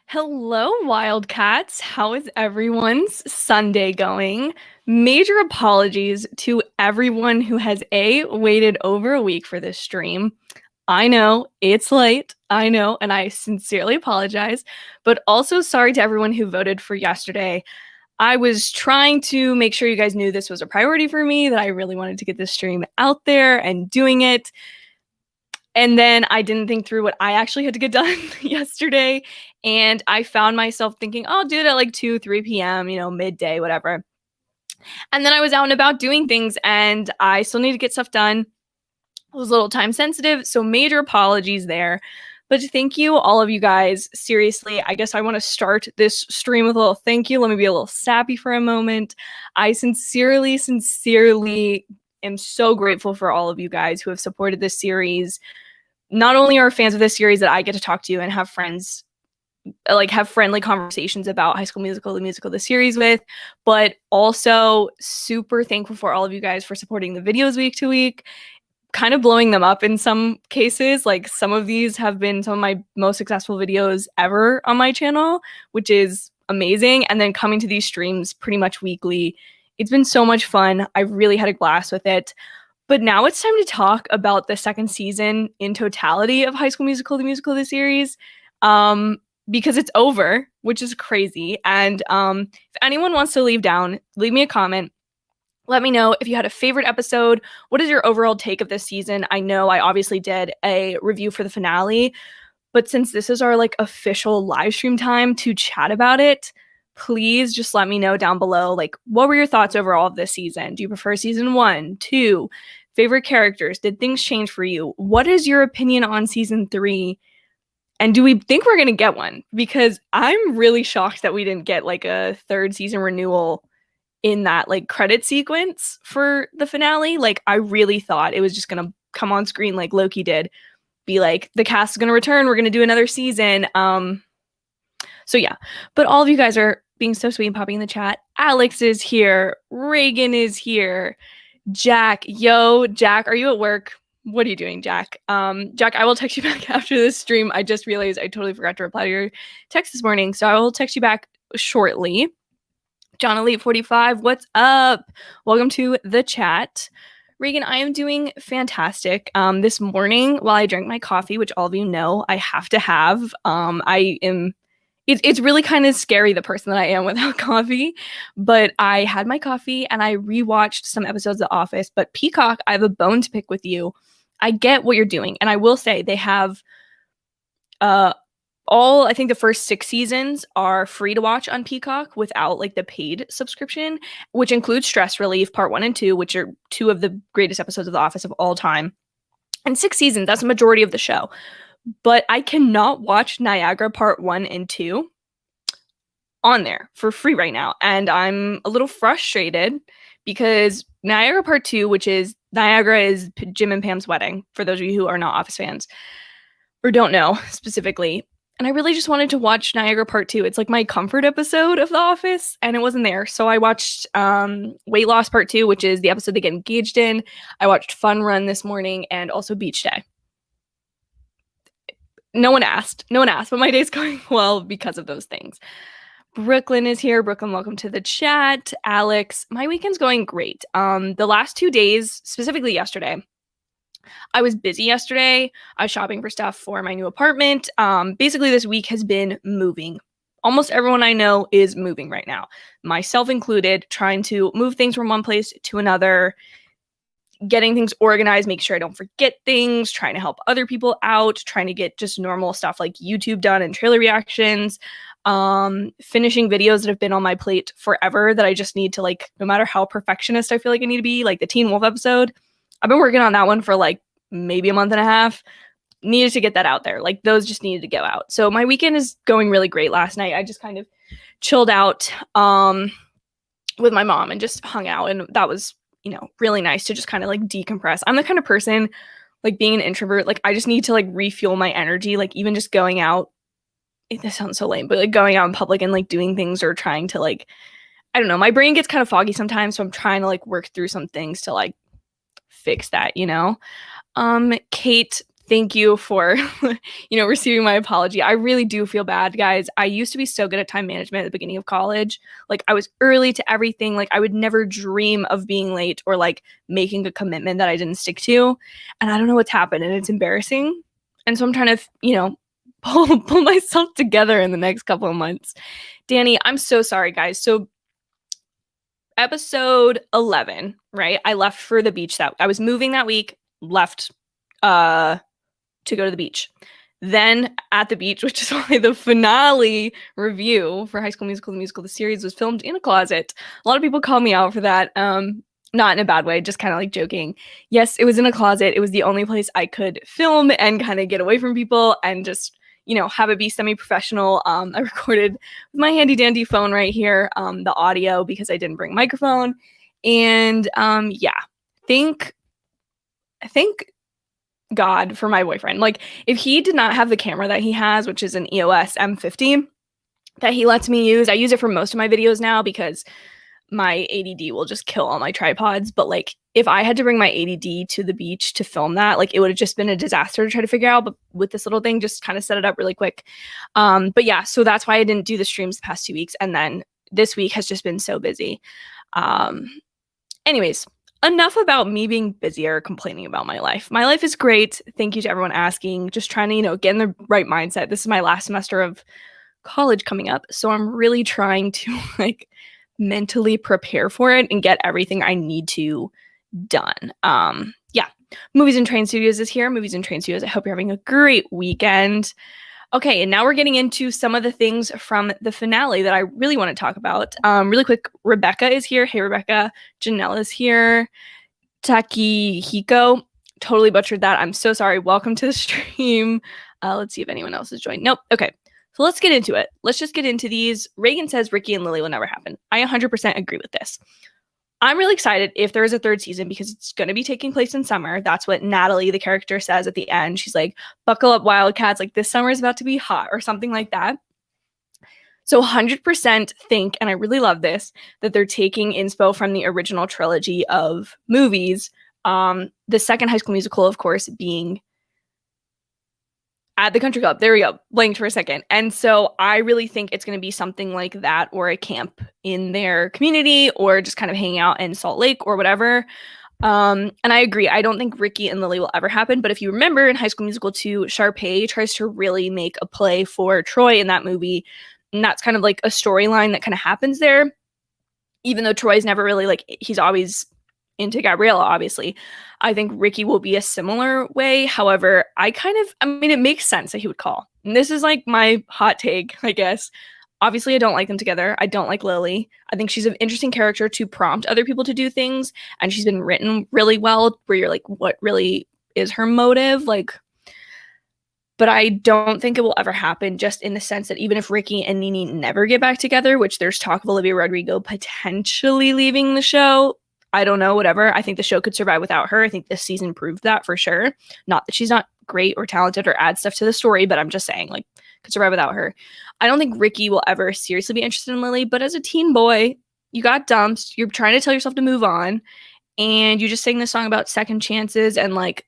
Hello, Wildcats. How is everyone's Sunday going? Major apologies to everyone who has waited over a week for this stream. I know it's late. I know, and I sincerely apologize, but also sorry to everyone who voted for yesterday. I was trying to make sure you guys knew this was a priority for me, that I really wanted to get this stream out there and doing it. And then I didn't think through what I actually had to get done yesterday. And I found myself thinking, oh, I'll do it at like 2, 3 p.m., midday, whatever. And then I was out and about doing things and I still need to get stuff done. It was a little time sensitive. So major apologies there. But thank you, all of you guys. Seriously, I guess I want to start this stream with a little thank you. Let me be a little sappy for a moment. I sincerely am so grateful for all of you guys who have supported this series. Not only are fans of this series that I get to talk to and have friends, like have friendly conversations about High School Musical, the series with, but also super thankful for all of you guys for supporting the videos week to week, kind of blowing them up in some cases. Like some of these have been some of my most successful videos ever on my channel, which is amazing. And then coming to these streams pretty much weekly. It's been so much fun. I really had a blast with it. But now it's time to talk about the second season in totality of High School Musical, the series, because it's over, which is crazy. And if anyone wants to leave me a comment. Let me know if you had a favorite episode. What is your overall take of this season? I know I obviously did a review for the finale, but since this is our like official live stream time to chat about it, please just let me know down below, like, what were your thoughts overall of this season? Do you prefer season 1, 2? Favorite characters? Did things change for you? What is your opinion on season 3? And do we think we're going to get one? Because I'm really shocked that we didn't get like a third season renewal in that like credit sequence for the finale. Like I really thought it was just going to come on screen like Loki did. Be like, the cast is going to return. We're going to do another season. So yeah, but all of you guys are being so sweet and popping in the chat. Alex is here. Reagan is here. Jack, Jack, are you at work? What are you doing, Jack? Jack, I will text you back after this stream. I just realized I totally forgot to reply to your text this morning, so I will text you back shortly. John Elite 45, what's up? Welcome to the chat. Reagan, I am doing fantastic. This morning, while I drank my coffee, which all of you know I have to have, it's really kind of scary, the person that I am without coffee, but I had my coffee and I rewatched some episodes of The Office. But Peacock, I have a bone to pick with you. I get what you're doing, and I will say they have I think the first 6 seasons are free to watch on Peacock without like the paid subscription, which includes Stress Relief Part 1 and 2, which are 2 of the greatest episodes of The Office of all time. And 6 seasons, that's a majority of the show. But I cannot watch Niagara Part 1 and 2 on there for free right now. And I'm a little frustrated because Niagara Part 2, which is Niagara is Jim and Pam's wedding, for those of you who are not Office fans or don't know specifically. And I really just wanted to watch Niagara Part 2. It's like my comfort episode of The Office, and it wasn't there. So I watched Weight Loss Part 2, which is the episode they get engaged in. I watched Fun Run this morning and also Beach Day. No one asked, but my day's going well because of those things. Brooklyn is here. Brooklyn, welcome to the chat. Alex, my weekend's going great. The last 2 days, specifically yesterday, I was busy yesterday. I was shopping for stuff for my new apartment. Basically, this week has been moving. Almost everyone I know is moving right now, myself included, trying to move things from one place to another, getting things organized, make sure I don't forget things, trying to help other people out, trying to get just normal stuff like YouTube done and trailer reactions, finishing videos that have been on my plate forever that I just need to, like, no matter how perfectionist I feel like I need to be, like the Teen Wolf episode. I've been working on that one for like maybe a month and a half. Needed to get that out there. Like those just needed to go out. So my weekend is going really great. Last night I just kind of chilled out with my mom and just hung out, and that was, really nice to just kind of like decompress. I'm the kind of person, like being an introvert, like I just need to like refuel my energy. Like even just going out, this sounds so lame, but like going out in public and like doing things or trying to like, I don't know, my brain gets kind of foggy sometimes, so I'm trying to like work through some things to like fix that, Kate, thank you for, receiving my apology. I really do feel bad, guys. I used to be so good at time management at the beginning of college. Like, I was early to everything. Like, I would never dream of being late or like making a commitment that I didn't stick to. And I don't know what's happened, and it's embarrassing. And so I'm trying to, pull myself together in the next couple of months. Danny, I'm so sorry, guys. So episode 11, right? I left for the beach that I was moving that week, left to go to the beach. Then at the beach, which is why the finale review for High School Musical, the musical, the series was filmed in a closet. A lot of people call me out for that. Not in a bad way, just kind of like joking. Yes, it was in a closet. It was the only place I could film and kind of get away from people and just, have it be semi-professional. I recorded with my handy dandy phone right here, the audio, because I didn't bring a microphone. And thank God for my boyfriend. Like, if he did not have the camera that he has, which is an EOS M50 that he lets me use, I use it for most of my videos now because my ADD will just kill all my tripods. But like, if I had to bring my ADD to the beach to film that, like, it would have just been a disaster to try to figure out. But with this little thing, just kind of set it up really quick. But yeah, so that's why I didn't do the streams the past 2 weeks. And then this week has just been so busy. Anyways, enough about me being busy or complaining about my life. My life is great. Thank you to everyone asking. Just trying to, get in the right mindset. This is my last semester of college coming up. So I'm really trying to like mentally prepare for it and get everything I need to done. Movies and Train Studios is here. Movies and Train Studios. I hope you're having a great weekend. Okay, and now we're getting into some of the things from the finale that I really want to talk about. Really quick, Rebecca is here. Hey, Rebecca. Janelle is here. Takihiko. Totally butchered that. I'm so sorry. Welcome to the stream. Let's see if anyone else has joined. Nope. Okay, so let's get into it. Let's just get into these. Reagan says Ricky and Lily will never happen. I 100% agree with this. I'm really excited if there is a third season because it's going to be taking place in summer. That's what Natalie, the character, says at the end. She's like, buckle up, Wildcats. Like, this summer is about to be hot or something like that. So 100% think, and I really love this, that they're taking inspo from the original trilogy of movies. The second High School Musical, of course, being at the country club. There we go. Blanked for a second. And so I really think it's going to be something like that, or a camp in their community, or just kind of hanging out in Salt Lake or whatever. And I agree. I don't think Ricky and Lily will ever happen. But if you remember in High School Musical 2, Sharpay tries to really make a play for Troy in that movie. And that's kind of like a storyline that kind of happens there. Even though Troy's never really like, he's always into Gabriella, obviously. I think Ricky will be a similar way. However, it makes sense that he would call. And this is like my hot take, I guess. Obviously, I don't like them together. I don't like Lily. I think she's an interesting character to prompt other people to do things. And she's been written really well, where you're like, what really is her motive? Like, but I don't think it will ever happen, just in the sense that even if Ricky and Nene never get back together, which there's talk of Olivia Rodrigo potentially leaving the show, I don't know, whatever. I think the show could survive without her. I think this season proved that for sure. Not that she's not great or talented or add stuff to the story, but I'm just saying, like, could survive without her. I don't think Ricky will ever seriously be interested in Lily, but as a teen boy, you got dumped. You're trying to tell yourself to move on, and you just sang this song about second chances and, like,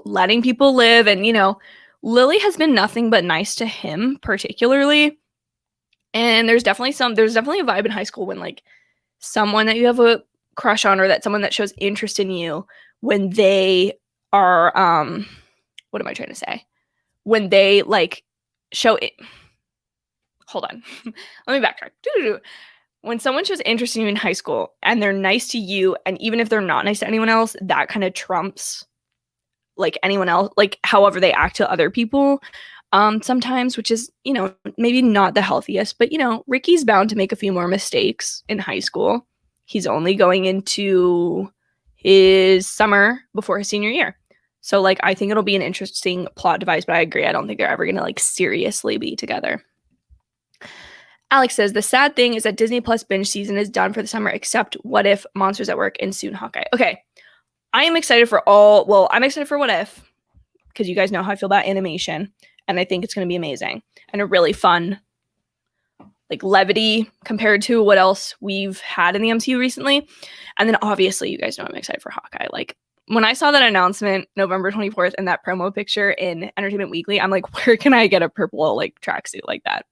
letting people live. And, Lily has been nothing but nice to him, particularly. And there's definitely a vibe in high school when, like, someone that you have a crush on, or that someone that shows interest in you, when they are what am I trying to say, when they like show it, hold on, let me backtrack. When someone shows interest in you in high school and they're nice to you, and even if they're not nice to anyone else, that kind of trumps like anyone else, like however they act to other people sometimes, which is, maybe not the healthiest. But Ricky's bound to make a few more mistakes in high school. He's only going into his summer before his senior year. So, like, I think it'll be an interesting plot device, but I agree. I don't think they're ever going to, like, seriously be together. Alex says, the sad thing is that Disney Plus binge season is done for the summer, except What If, Monsters at Work, and soon Hawkeye. Okay. I'm excited for What If, because you guys know how I feel about animation, and I think it's going to be amazing and a really fun, like, levity compared to what else we've had in the MCU recently. And then obviously you guys know I'm excited for Hawkeye. Like, when I saw that announcement November 24th and that promo picture in Entertainment Weekly, I'm like, where can I get a purple like tracksuit like that?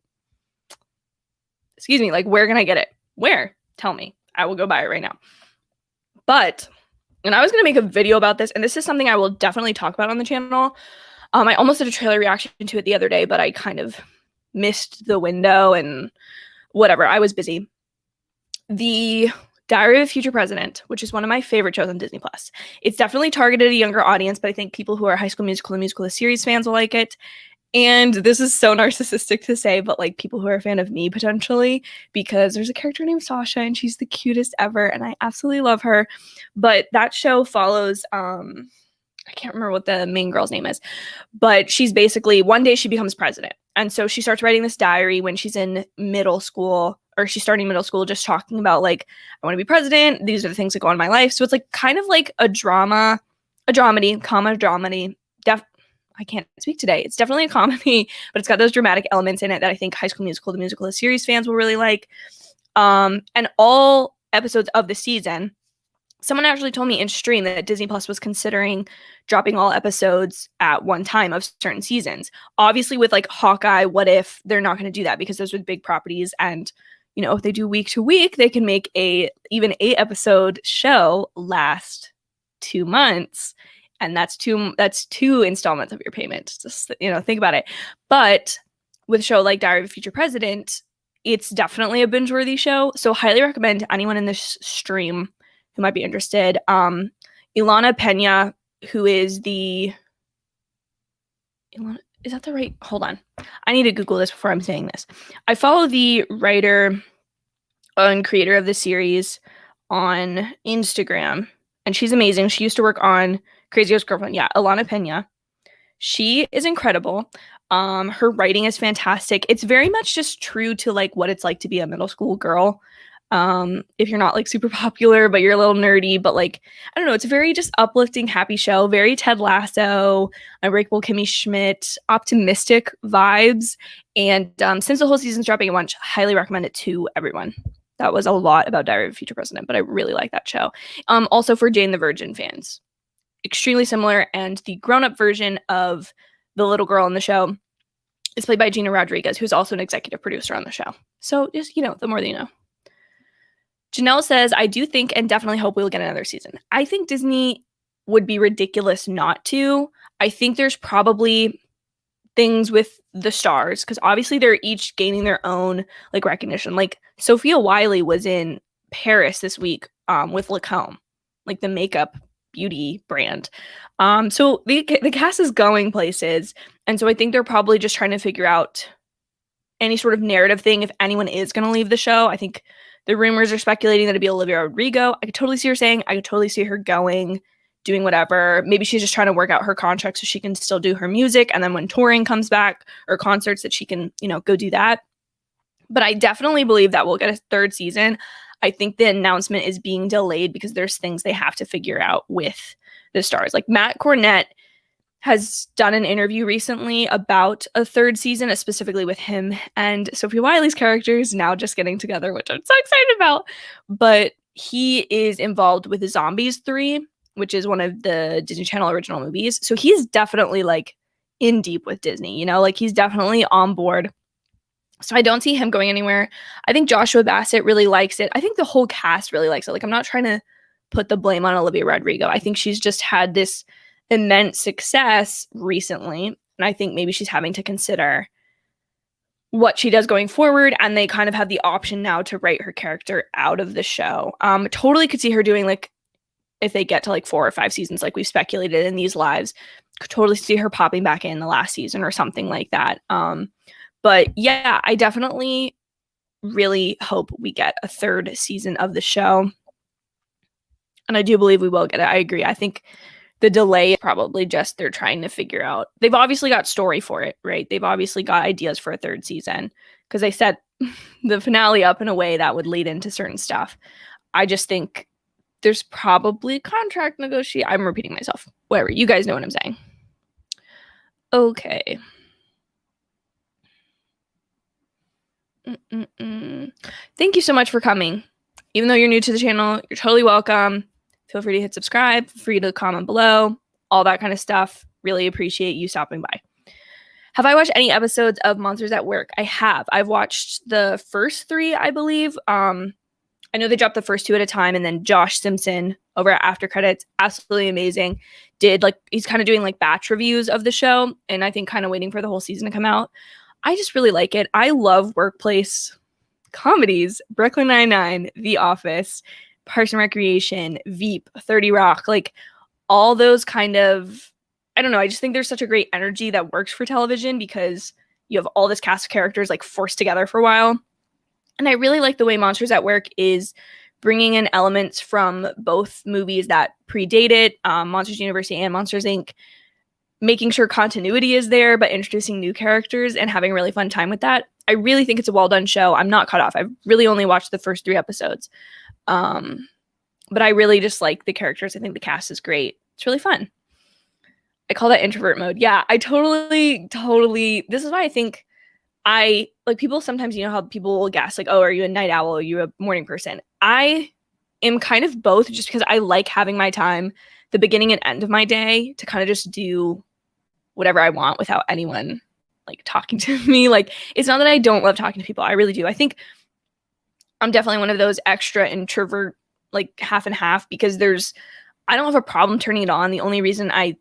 Excuse me, like, where can I get it? Where? Tell me. I will go buy it right now. But, and I was going to make a video about this, and this is something I will definitely talk about on the channel. I almost did a trailer reaction to it the other day, but I kind of missed the window and whatever. I was busy. The Diary of a Future President, which is one of my favorite shows on Disney+. It's definitely targeted at a younger audience, but I think people who are High School Musical and Musical the series fans will like it. And this is so narcissistic to say, but like people who are a fan of me potentially, because there's a character named Sasha and she's the cutest ever and I absolutely love her. But that show follows, I can't remember what the main girl's name is, but she's basically, one day she becomes president. And so she starts writing this diary when she's in middle school, or she's starting middle school, just talking about like, I want to be president. These are the things that go on in my life. So it's like kind of like a dramedy. I can't speak today. It's definitely a comedy, but it's got those dramatic elements in it that I think High School Musical, the musical, the series fans will really like. And all episodes of the season, someone actually told me in stream that Disney Plus was considering dropping all episodes at one time of certain seasons. Obviously, with like Hawkeye, What If, they're not going to do that because those are big properties. And, you know, if they do week to week, they can make even 8-episode show last 2 months. And that's two installments of your payment. Just, you know, think about it. But with a show like Diary of a Future President, it's definitely a binge-worthy show. So highly recommend to anyone in this stream who might be interested. Ilana Pena, who is is that the right? Hold on. I need to Google this before I'm saying this. I follow the writer and creator of the series on Instagram, and she's amazing. She used to work on Crazy Ex-Girlfriend. Yeah, Ilana Pena. She is incredible. Her writing is fantastic. It's very much just true to like what it's like to be a middle school girl. If you're not like super popular, but you're a little nerdy, but like, I don't know, it's a very just uplifting, happy show, very Ted Lasso, Unbreakable Kimmy Schmidt, optimistic vibes. And since the whole season's dropping at once, highly recommend it to everyone. That was a lot about Diary of a Future President, but I really like that show. Also for Jane the Virgin fans, extremely similar, and the grown-up version of the little girl in the show is played by Gina Rodriguez, who's also an executive producer on the show. So just, you know, the more that you know. Janelle says, I do think and definitely hope we'll get another season. I think Disney would be ridiculous not to. I think there's probably things with the stars, because obviously they're each gaining their own like recognition. Like Sophia Wiley was in Paris this week with Lancôme, like the makeup beauty brand. So the cast is going places, and so I think they're probably just trying to figure out any sort of narrative thing if anyone is going to leave the show. I think the rumors are speculating that it'd be Olivia Rodrigo. I could totally see her saying, I could totally see her going, doing whatever. Maybe she's just trying to work out her contract so she can still do her music, and then when touring comes back or concerts that she can, you know, go do that. But I definitely believe that we'll get a third season. I think the announcement is being delayed because there's things they have to figure out with the stars. Like Matt Cornett has done an interview recently about a third season, specifically with him and Sophie Wiley's characters now just getting together, which I'm so excited about. But he is involved with Zombies 3, which is one of the Disney Channel original movies. So he's definitely like in deep with Disney, you know, like he's definitely on board. So I don't see him going anywhere. I think Joshua Bassett really likes it. I think the whole cast really likes it. Like, I'm not trying to put the blame on Olivia Rodrigo. I think she's just had this immense success recently, and I think maybe she's having to consider what she does going forward, and they kind of have the option now to write her character out of the show. Totally could see her doing, like, if they get to like 4 or 5 seasons like we've speculated in these lives, could totally see her popping back in the last season or something like that. But yeah, I definitely really hope we get a third season of the show, and I do believe we will get it. I agree. I think the delay is probably just they're trying to figure out. They've obviously got story for it, right? They've obviously got ideas for a third season because they set the finale up in a way that would lead into certain stuff. I just think there's probably contract negotiation. I'm repeating myself. Whatever. You guys know what I'm saying. Okay. Thank you so much for coming. Even though you're new to the channel, you're totally welcome. feel free to hit subscribe, feel free to comment below, all that kind of stuff. Really appreciate you stopping by. Have I watched any episodes of Monsters at Work? I have. I've watched the first 3, I believe. I know they dropped the first 2 at a time, and then Josh Simpson over at After Credits, absolutely amazing. He's kind of doing like batch reviews of the show, and I think kind of waiting for the whole season to come out. I just really like it. I love workplace comedies. Brooklyn Nine-Nine, The Office, Parks and Recreation, Veep, 30 Rock, like all those kind of, I don't know, I just think there's such a great energy that works for television because you have all this cast of characters like forced together for a while. And I really like the way Monsters at Work is bringing in elements from both movies that predate it, Monsters University and Monsters Inc., making sure continuity is there, but introducing new characters and having a really fun time with that. I really think it's a well-done show. I'm not cut off. I've really only watched the first 3 episodes. But I really just like the characters. I think the cast is great. It's really fun. I call that introvert mode. Yeah, I totally, this is why I think people sometimes, you know how people will guess like, oh, are you a night owl? Are you a morning person? I am kind of both, just because I like having my time, the beginning and end of my day, to kind of just do whatever I want without anyone like talking to me. Like, it's not that I don't love talking to people. I really do. I think I'm definitely one of those extra introvert, like half and half, because I don't have a problem turning it on. The only reason I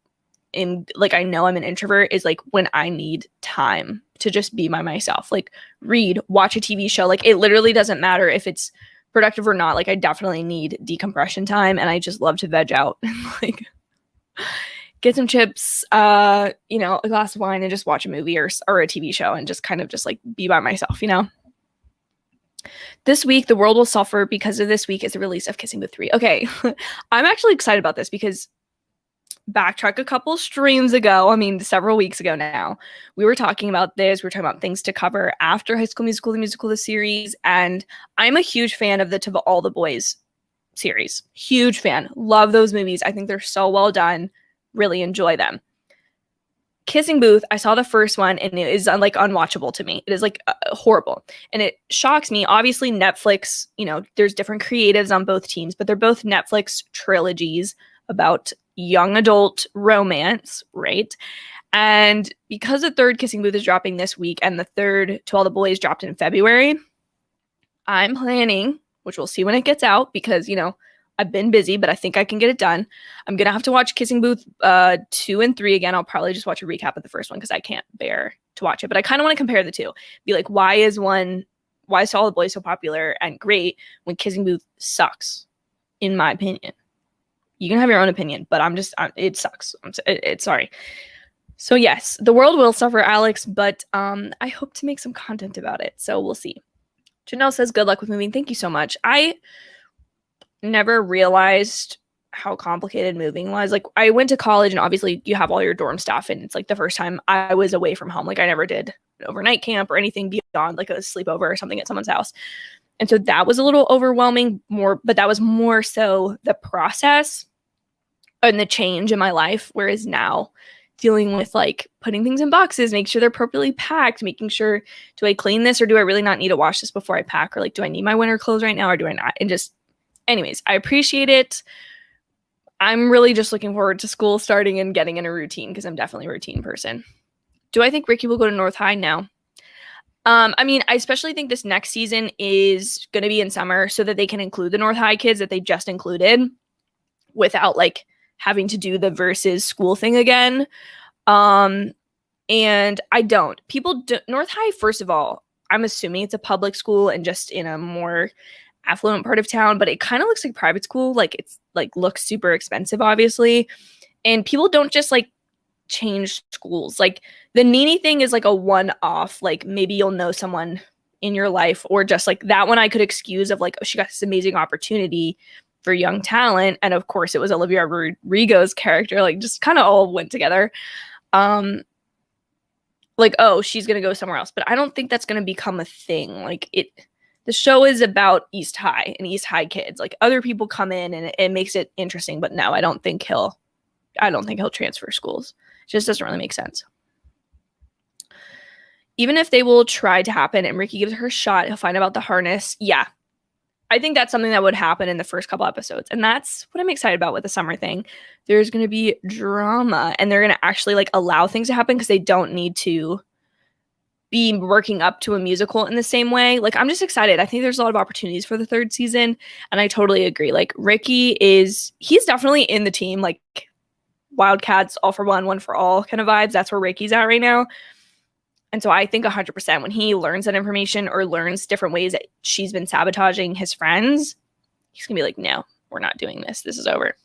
know I'm an introvert is like when I need time to just be by myself, like read, watch a TV show. Like, it literally doesn't matter if it's productive or not. Like, I definitely need decompression time, and I just love to veg out and like get some chips, a glass of wine, and just watch a movie or a TV show and just kind of just like be by myself, This week, the world will suffer because of this week is the release of Kissing Booth 3. Okay, I'm actually excited about this because backtrack a couple streams ago, several weeks ago now, we were talking about this. We were talking about things to cover after High School Musical, the musical, the series, and I'm a huge fan of the To All the Boys series. Huge fan. Love those movies. I think they're so well done. Really enjoy them. Kissing Booth, I saw the first one, and it is like unwatchable to me. It is like horrible, and it shocks me. Obviously, Netflix, there's different creatives on both teams, but they're both Netflix trilogies about young adult romance, right? And because the third Kissing Booth is dropping this week and the third To All the Boys dropped in February, I'm planning, which we'll see when it gets out because, I've been busy, but I think I can get it done. I'm going to have to watch Kissing Booth 2 and 3 again. I'll probably just watch a recap of the first one because I can't bear to watch it. But I kind of want to compare the two. Be like, why is To All the Boys so popular and great when Kissing Booth sucks, in my opinion? You can have your own opinion, but it sucks. It's sorry. So yes, the world will suffer, Alex, but I hope to make some content about it. So we'll see. Janelle says, good luck with moving. Thank you so much. I never realized how complicated moving was. Like, I went to college and obviously you have all your dorm stuff, and it's like the first time I was away from home. Like, I never did an overnight camp or anything beyond like a sleepover or something at someone's house. And so that was a little overwhelming but that was more so the process and the change in my life. Whereas now dealing with like putting things in boxes, make sure they're appropriately packed, making sure, do I clean this or do I really not need to wash this before I pack? Or like, do I need my winter clothes right now or do I not? And just, anyways, I appreciate it. I'm really just looking forward to school starting and getting in a routine because I'm definitely a routine person. Do I think Ricky will go to North High? No. I especially think this next season is going to be in summer so that they can include the North High kids that they just included without like having to do the versus school thing again. And I don't. North High, first of all, I'm assuming it's a public school and just in a more affluent part of town, but it kind of looks like private school. Like, it's like looks super expensive, obviously. And people don't just like change schools. Like, the Nini thing is like a one-off. Like, maybe you'll know someone in your life, or just like that one I could excuse of like, oh, she got this amazing opportunity for young talent. And of course it was Olivia Rodrigo's character, like just kind of all went together. Like, oh, she's going to go somewhere else. But I don't think that's going to become a thing. Like, the show is about East High and East High kids. Like, other people come in and it makes it interesting. But no, I don't think he'll transfer schools. It just doesn't really make sense. Even if they will try to happen and Ricky gives her a shot, he'll find about the harness. Yeah. I think that's something that would happen in the first couple episodes. And that's what I'm excited about with the summer thing. There's going to be drama, and they're going to actually like allow things to happen because they don't need to be working up to a musical in the same way. Like, I'm just excited. I think there's a lot of opportunities for the third season, and I totally agree. Like, he's definitely in the team, like Wildcats, all for one for all kind of vibes. That's where Ricky's at right now. And so I think 100% when he learns that information or learns different ways that she's been sabotaging his friends, he's going to be like, no, we're not doing this. This is over.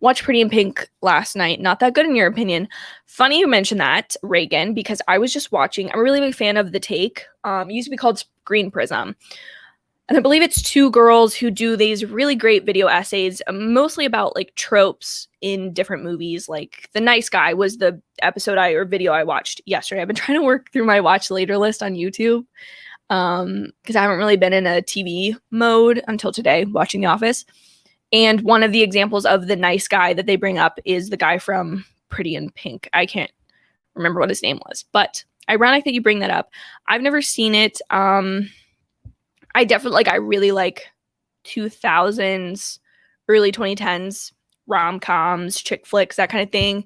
Watch Pretty in Pink last night. Not that good in your opinion. Funny you mentioned that, Reagan, because I was just watching. I'm a really big fan of The Take. It used to be called Green Prism. And I believe it's two girls who do these really great video essays, mostly about like tropes in different movies. Like The Nice Guy was the video I watched yesterday. I've been trying to work through my watch later list on YouTube because I haven't really been in a TV mode until today watching The Office. And one of the examples of the nice guy that they bring up is the guy from Pretty in Pink. I can't remember what his name was, but ironic that you bring that up. I've never seen it. I really like 2000s, early 2010s rom-coms, chick flicks, that kind of thing.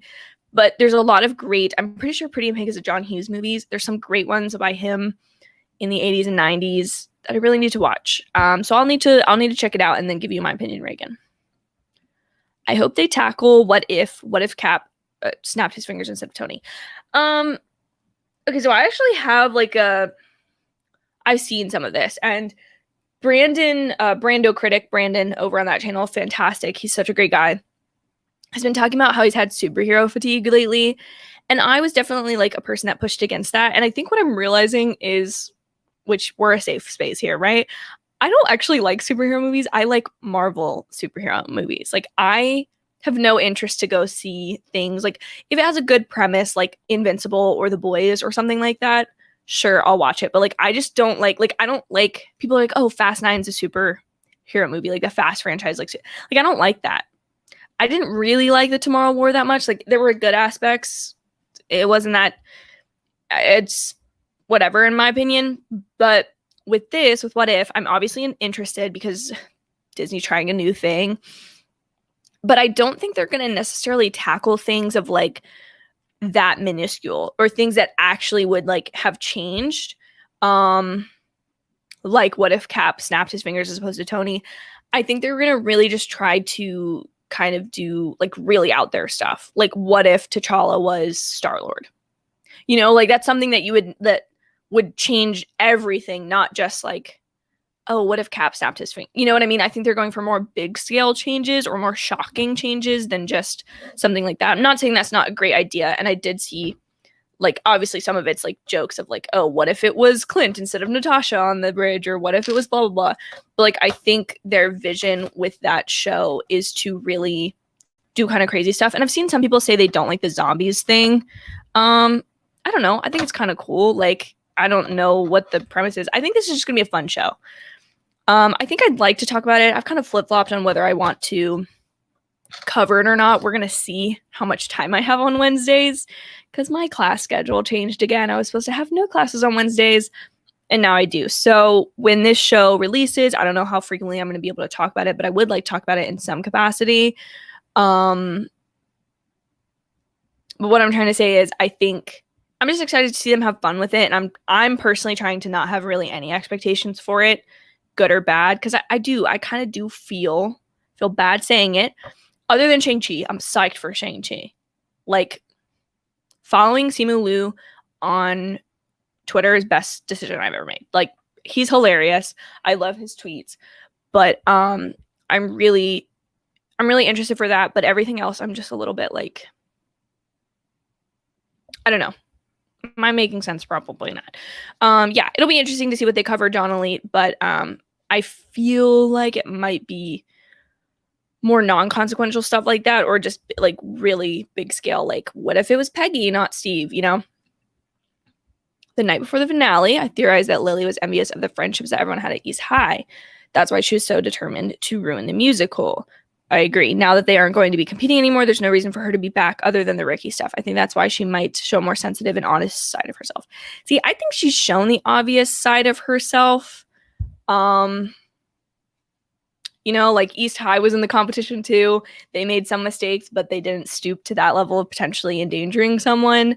But there's a lot of I'm pretty sure Pretty in Pink is a John Hughes movies. There's some great ones by him in the 80s and 90s that I really need to watch. So I'll need to check it out and then give you my opinion, Reagan. I hope they tackle what if Cap snapped his fingers instead of Tony. Okay, so I actually have I've seen some of this, and Brando Critic, Brandon over on that channel, fantastic. He's such a great guy. Has been talking about how he's had superhero fatigue lately. And I was definitely like a person that pushed against that. And I think what I'm realizing is, which we're a safe space here, right? I don't actually like superhero movies. I like Marvel superhero movies. Like, I have no interest to go see things like if it has a good premise, like Invincible or The Boys or something like that. Sure, I'll watch it. But like, I just don't like I don't like people are like, oh, Fast 9's a superhero movie, like the Fast franchise. Like I don't like that. I didn't really like the Tomorrow War that much. Like, there were good aspects. It wasn't that. It's whatever in my opinion. But with What If, I'm obviously interested because Disney's trying a new thing. But I don't think they're going to necessarily tackle things of like that minuscule or things that actually would like have changed. Like what if Cap snapped his fingers as opposed to Tony? I think they're going to really just try to kind of do like really out there stuff. Like, what if T'Challa was Star-Lord? You know, like that's something that would change everything, not just like, oh, what if Cap snapped his finger? You know what I mean? I think they're going for more big scale changes or more shocking changes than just something like that. I'm not saying that's not a great idea. And I did see, like, obviously some of it's like jokes of like, oh, what if it was Clint instead of Natasha on the bridge, or what if it was blah, blah, blah. But like, I think their vision with that show is to really do kind of crazy stuff. And I've seen some people say they don't like the zombies thing. I don't know. I think it's kind of cool. Like, I don't know what the premise is. I think this is just gonna be a fun show. I think I'd like to talk about it. I've kind of flip-flopped on whether I want to cover it or not. We're going to see how much time I have on Wednesdays because my class schedule changed again. I was supposed to have no classes on Wednesdays, and now I do. So when this show releases, I don't know how frequently I'm going to be able to talk about it, but I would like to talk about it in some capacity. But what I'm trying to say is I think I'm just excited to see them have fun with it, and I'm personally trying to not have really any expectations for it, good or bad, because I kind of do feel bad saying it. Other than Shang-Chi, I'm psyched for Shang-Chi. Like, following Simu Liu on Twitter is best decision I've ever made. Like, he's hilarious. I love his tweets. But I'm really interested for that. But everything else, I'm just a little bit like, I don't know. Am I making sense? Probably not. Yeah, it'll be interesting to see what they cover, John Elite, but I feel like it might be more non-consequential stuff like that, or just like really big scale, like what if it was Peggy, not Steve, you know? The night before the finale, I theorized that Lily was envious of the friendships that everyone had at East High. That's why she was so determined to ruin the musical. I agree. Now that they aren't going to be competing anymore, there's no reason for her to be back other than the Ricky stuff. I think that's why she might show a more sensitive and honest side of herself. See, I think she's shown the obvious side of herself. You know, like East High was in the competition too. They made some mistakes, but they didn't stoop to that level of potentially endangering someone,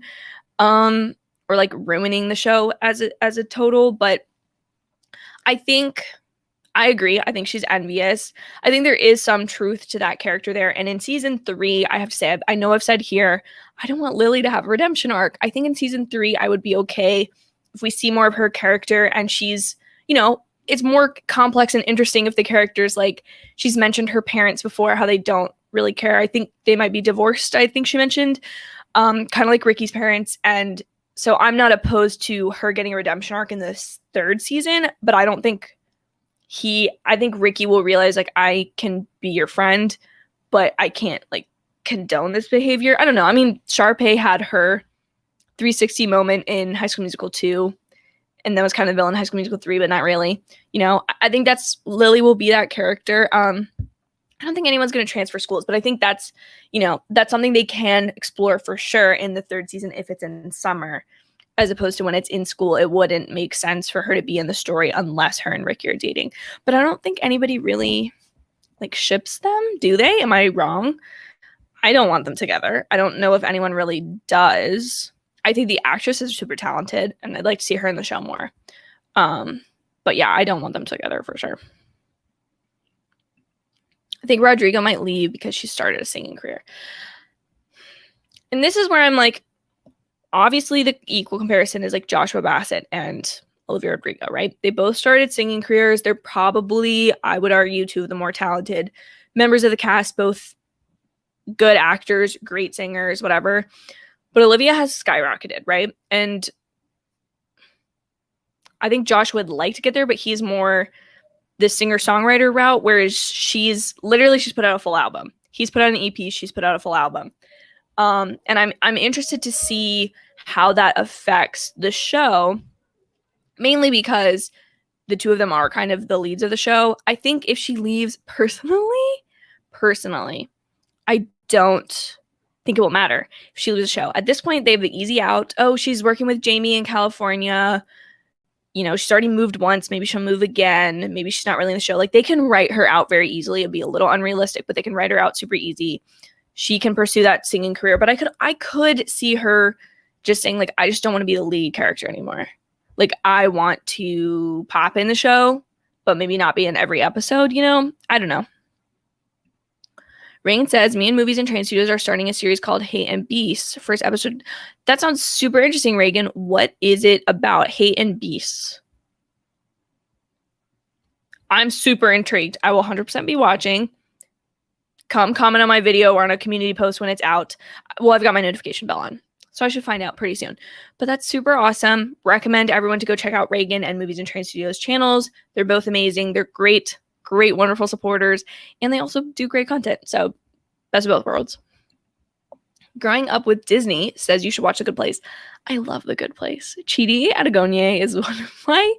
or like ruining the show as a total. But I think I agree. I think she's envious. I think there is some truth to that character there. And in season 3, I have said, I know I've said here, I don't want Lily to have a redemption arc. I think in season 3, I would be okay if we see more of her character and she's, you know, it's more complex and interesting if the character's like, she's mentioned her parents before, how they don't really care. I think they might be divorced, I think she mentioned, kind of like Ricky's parents. And so I'm not opposed to her getting a redemption arc in this 3rd season, but I don't think I think Ricky will realize, like, I can be your friend, but I can't, like, condone this behavior. I don't know. I mean, Sharpay had her 360 moment in High School Musical 2, and that was kind of the villain in High School Musical 3, but not really. You know, I think Lily will be that character. I don't think anyone's going to transfer schools, but I think that's, you know, that's something they can explore for sure in the 3rd season if it's in summer. As opposed to when it's in school, it wouldn't make sense for her to be in the story unless her and Ricky are dating. But I don't think anybody really, like, ships them, do they? Am I wrong? I don't want them together. I don't know if anyone really does. I think the actress is super talented, and I'd like to see her in the show more. But yeah, I don't want them together for sure. I think Rodrigo might leave because she started a singing career. And this is where I'm like, obviously the equal comparison is like Joshua Bassett and Olivia Rodrigo, right? They both started singing careers. They're probably, I would argue, two of the more talented members of the cast, both good actors, great singers, whatever. But Olivia has skyrocketed, right? And I think Josh would like to get there, but he's more the singer-songwriter route, whereas she's put out a full album. He's put out an EP, she's put out a full album. And I'm interested to see how that affects the show, mainly because the two of them are kind of the leads of the show. I think if she leaves personally, I don't think it will matter if she leaves the show. At this point, they have the easy out. Oh, she's working with Jamie in California. You know, she's already moved once. Maybe she'll move again. Maybe she's not really in the show. Like, they can write her out very easily. It'd be a little unrealistic, but they can write her out super easy. She can pursue that singing career, but I could see her just saying, like, I just don't want to be the lead character anymore. Like, I want to pop in the show, but maybe not be in every episode, you know? I don't know. Rain says, me and Movies and Train Studios are starting a series called Hate and Beasts. First episode. That sounds super interesting, Reagan. What is it about Hate and Beasts? I'm super intrigued. I will 100% be watching. Come comment on my video or on a community post when it's out. Well, I've got my notification bell on, so I should find out pretty soon. But that's super awesome. Recommend everyone to go check out Reagan and Movies and Train Studios channels. They're both amazing. They're great, wonderful supporters, and they also do great content. So best of both worlds. Growing up with Disney says you should watch The Good Place. I love The Good Place. Chidi Adegonye is one of my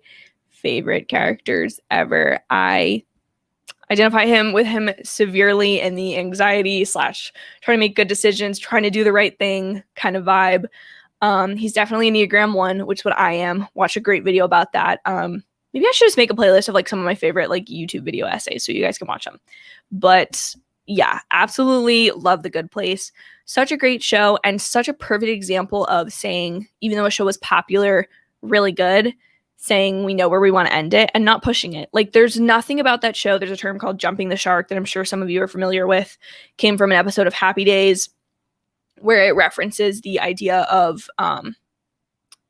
favorite characters ever. I identify with him severely in the anxiety / trying to make good decisions, trying to do the right thing kind of vibe. He's definitely Enneagram 1, which is what I am. Watch a great video about that. Maybe I should just make a playlist of like some of my favorite like YouTube video essays so you guys can watch them. But yeah, absolutely love The Good Place. Such a great show and such a perfect example of saying, even though a show was popular, really good, saying we know where we want to end it and not pushing it. Like, there's nothing about that show. There's a term called jumping the shark that I'm sure some of you are familiar with. Came from an episode of Happy Days where it references the idea of kind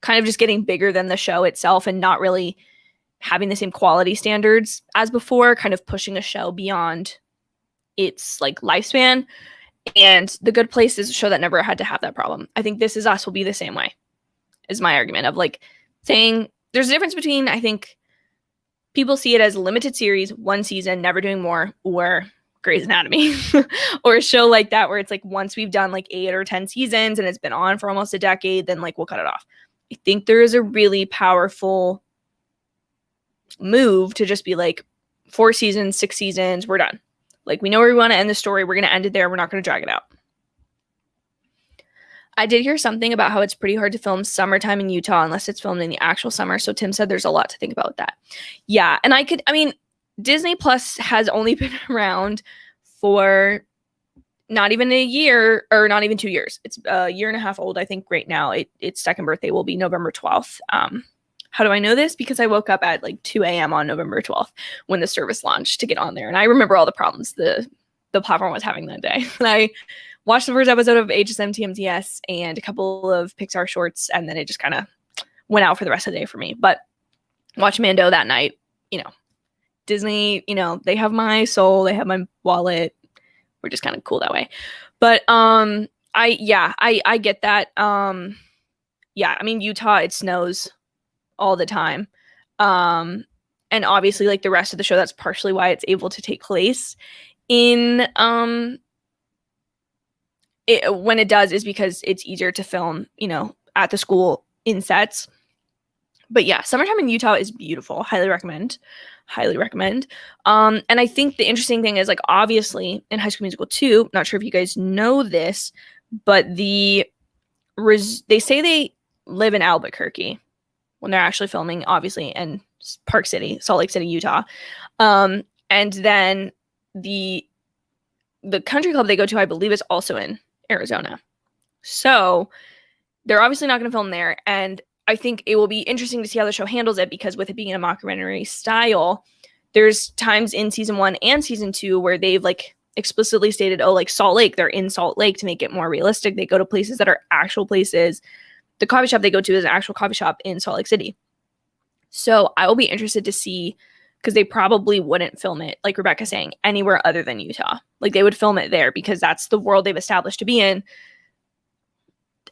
of just getting bigger than the show itself and not really having the same quality standards as before, kind of pushing a show beyond its like lifespan. And The Good Place is a show that never had to have that problem. I think This Is Us will be the same way, is my argument of like saying, there's a difference between, I think, people see it as a limited series, one season, never doing more, or Grey's Anatomy, or a show like that where it's like once we've done like 8 or 10 seasons and it's been on for almost a decade, then like we'll cut it off. I think there is a really powerful move to just be like 4 seasons, 6 seasons, we're done. Like, we know where we want to end the story. We're going to end it there. We're not going to drag it out. I did hear something about how it's pretty hard to film summertime in Utah unless it's filmed in the actual summer. So Tim said there's a lot to think about with that. Yeah. And Disney Plus has only been around for not even a year, or not even 2 years. It's a year and a half old, I think, right now. Its second birthday will be November 12th. How do I know this? Because I woke up at like 2 a.m. on November 12th when the service launched to get on there. And I remember all the problems the platform was having that day. And I watched the first episode of HSMTMTS and a couple of Pixar shorts, and then it just kind of went out for the rest of the day for me. But watch Mando that night, Disney, they have my soul, they have my wallet. We're just kind of cool that way. But I get that. I mean, Utah, it snows all the time. And obviously, like the rest of the show, that's partially why it's able to take place in when it does, is because it's easier to film, at the school in sets. But yeah, summertime in Utah is beautiful. Highly recommend. And I think the interesting thing is, like, obviously in High School Musical 2, not sure if you guys know this, but they say they live in Albuquerque when they're actually filming, obviously, in Park City, Salt Lake City, Utah. And then the country club they go to, I believe, is also in Arizona. So they're obviously not going to film there. And I think it will be interesting to see how the show handles it, because with it being a mockumentary style, there's times in season 1 and season 2 where they've like explicitly stated, like Salt Lake, they're in Salt Lake to make it more realistic. They go to places that are actual places. The coffee shop they go to is an actual coffee shop in Salt Lake City. So I will be interested to see, because they probably wouldn't film it, like Rebecca's saying, anywhere other than Utah. Like they would film it there because that's the world they've established to be in.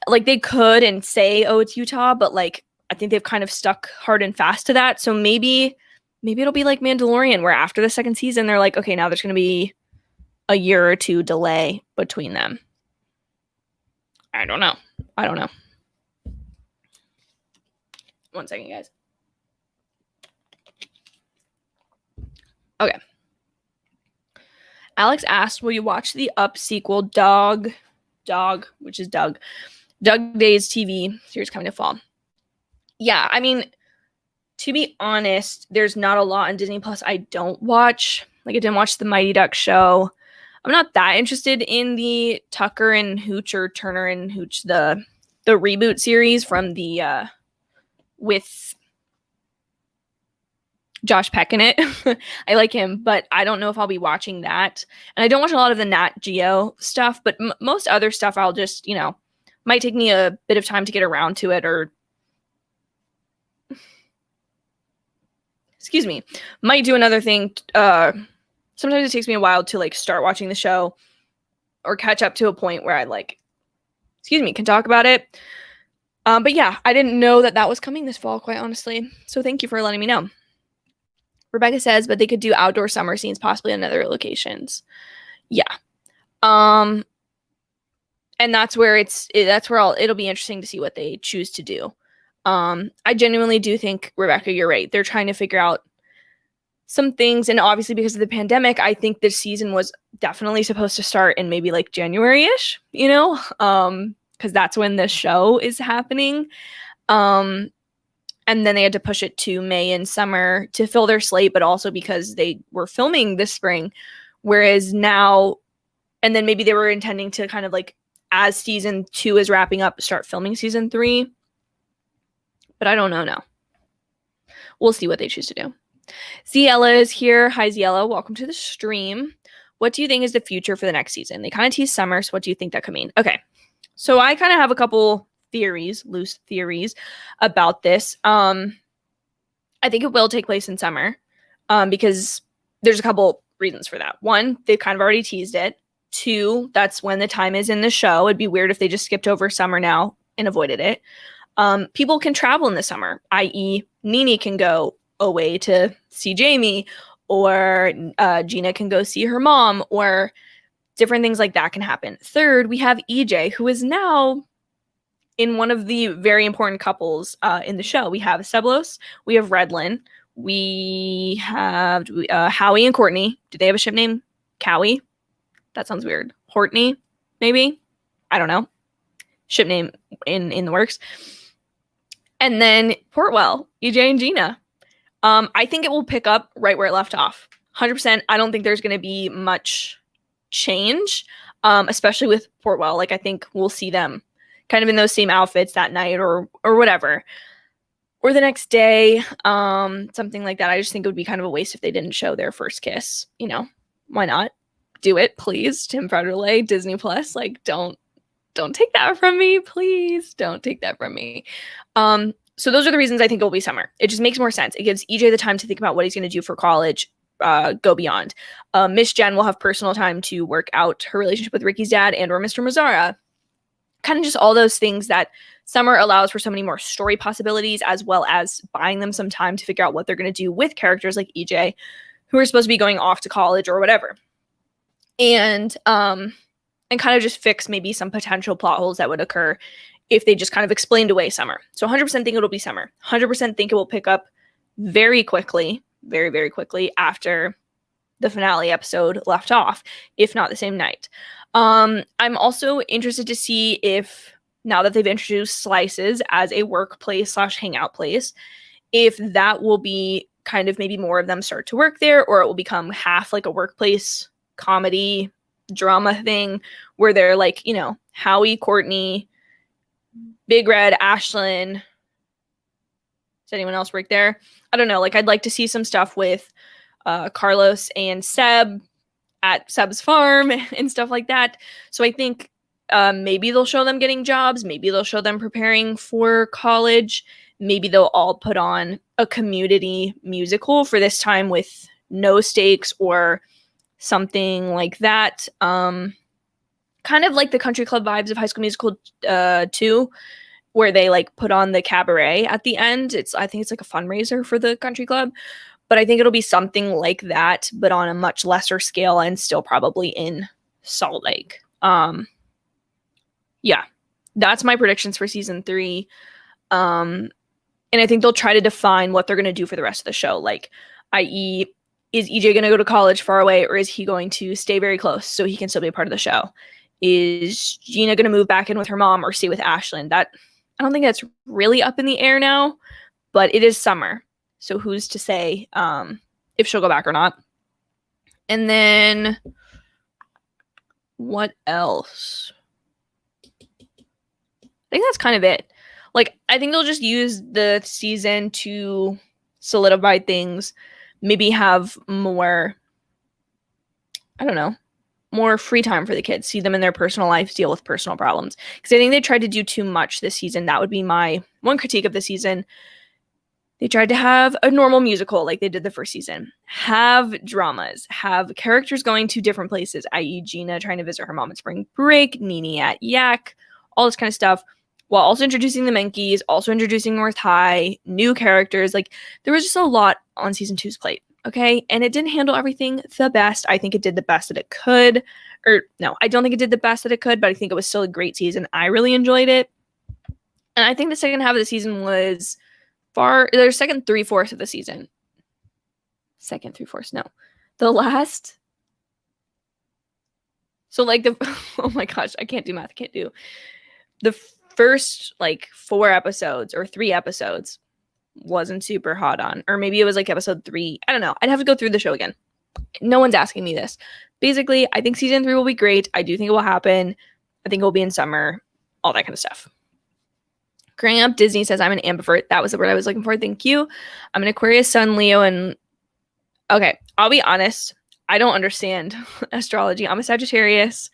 Like they could and say, oh, it's Utah, but like I think they've kind of stuck hard and fast to that. So maybe it'll be like Mandalorian, where after the second season they're like, okay, now there's going to be a year or two delay between them. I don't know. One second, guys. Okay. Alex asked, will you watch the Up sequel, Dog, which is Doug Day's TV series coming to fall? Yeah, I mean, to be honest, there's not a lot on Disney Plus I don't watch. Like, I didn't watch the Mighty Ducks show. I'm not that interested in the Tucker and Hooch, or Turner and Hooch, the reboot series from the with Josh Peck in it. I like him, but I don't know if I'll be watching that. And I don't watch a lot of the Nat Geo stuff, but most other stuff I'll just, might take me a bit of time to get around to it, or might do another thing. Sometimes it takes me a while to like start watching the show or catch up to a point where I can talk about it. But yeah, I didn't know that was coming this fall, quite honestly. So thank you for letting me know. Rebecca says, but they could do outdoor summer scenes, possibly in other locations. Yeah. And that's where it'll be interesting to see what they choose to do. I genuinely do think, Rebecca, you're right. They're trying to figure out some things. And obviously because of the pandemic, I think this season was definitely supposed to start in maybe like January-ish, because that's when the show is happening. And then they had to push it to May and summer to fill their slate, but also because they were filming this spring. Whereas now, and then maybe they were intending to kind of like, as season 2 is wrapping up, start filming season 3. But I don't know now. We'll see what they choose to do. Ziella is here. Hi, Ziella. Welcome to the stream. What do you think is the future for the next season? They kind of tease summer, so what do you think that could mean? Okay. So I kind of have a couple loose theories about this. I think it will take place in summer, because there's a couple reasons for that. One, they've kind of already teased it. 2, that's when the time is in the show. It'd be weird if they just skipped over summer now and avoided it. People can travel in the summer, i.e. Nene can go away to see Jamie, or Gina can go see her mom, or different things like that can happen. Third, we have EJ, who is now in one of the very important couples in the show. We have Seblos, we have Redlin, we have Howie and Courtney. Do they have a ship name? Cowie? That sounds weird. Hortney, maybe? I don't know. Ship name in the works. And then Portwell, EJ and Gina. I think it will pick up right where it left off. 100%. I don't think there's going to be much change, especially with Portwell. Like, I think we'll see them kind of in those same outfits that night or whatever. Or the next day, something like that. I just think it would be kind of a waste if they didn't show their first kiss. You know, why not? Do it, please. Tim Federle, Disney Plus. Like, don't take that from me, please. Don't take that from me. So those are the reasons I think it will be summer. It just makes more sense. It gives EJ the time to think about what he's going to do for college, go beyond. Miss Jen will have personal time to work out her relationship with Ricky's dad and or Mr. Mazzara. Kind of just all those things that summer allows for so many more story possibilities, as well as buying them some time to figure out what they're going to do with characters like EJ, who are supposed to be going off to college or whatever. And kind of just fix maybe some potential plot holes that would occur if they just kind of explained away summer. So 100% think it'll be summer. 100% think it will pick up very quickly, very, very quickly after the finale episode left off, if not the same night. I'm also interested to see if, now that they've introduced Slices as a workplace / hangout place, if that will be kind of maybe more of them start to work there, or it will become half like a workplace comedy drama thing where they're like, you know, Howie, Courtney, Big Red, Ashlyn. Does anyone else work there? I don't know. Like, I'd like to see some stuff with Carlos and Seb at Seb's farm and stuff like that. So I think maybe they'll show them getting jobs. Maybe they'll show them preparing for college. Maybe they'll all put on a community musical for this time with no stakes or something like that. Kind of like the country club vibes of High School Musical 2, where they like put on the cabaret at the end. I think it's like a fundraiser for the country club. But I think it'll be something like that, but on a much lesser scale and still probably in Salt Lake. Yeah, that's my predictions for season 3. And I think they'll try to define what they're going to do for the rest of the show. Like, i.e., is EJ going to go to college far away, or is he going to stay very close so he can still be a part of the show? Is Gina going to move back in with her mom or stay with Ashlyn? That, I don't think that's really up in the air now, but it is summer. So who's to say if she'll go back or not? And then what else? I think that's kind of it. Like, I think they'll just use the season to solidify things, maybe have more, I don't know, more free time for the kids, see them in their personal lives, deal with personal problems. Because I think they tried to do too much this season. That would be my one critique of the season. They tried to have a normal musical like they did the first season, have dramas, have characters going to different places, i.e. Gina trying to visit her mom at spring break, Nene at Yak, all this kind of stuff, while also introducing the Menkeys, also introducing North High, new characters. Like, there was just a lot on season 2's plate, okay? And it didn't handle everything the best. I think it did the best that it could. Or, no, I don't think it did the best that it could, but I think it was still a great season. I really enjoyed it. And I think the second half of the season was there's second 3/4 of the season. Second 3/4, no. The last. So, like, oh my gosh, I can't do math. I can't do. The first, like, 4 episodes or 3 episodes wasn't super hot on. Or maybe it was, like, episode 3. I don't know. I'd have to go through the show again. No one's asking me this. Basically, I think season 3 will be great. I do think it will happen. I think it will be in summer. All that kind of stuff. Growing up, Disney says I'm an ambivert. That was the word I was looking for. Thank you. I'm an Aquarius, Sun, Leo, and... Okay, I'll be honest. I don't understand astrology. I'm a Sagittarius.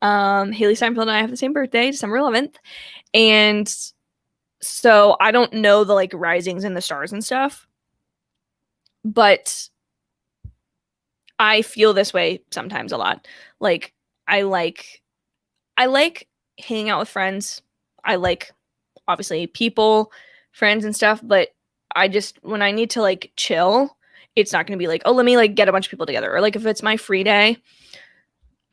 Haley Steinfeld and I have the same birthday, December 11th. And so I don't know the, like, risings and the stars and stuff. But I feel this way sometimes a lot. Like, I like hanging out with friends. I like, obviously, people, friends and stuff, but when I need to, like, chill, it's not going to be like, oh, let me, like, get a bunch of people together. Or, like, if it's my free day,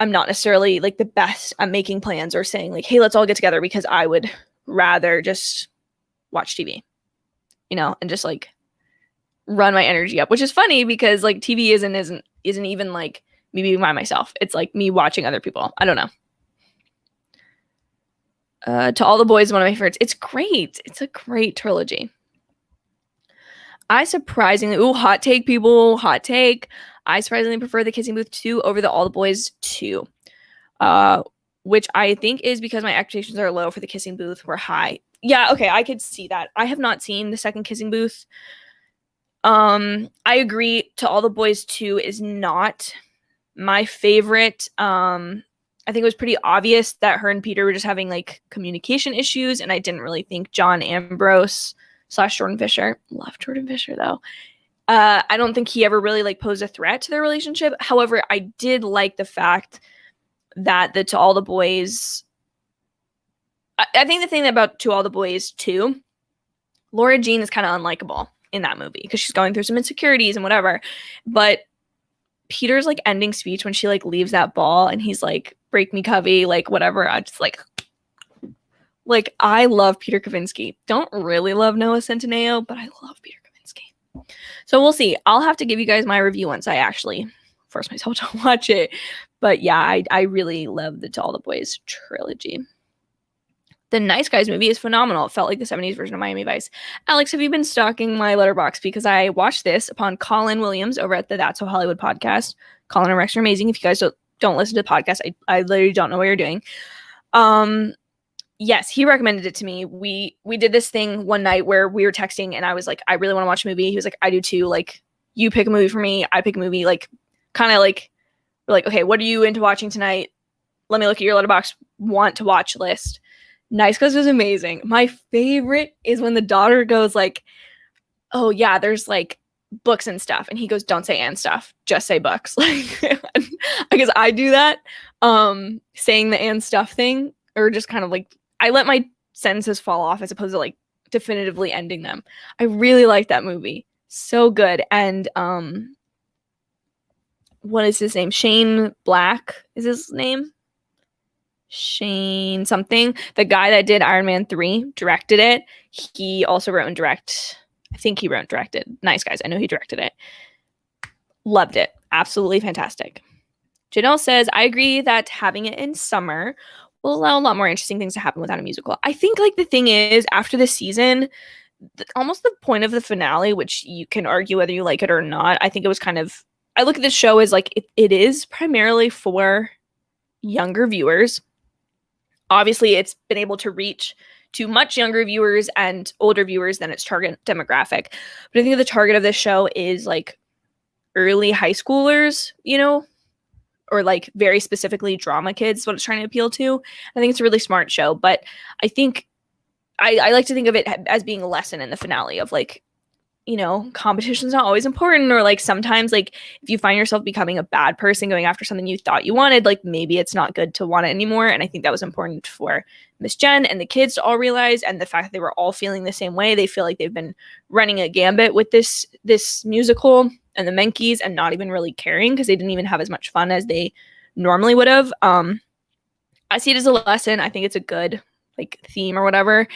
I'm not necessarily, like, the best at making plans or saying, like, hey, let's all get together, because I would rather just watch TV, you know, and just, like, run my energy up, which is funny because, like, TV isn't even, like, me being by myself. It's, like, me watching other people. I don't know. To All the Boys, one of my favorites. It's great. It's a great trilogy. I surprisingly, hot take, people, hot take. I surprisingly prefer The Kissing Booth 2 over the All the Boys 2, which I think is because my expectations are low for The Kissing Booth were high. Yeah, okay, I could see that. I have not seen the second Kissing Booth. I agree, To All the Boys 2 is not my favorite. I think it was pretty obvious that her and Peter were just having like communication issues, and I didn't really think John Ambrose / Jordan Fisher, love Jordan Fisher though, I don't think he ever really like posed a threat to their relationship. However, I did like the fact that the To All the Boys, I think the thing about To All the Boys too, Laura Jean is kind of unlikable in that movie because she's going through some insecurities and whatever, but Peter's like ending speech when she like leaves that ball and he's like, break me Covey, like whatever, I just like I love Peter Kavinsky. Don't really love Noah Centineo, but I love Peter Kavinsky. So we'll see. I'll have to give you guys my review once I actually force myself to watch it. But yeah, I really love the To All the Boys trilogy. The Nice Guys movie is phenomenal. It felt like the 70s version of Miami Vice. Alex, have you been stalking my letterbox? Because I watched this upon Colin Williams over at the That's So Hollywood podcast. Colin and Rex are amazing. If you guys don't listen to the podcast, I literally don't know what you're doing. Yes, he recommended it to me. We did this thing one night where we were texting and I was like, I really want to watch a movie. He was like, I do too. Like, you pick a movie for me, I pick a movie. Like, kind of like, we're like, okay, what are you into watching tonight? Let me look at your letterbox want to watch list. Nice Guys was amazing. My favorite is when the daughter goes like, oh yeah, there's like books and stuff. And he goes, don't say and stuff, just say books. Like, because I do that, saying the and stuff thing, or just kind of like, I let my sentences fall off as opposed to like definitively ending them. I really like that movie. So good. And what is his name? Shane Black is his name? Shane something. The guy that did Iron Man 3 directed it. He also wrote and directed Nice Guys. I know he directed it. Loved it. Absolutely fantastic. Janelle says, I agree that having it in summer will allow a lot more interesting things to happen without a musical. I think like the thing is, after this season, almost the point of the finale, which you can argue whether you like it or not, I think it was kind of, I look at this show as like it is primarily for younger viewers. Obviously, it's been able to reach to much younger viewers and older viewers than its target demographic. But I think the target of this show is like early high schoolers, you know, or like very specifically drama kids, what it's trying to appeal to. I think it's a really smart show, but I think I like to think of it as being a lesson in the finale of like, you know, competition's not always important, or like sometimes like if you find yourself becoming a bad person going after something you thought you wanted, like maybe it's not good to want it anymore. And I think that was important for Miss Jen and the kids to all realize, and the fact that they were all feeling the same way. They feel like they've been running a gambit with this musical and the Menkeys and not even really caring because they didn't even have as much fun as they normally would have. I see it as a lesson. I think it's a good like theme or whatever.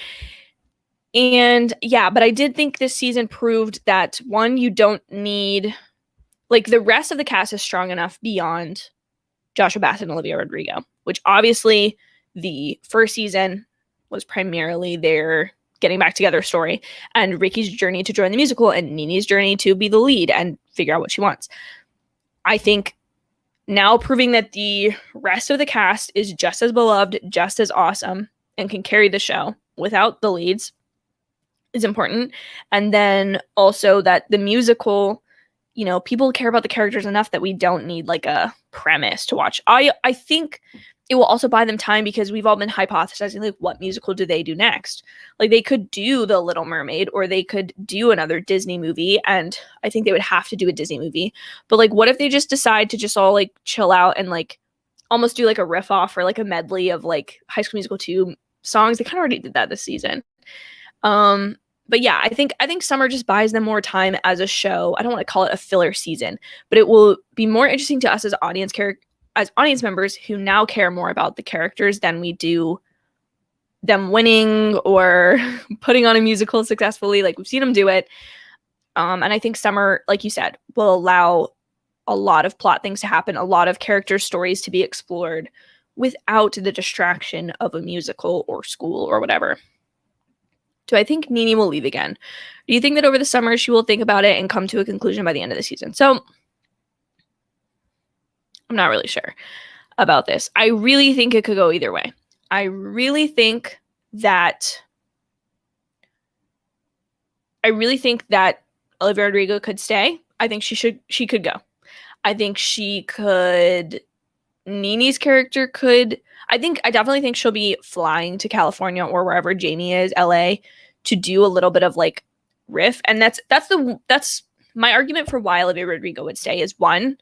And yeah, but I did think this season proved that, one, you don't need, like, the rest of the cast is strong enough beyond Joshua Bassett and Olivia Rodrigo, which obviously the first season was primarily their getting back together story, and Ricky's journey to join the musical and Nini's journey to be the lead and figure out what she wants. I think now proving that the rest of the cast is just as beloved, just as awesome, and can carry the show without the leads is important. And then also that the musical, you know, people care about the characters enough that we don't need like a premise to watch. I think it will also buy them time because we've all been hypothesizing like what musical do they do next. Like they could do The Little Mermaid or they could do another Disney movie, and I think they would have to do a Disney movie. But like what if they just decide to just all like chill out and like almost do like a riff off or like a medley of like High School Musical 2 songs? They kind of already did that this season. But yeah, I think summer just buys them more time as a show. I don't want to call it a filler season, but it will be more interesting to us as audience members who now care more about the characters than we do them winning or putting on a musical successfully. Like we've seen them do it. And I think summer, like you said, will allow a lot of plot things to happen, a lot of character stories to be explored without the distraction of a musical or school or whatever. Do I think Nini will leave again? Do you think that over the summer she will think about it and come to a conclusion by the end of the season? So I'm not really sure about this. I really think it could go either way. I really think that Olivia Rodrigo could stay. I think she could go. I think she could. Nini's character could. I definitely think she'll be flying to California or wherever Jamie is, LA, to do a little bit of like riff. And that's my argument for why Olivia Rodrigo would stay is, one,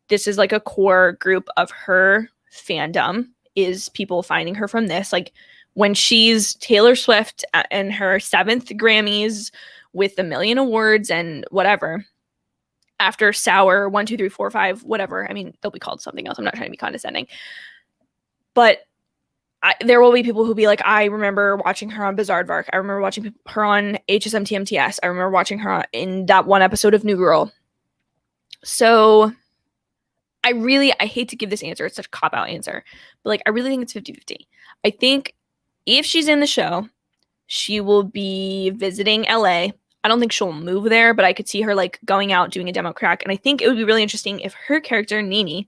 this is like a core group of her fandom, is people finding her from this. Like when she's Taylor Swift and her 7th Grammys with a million awards and whatever, after Sour 1, 2, 3, 4, 5, whatever. I mean, they'll be called something else. I'm not trying to be condescending. But there will be people who be like, I remember watching her on Bizarre Vark. I remember watching her on HSMTMTS. I remember watching her in that one episode of New Girl. So I hate to give this answer. It's such a cop-out answer. But like, I really think it's 50-50. I think if she's in the show, she will be visiting LA. I don't think she'll move there, but I could see her like going out, doing a demo crack. And I think it would be really interesting if her character, Nini,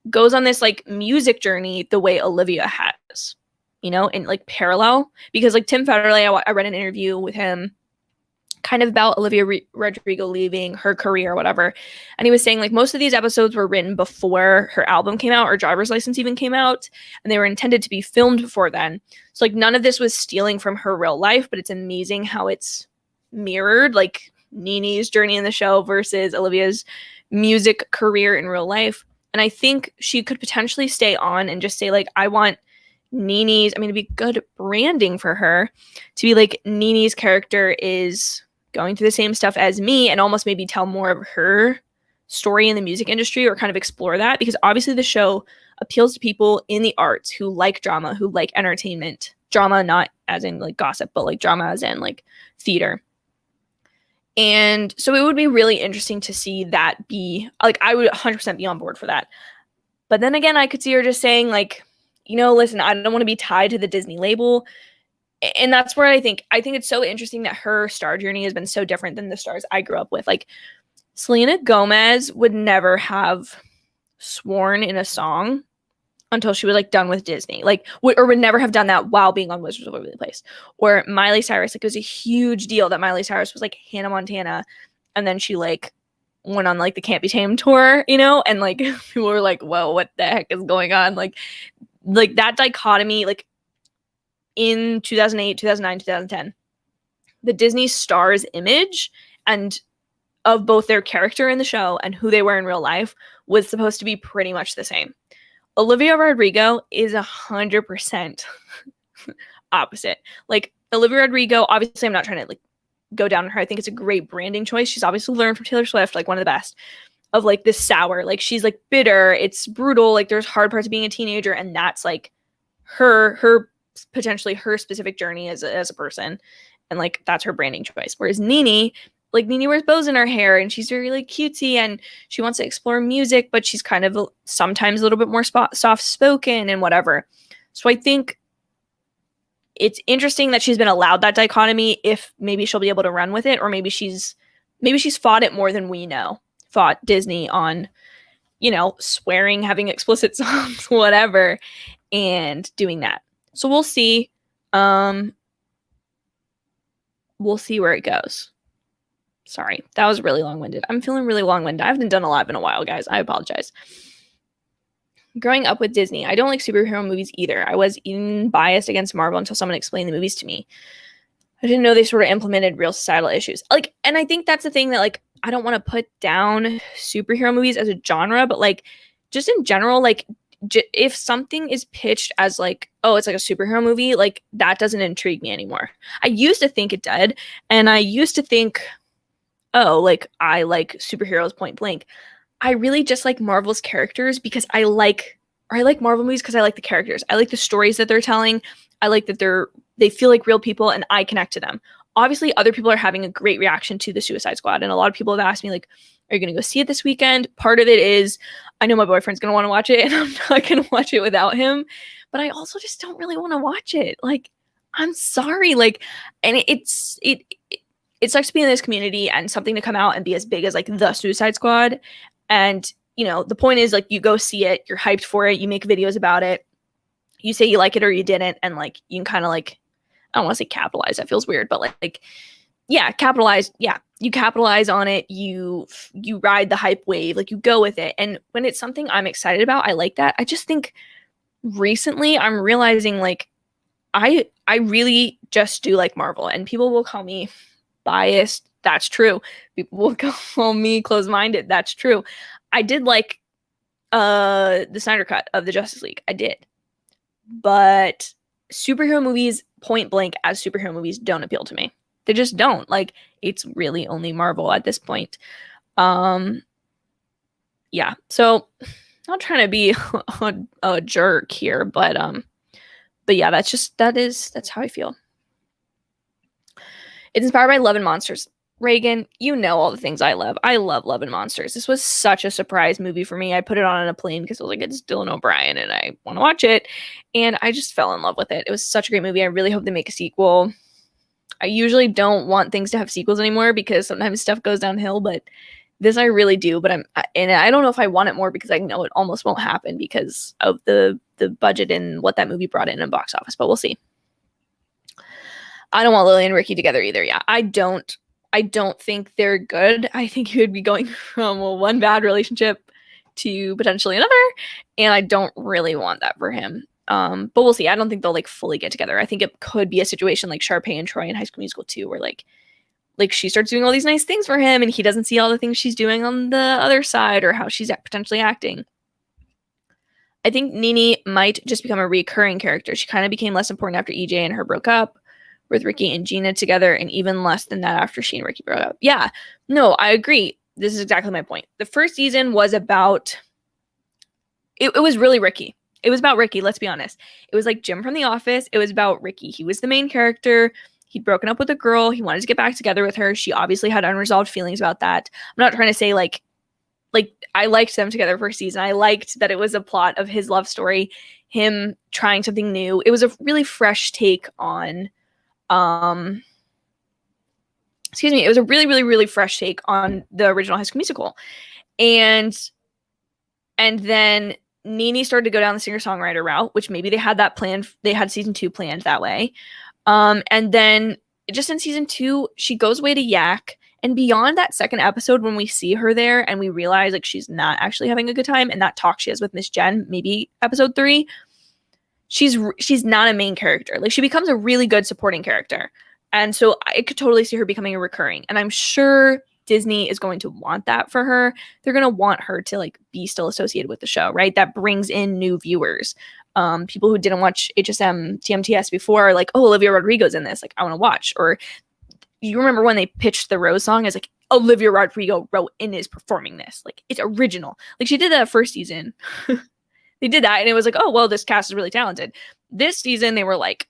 goes on this like music journey the way Olivia has, in like parallel. Because like Tim Federle, I read an interview with him kind of about Olivia Rodrigo leaving her career or whatever. And he was saying like most of these episodes were written before her album came out or Driver's License even came out. And they were intended to be filmed before then. So like none of this was stealing from her real life, but it's amazing how it's mirrored, like Nini's journey in the show versus Olivia's music career in real life. And I think she could potentially stay on and just say like, I want Nini's, it'd be good branding for her to be like, Nini's character is going through the same stuff as me, and almost maybe tell more of her story in the music industry, or kind of explore that, because obviously the show appeals to people in the arts who like drama, who like entertainment. Drama not as in like gossip, but like drama as in like theater. And so it would be really interesting to see that be like, I would 100% be on board for that. But then again, I could see her just saying like, listen, I don't want to be tied to the Disney label. And that's where I think it's so interesting that her star journey has been so different than the stars I grew up with. Like Selena Gomez would never have sworn in a song until she was like done with Disney, like or would never have done that while being on Wizards of Waverly Place. Or Miley Cyrus, like it was a huge deal that Miley Cyrus was like Hannah Montana, and then she like went on like the Can't Be Tamed tour, and like people were like, whoa, what the heck is going on? Like that dichotomy, like in 2008, 2009, 2010, the Disney stars image and of both their character in the show and who they were in real life was supposed to be pretty much the same. Olivia Rodrigo is 100% opposite. Like Olivia Rodrigo, obviously I'm not trying to like go down on her. I think it's a great branding choice. She's obviously learned from Taylor Swift, like one of the best, of like this sour, like she's like bitter, it's brutal, like there's hard parts of being a teenager, and that's like her potentially her specific journey as a person, and like that's her branding choice. Whereas Nini wears bows in her hair, and she's very like cutesy, and she wants to explore music, but she's kind of sometimes a little bit more soft spoken and whatever. So I think it's interesting that she's been allowed that dichotomy. If maybe she'll be able to run with it, or maybe she's fought it more than we know. Fought Disney on, swearing, having explicit songs, whatever, and doing that. So we'll see. We'll see where it goes. Sorry, that was really long-winded. I'm feeling really long-winded. I haven't done a live in a while, guys. I apologize. Growing up with Disney, I don't like superhero movies either. I was even biased against Marvel until someone explained the movies to me. I didn't know they sort of implemented real societal issues. Like, and I think that's the thing that like, I don't want to put down superhero movies as a genre, but like just in general, like if something is pitched as like, oh, it's like a superhero movie, like that doesn't intrigue me anymore. I used to think it did. And I used to think, oh, like I like superheroes point blank. I really just like Marvel's characters because I like Marvel movies because I like the characters. I like the stories that they're telling. I like that they feel like real people and I connect to them. Obviously, other people are having a great reaction to the Suicide Squad. And a lot of people have asked me, like, are you going to go see it this weekend? Part of it is, I know my boyfriend's going to want to watch it, and I'm not going to watch it without him. But I also just don't really want to watch it. Like, I'm sorry. Like, and it sucks to be in this community and something to come out and be as big as, like, the Suicide Squad. And the point is, like, you go see it, you're hyped for it, you make videos about it, you say you like it or you didn't, and, like, you can kind of, like, I don't want to say capitalize, that feels weird, but like yeah, capitalize. Yeah, you capitalize on it. You ride the hype wave. Like, you go with it. And when it's something I'm excited about, I like that. I just think recently I'm realizing, like, I really just do like Marvel, and people will call me biased. That's true. People will call me closed-minded. That's true. I did like the Snyder Cut of the Justice League. I did. But superhero movies, point blank, as superhero movies, don't appeal to me. They just don't. Like, it's really only Marvel at this point. Yeah. So, not trying to be a jerk here, but yeah, that's how I feel. It's inspired by Love and Monsters. Reagan, you know all the things I love. I love Love and Monsters. This was such a surprise movie for me. I put it on a plane because I was like, it's Dylan O'Brien and I want to watch it. And I just fell in love with it. It was such a great movie. I really hope they make a sequel. I usually don't want things to have sequels anymore because sometimes stuff goes downhill, but this I really do. But I don't know if I want it more because I know it almost won't happen because of the budget and what that movie brought in box office, but we'll see. I don't want Lily and Ricky together either. Yeah, I don't think they're good. I think he would be going from one bad relationship to potentially another, and I don't really want that for him. But we'll see. I don't think they'll like fully get together. I think it could be a situation like Sharpay and Troy in High School Musical 2, where like she starts doing all these nice things for him, and he doesn't see all the things she's doing on the other side or how she's potentially acting. I think Nene might just become a recurring character. She kind of became less important after EJ and her broke up, with Ricky and Gina together, and even less than that after she and Ricky broke up. Yeah, no, I agree. This is exactly my point. The first season was about, it was really Ricky. It was about Ricky, let's be honest. It was like Jim from The Office. It was about Ricky. He was the main character. He'd broken up with a girl. He wanted to get back together with her. She obviously had unresolved feelings about that. I'm not trying to say like I liked them together first season. I liked that it was a plot of his love story, him trying something new. It was a really fresh take on it was a really, really, really fresh take on the original High School Musical. And then Nene started to go down the singer-songwriter route, which maybe they had that planned. They had season 2 planned that way. And then just in season 2, she goes away to Yak. And beyond that second episode, when we see her there and we realize like she's not actually having a good time, and that talk she has with Miss Jen, maybe episode 3, she's not a main character. Like, she becomes a really good supporting character. And so I could totally see her becoming a recurring. And I'm sure Disney is going to want that for her. They're going to want her to like be still associated with the show, right? That brings in new viewers. People who didn't watch HSMTMTS before are like, oh, Olivia Rodrigo's in this. Like, I want to watch. Or you remember when they pitched the Rose song as like, Olivia Rodrigo wrote and is performing this. Like, it's original. Like, she did that first season. They did that and it was like, oh, well, this cast is really talented. This season, they were like,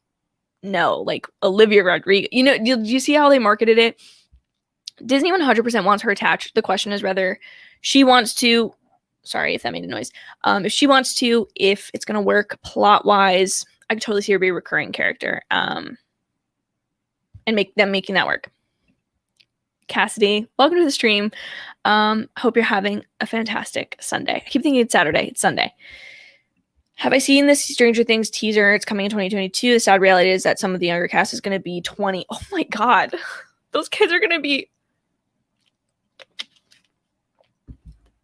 no, like Olivia Rodrigo. You know, do you see how they marketed it? Disney 100% wants her attached. The question is whether she wants to, sorry if that made a noise. If she wants to, if it's going to work plot-wise, I could totally see her be a recurring character and making that work. Cassidy, welcome to the stream. Hope you're having a fantastic Sunday. I keep thinking it's Saturday. It's Sunday. Have I seen this Stranger Things teaser? It's coming in 2022. The sad reality is that some of the younger cast is going to be 20. Oh my God. Those kids are going to be...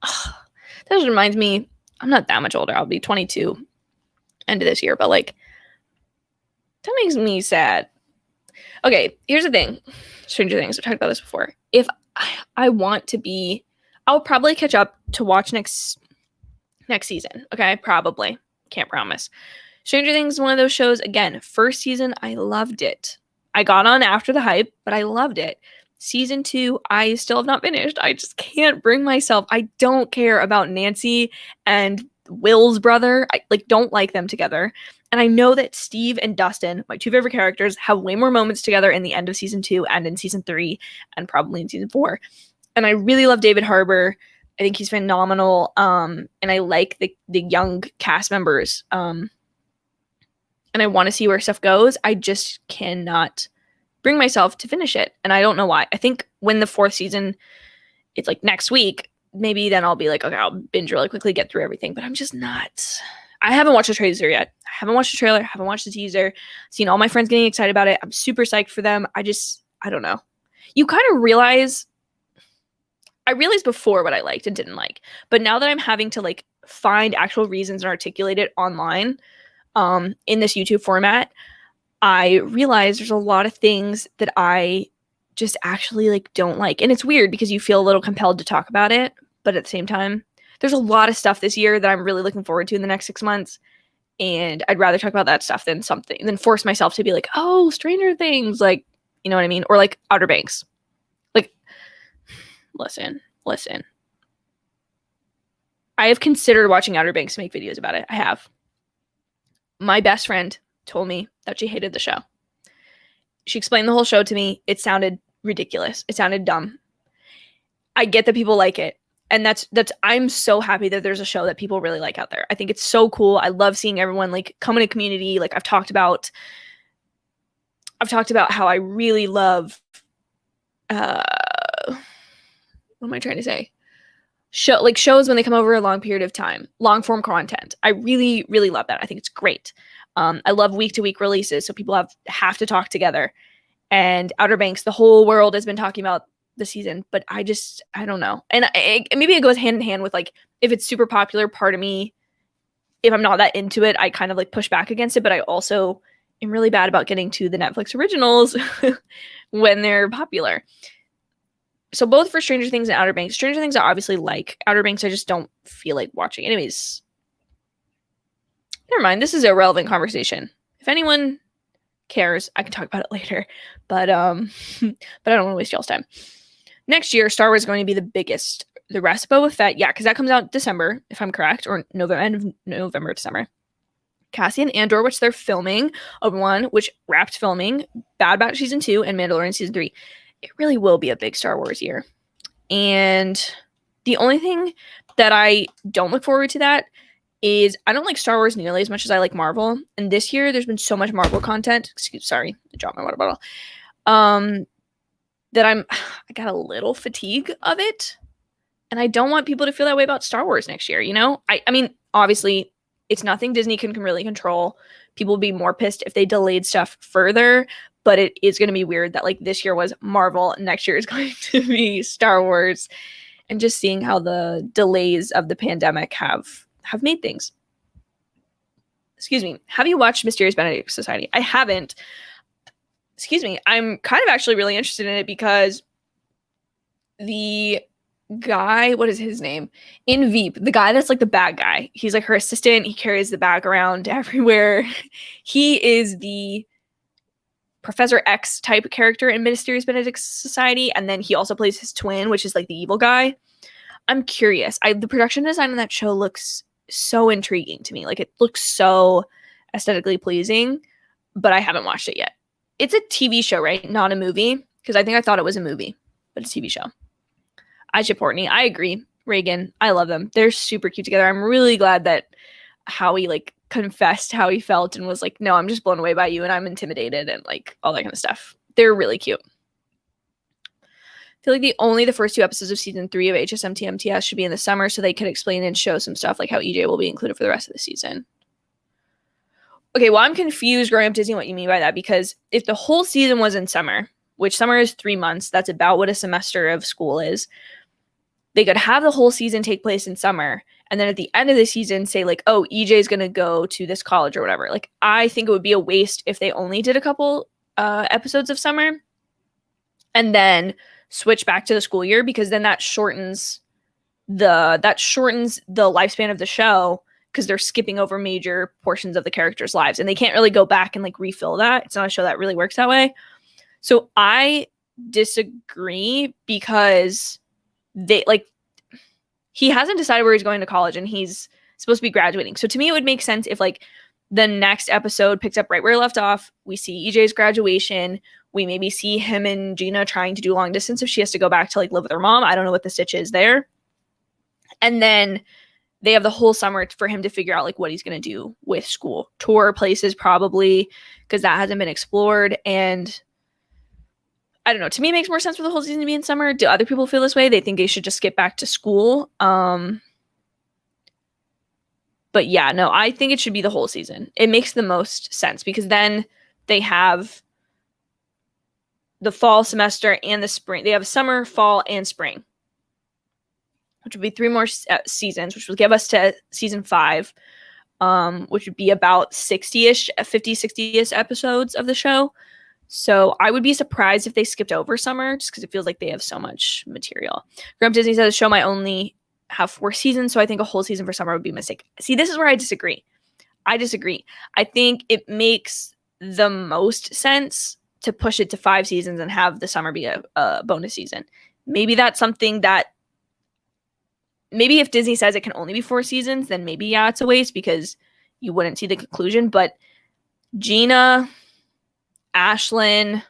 That just reminds me, I'm not that much older. I'll be 22 end of this year, but like, that makes me sad. Okay, here's the thing. Stranger Things, I've talked about this before. If I want to be, I'll probably catch up to watch next season. Okay, probably. Can't promise. Stranger Things is one of those shows, again, first season, I loved it. I got on after the hype, but I loved it. Season 2, I still have not finished. I just can't bring myself. I don't care about Nancy and Will's brother. I don't like them together. And I know that Steve and Dustin, my 2 favorite characters, have way more moments together in the end of season 2 and in season 3 and probably in season 4. And I really love David Harbour. I think he's phenomenal. And I like the young cast members. And I want to see where stuff goes. I just cannot bring myself to finish it. And I don't know why. I think when the 4th season, it's like next week, maybe then I'll be like, okay, I'll binge really quickly, get through everything. But I'm just not. I haven't watched the trailer yet. I haven't watched the trailer. I haven't watched the teaser. Seen all my friends getting excited about it. I'm super psyched for them. I don't know. You kind of realize, I realized before what I liked and didn't like. But now that I'm having to like find actual reasons and articulate it online, in this YouTube format, I realize there's a lot of things that I just actually like don't like. And it's weird because you feel a little compelled to talk about it, but at the same time, there's a lot of stuff this year that I'm really looking forward to in the next 6 months. And I'd rather talk about that stuff than force myself to be like, oh, Stranger Things, like, you know what I mean? Or like Outer Banks. Like, listen. I have considered watching Outer Banks to make videos about it. I have. My best friend told me that she hated the show. She explained the whole show to me. It sounded ridiculous. It sounded dumb. I get that people like it. And that's I'm so happy that there's a show that people really like out there. I think it's so cool. I love seeing everyone like come in a community. Like I've talked about how I really love what am I trying to say? Shows when they come over a long period of time, long form content. I really, really love that. I think it's great. I love week to week releases, so people have to talk together. And Outer Banks, the whole world has been talking about the season, but I don't know. And maybe it goes hand in hand with like, if it's super popular, part of me, if I'm not that into it, I kind of like push back against it. But I also am really bad about getting to the Netflix originals when they're popular. So both for Stranger Things and Outer Banks. Stranger Things I obviously like. Outer Banks I just don't feel like watching. Anyways, never mind. This is a relevant conversation. If anyone cares, I can talk about it later. But I don't want to waste y'all's time. Next year, Star Wars is going to be the biggest. The rest of Boba Fett, yeah, because that comes out December, if I'm correct, or end of November, December. Cassian Andor, which they're filming. Obi-Wan, which wrapped filming. Bad Batch Season 2 and Mandalorian Season 3. It really will be a big Star Wars year. And the only thing that I don't look forward to that is I don't like Star Wars nearly as much as I like Marvel. And this year, there's been so much Marvel content. Sorry, I dropped my water bottle. That I got a little fatigue of it. And I don't want people to feel that way about Star Wars next year, you know? I mean, obviously, it's nothing Disney can really control. People will be more pissed if they delayed stuff further. But it is going to be weird that like this year was Marvel, next year is going to be Star Wars. And just seeing how the delays of the pandemic have made things. Excuse me. Have you watched Mysterious Benedict Society? I haven't. Excuse me. I'm kind of actually really interested in it because the guy, what is his name? In Veep, the guy that's like the bad guy. He's like her assistant. He carries the bag around everywhere. He is the Professor X type character in Mysterious Benedict Society. And then he also plays his twin, which is like the evil guy. I'm curious. The production design on that show looks so intriguing to me. Like it looks so aesthetically pleasing, but I haven't watched it yet. It's a TV show, right? Not a movie. Because I think I thought it was a movie, but it's a TV show. I ship Courtney. I agree. Reagan. I love them. They're super cute together. I'm really glad that Howie like confessed how he felt and was like, no, I'm just blown away by you and I'm intimidated and like all that kind of stuff. They're really cute. I feel like only the first 2 episodes of season 3 of HSMTMTS should be in the summer so they could explain and show some stuff like how EJ will be included for the rest of the season. Okay, well, I'm confused growing up Disney what you mean by that, because if the whole season was in summer, which summer is 3 months, that's about what a semester of school is, they could have the whole season take place in summer, and then at the end of the season say like, oh, EJ is going to go to this college or whatever. Like, I think it would be a waste if they only did a couple episodes of summer and then switch back to the school year, because then that shortens the lifespan of the show, because they're skipping over major portions of the characters' lives and they can't really go back and like refill that. It's not a show that really works that way. So I disagree, because he hasn't decided where he's going to college and he's supposed to be graduating. So to me, it would make sense if like the next episode picks up right where it left off. We see EJ's graduation. We maybe see him and Gina trying to do long distance if she has to go back to like live with her mom. I don't know what the stitch is there. And then they have the whole summer for him to figure out like what he's going to do with school. Tour places probably, because that hasn't been explored. And I don't know. To me, it makes more sense for the whole season to be in summer. Do other people feel this way? They think they should just get back to school. But yeah, no, I think it should be the whole season. It makes the most sense because then they have the fall semester and the spring. They have summer, fall, and spring, which would be 3 more seasons, which would give us to season 5, which would be about 60-ish, 50, 60-ish episodes of the show. So I would be surprised if they skipped over summer just because it feels like they have so much material. Grump Disney says the show might only have 4 seasons, so I think a whole season for summer would be a mistake. See, this is where I disagree. I think it makes the most sense to push it to 5 seasons and have the summer be a bonus season. Maybe that's something that maybe if Disney says it can only be 4 seasons, then maybe, yeah, it's a waste because you wouldn't see the conclusion. But Gina, Ashlyn,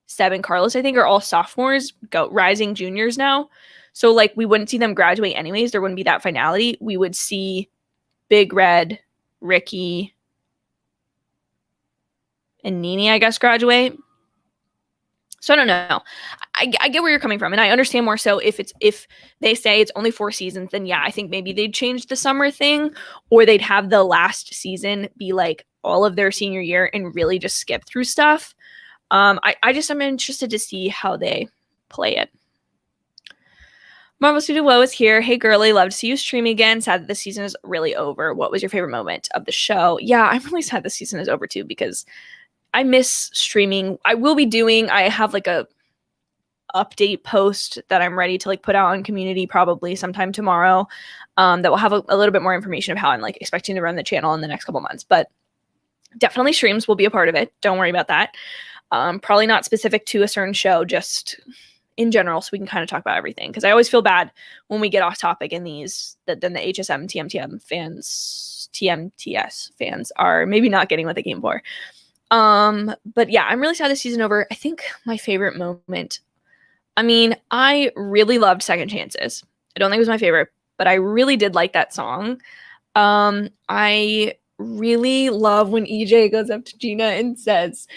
Seb, and Carlos, I think, are all sophomores, rising juniors now. So, like, we wouldn't see them graduate anyways. There wouldn't be that finality. We would see Big Red, Ricky, and Nene, I guess, graduate. So I don't know. I get where you're coming from, and I understand more so if they say it's only 4 seasons, then yeah, I think maybe they'd change the summer thing, or they'd have the last season be like all of their senior year and really just skip through stuff. I'm interested to see how they play it. Marvel Studio Woe is here. Hey, girly, love to see you stream again. Sad that the season is really over. What was your favorite moment of the show? Yeah, I'm really sad the season is over too because I miss streaming. I have like a update post that I'm ready to like put out on community probably sometime tomorrow that will have a little bit more information of how I'm like expecting to run the channel in the next couple months. But definitely streams will be a part of it. Don't worry about that. Probably not specific to a certain show, just in general, so we can kind of talk about everything. Because I always feel bad when we get off topic in these, that then the HSMTMTS fans are maybe not getting what they came for. But yeah, I'm really sad this season over. I think my favorite moment, I mean, I really loved Second Chances. I don't think it was my favorite, but I really did like that song. I really love when EJ goes up to Gina and says,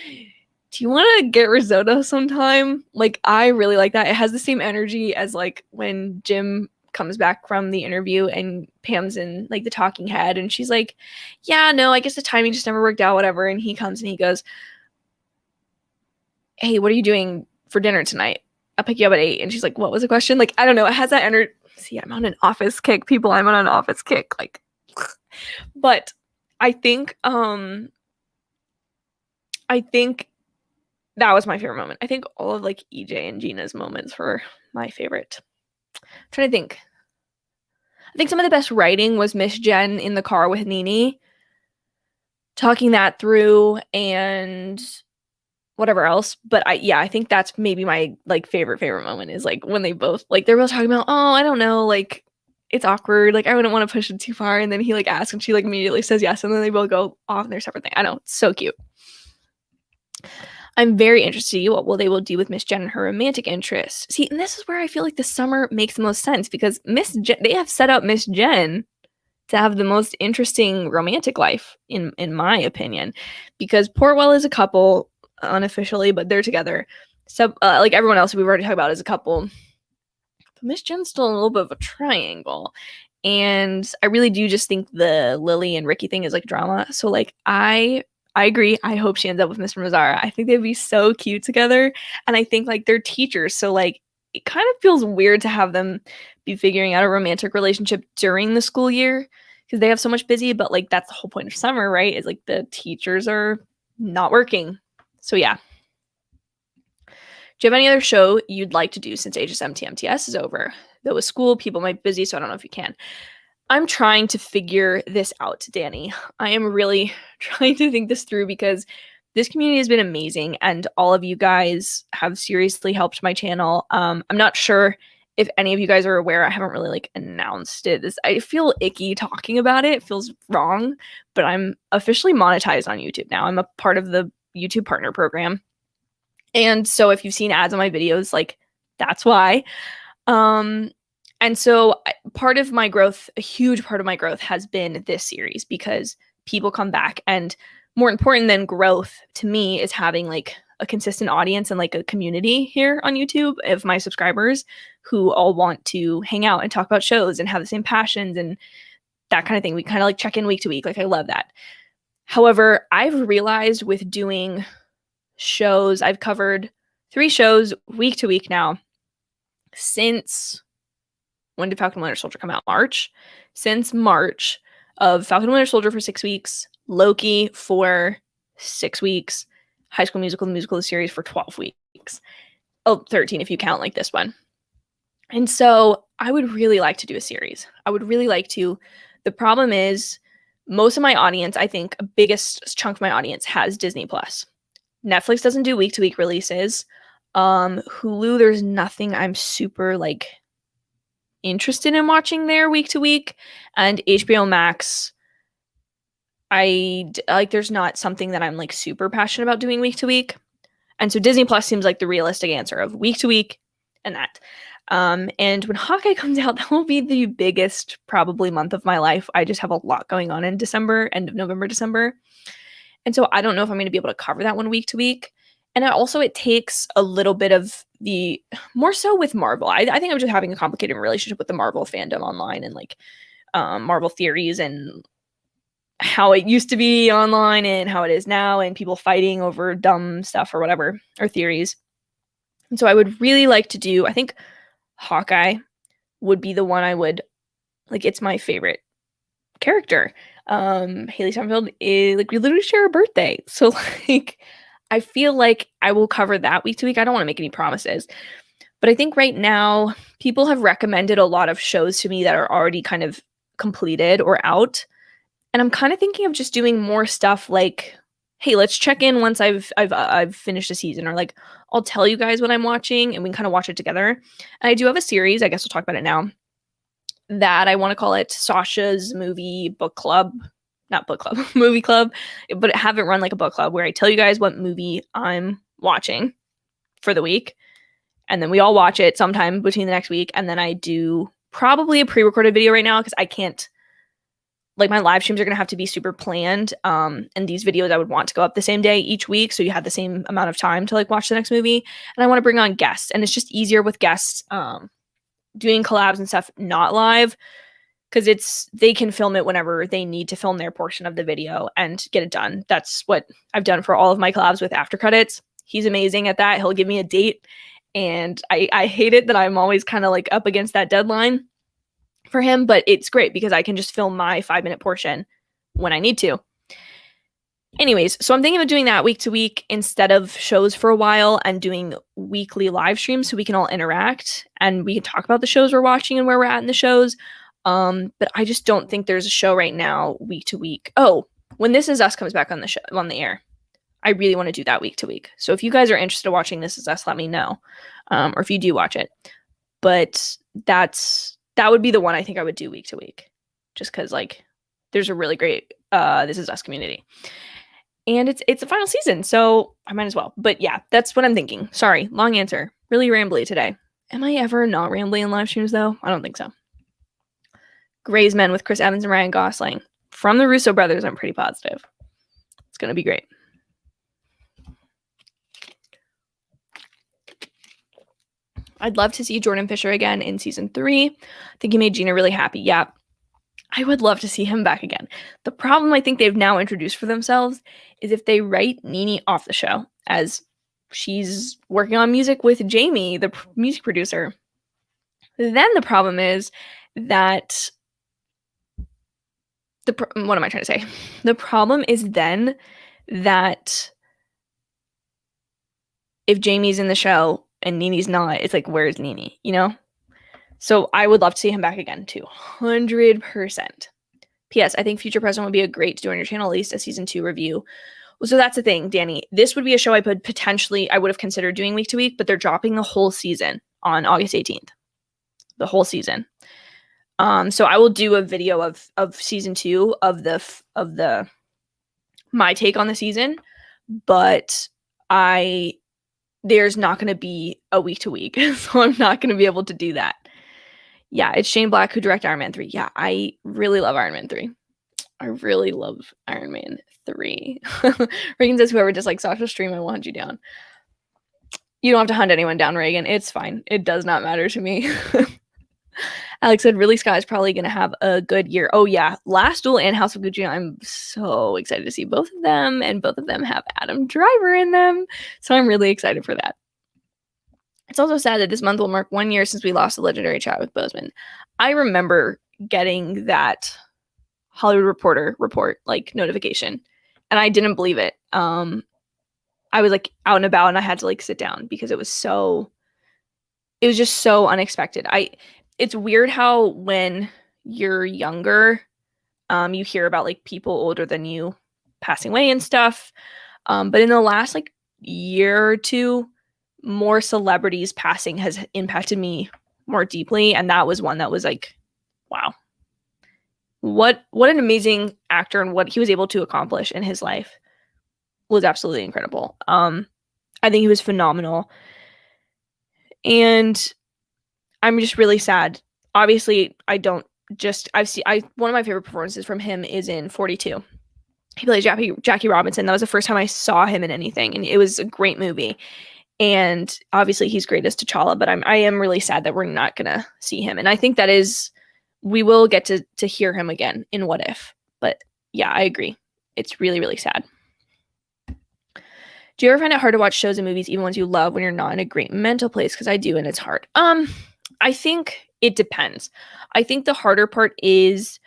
do you want to get risotto sometime? Like, I really like that. It has the same energy as like when Jim comes back from the interview and Pam's in like the talking head and she's like, yeah, no, I guess the timing just never worked out, whatever. And he comes and he goes, hey, what are you doing for dinner tonight? I'll pick you up at 8. And she's like, what was the question? Like, I don't know. It has that energy. See, I'm on an office kick, people. I'm on an office kick. Like, but I think that was my favorite moment. I think all of like EJ and Gina's moments were my favorite. I'm trying to think. I think some of the best writing was Miss Jen in the car with Nene, talking that through and whatever else. But I think that's maybe my like favorite moment is like when they both like they're both talking about, oh, I don't know, like it's awkward, like I wouldn't want to push it too far, and then he like asks and she like immediately says yes, and then they both go off in their separate thing. I know, it's so cute. I'm very interested to see what they will do with Miss Jen and her romantic interests. See, and this is where I feel like the summer makes the most sense because they have set up Miss Jen to have the most interesting romantic life, in my opinion, because Portwell is a couple unofficially, but they're together. So, like everyone else we've already talked about is a couple. But Miss Jen's still in a little bit of a triangle, and I really do just think the Lily and Ricky thing is like drama. So, like I agree. I hope she ends up with Mr. Mazzara. I think they'd be so cute together. And I think like they're teachers. So like it kind of feels weird to have them be figuring out a romantic relationship during the school year because they have so much busy. But like that's the whole point of summer, right? Is like the teachers are not working. So yeah. Do you have any other show you'd like to do since HSMTMTS is over? Though with school, people might be busy, so I don't know if you can. I'm trying to figure this out, Danny. I am really trying to think this through because this community has been amazing and all of you guys have seriously helped my channel. I'm not sure if any of you guys are aware. I haven't really like announced it. I feel icky talking about it. It feels wrong, but I'm officially monetized on YouTube now. I'm a part of the YouTube partner program. And so if you've seen ads on my videos, like that's why. And so part of my growth, a huge part of my growth has been this series because people come back, and more important than growth to me is having like a consistent audience and like a community here on YouTube of my subscribers who all want to hang out and talk about shows and have the same passions and that kind of thing. We kind of like check in week to week. Like I love that. However, I've realized with doing shows, I've covered 3 shows week to week now since, when did Falcon and Winter Soldier come out? March. Since March of Falcon and Winter Soldier for 6 weeks, Loki for 6 weeks, High School Musical, the musical series for 12 weeks. Oh, 13 if you count like this one. And so I would really like to do a series. I would really like to. The problem is most of my audience, I think a biggest chunk of my audience has Disney Plus. Netflix doesn't do week-to-week releases. Hulu, there's nothing I'm super like interested in watching there week to week. And HBO Max, there's not something that I'm like super passionate about doing week to week. And so Disney Plus seems like the realistic answer of week to week and that. And when Hawkeye comes out, that will be the biggest probably month of my life. I just have a lot going on in December, end of November, December. And so I don't know if I'm going to be able to cover that one week to week. And it takes a little bit of the, more so with Marvel. I think I'm just having a complicated relationship with the Marvel fandom online and like Marvel theories and how it used to be online and how it is now and people fighting over dumb stuff or whatever, or theories. And so I would really like to do, I think Hawkeye would be the one I would, like, it's my favorite character. Haley Steinfeld is, like, we literally share a birthday. So, like, I feel like I will cover that week to week. I don't want to make any promises. But I think right now, people have recommended a lot of shows to me that are already kind of completed or out. And I'm kind of thinking of just doing more stuff like, hey, let's check in once I've finished a season, or like I'll tell you guys what I'm watching and we can kind of watch it together. And I do have a series, I guess we'll talk about it now, that I want to call it Sasha's Movie Book Club. Not book club, movie club, but I haven't run like a book club where I tell you guys what movie I'm watching for the week. And then we all watch it sometime between the next week. And then I do probably a pre-recorded video right now because I can't, like, my live streams are going to have to be super planned. And these videos I would want to go up the same day each week. So you have the same amount of time to like watch the next movie. And I want to bring on guests. And it's just easier with guests doing collabs and stuff not live, because they can film it whenever they need to film their portion of the video and get it done. That's what I've done for all of my collabs with After Credits. He's amazing at that. He'll give me a date. And I hate it that I'm always kind of like up against that deadline for him, but it's great because I can just film my 5-minute portion when I need to. Anyways, so I'm thinking of doing that week to week instead of shows for a while, and doing weekly live streams so we can all interact and we can talk about the shows we're watching and where we're at in the shows. But I just don't think there's a show right now week to week. Oh, when This Is Us comes back on the show, on the air, I really want to do that week to week. So if you guys are interested in watching This Is Us, let me know. Or if you do watch it. But that would be the one I think I would do week to week. Just because, like, there's a really great This Is Us community. And it's the final season, so I might as well. But yeah, that's what I'm thinking. Sorry, long answer. Really rambly today. Am I ever not rambly in live streams, though? I don't think so. Grey's Men with Chris Evans and Ryan Gosling. From the Russo brothers, I'm pretty positive. It's going to be great. I'd love to see Jordan Fisher again in season 3. I think he made Gina really happy. Yeah, I would love to see him back again. The problem I think they've now introduced for themselves is if they write Nene off the show, as she's working on music with Jamie, the music producer, then the problem is that what am I trying to say? The problem is then that if Jamie's in the show and Nene's not, it's like, where's Nene, you know? So I would love to see him back again, too. 100%. P.S. I think Future President would be a great to do on your channel, at least a season 2 review. So that's the thing, Danny. This would be a show I would have considered doing week to week, but they're dropping the whole season on August 18th. The whole season. So I will do a video of season 2 of the my take on the season, but there's not going to be a week to week, so I'm not going to be able to do that. Yeah, it's Shane Black who directed Iron Man 3. Yeah, I really love Iron Man 3. I really love Iron Man 3. Reagan says, whoever dislikes Sasha's stream, I want you down. You don't have to hunt anyone down, Reagan. It's fine. It does not matter to me. Alex said, really, Sky is probably going to have a good year. Oh, yeah. Last Duel and House of Gucci, I'm so excited to see both of them, and both of them have Adam Driver in them. So I'm really excited for that. It's also sad that this month will mark 1 year since we lost the legendary Chadwick Boseman. I remember getting that Hollywood Reporter report, like, notification, and I didn't believe it. I was, like, out and about, and I had to, like, sit down because it was just so unexpected. It's weird how when you're younger, you hear about, like, people older than you passing away and stuff. But in the last, like, year or two, more celebrities passing has impacted me more deeply. And that was one that was like, wow. What an amazing actor, and what he was able to accomplish in his life was absolutely incredible. I think he was phenomenal. And I'm just really sad. Obviously, one of my favorite performances from him is in 42. He plays Jackie Robinson. That was the first time I saw him in anything, and it was a great movie. And obviously he's great as T'Challa, but I am really sad that we're not gonna see him. And I think we will get to hear him again in What If. But yeah, I agree. It's really, really sad. Do you ever find it hard to watch shows and movies, even ones you love, when you're not in a great mental place? Because I do, and it's hard. I think it depends. I think the harder part is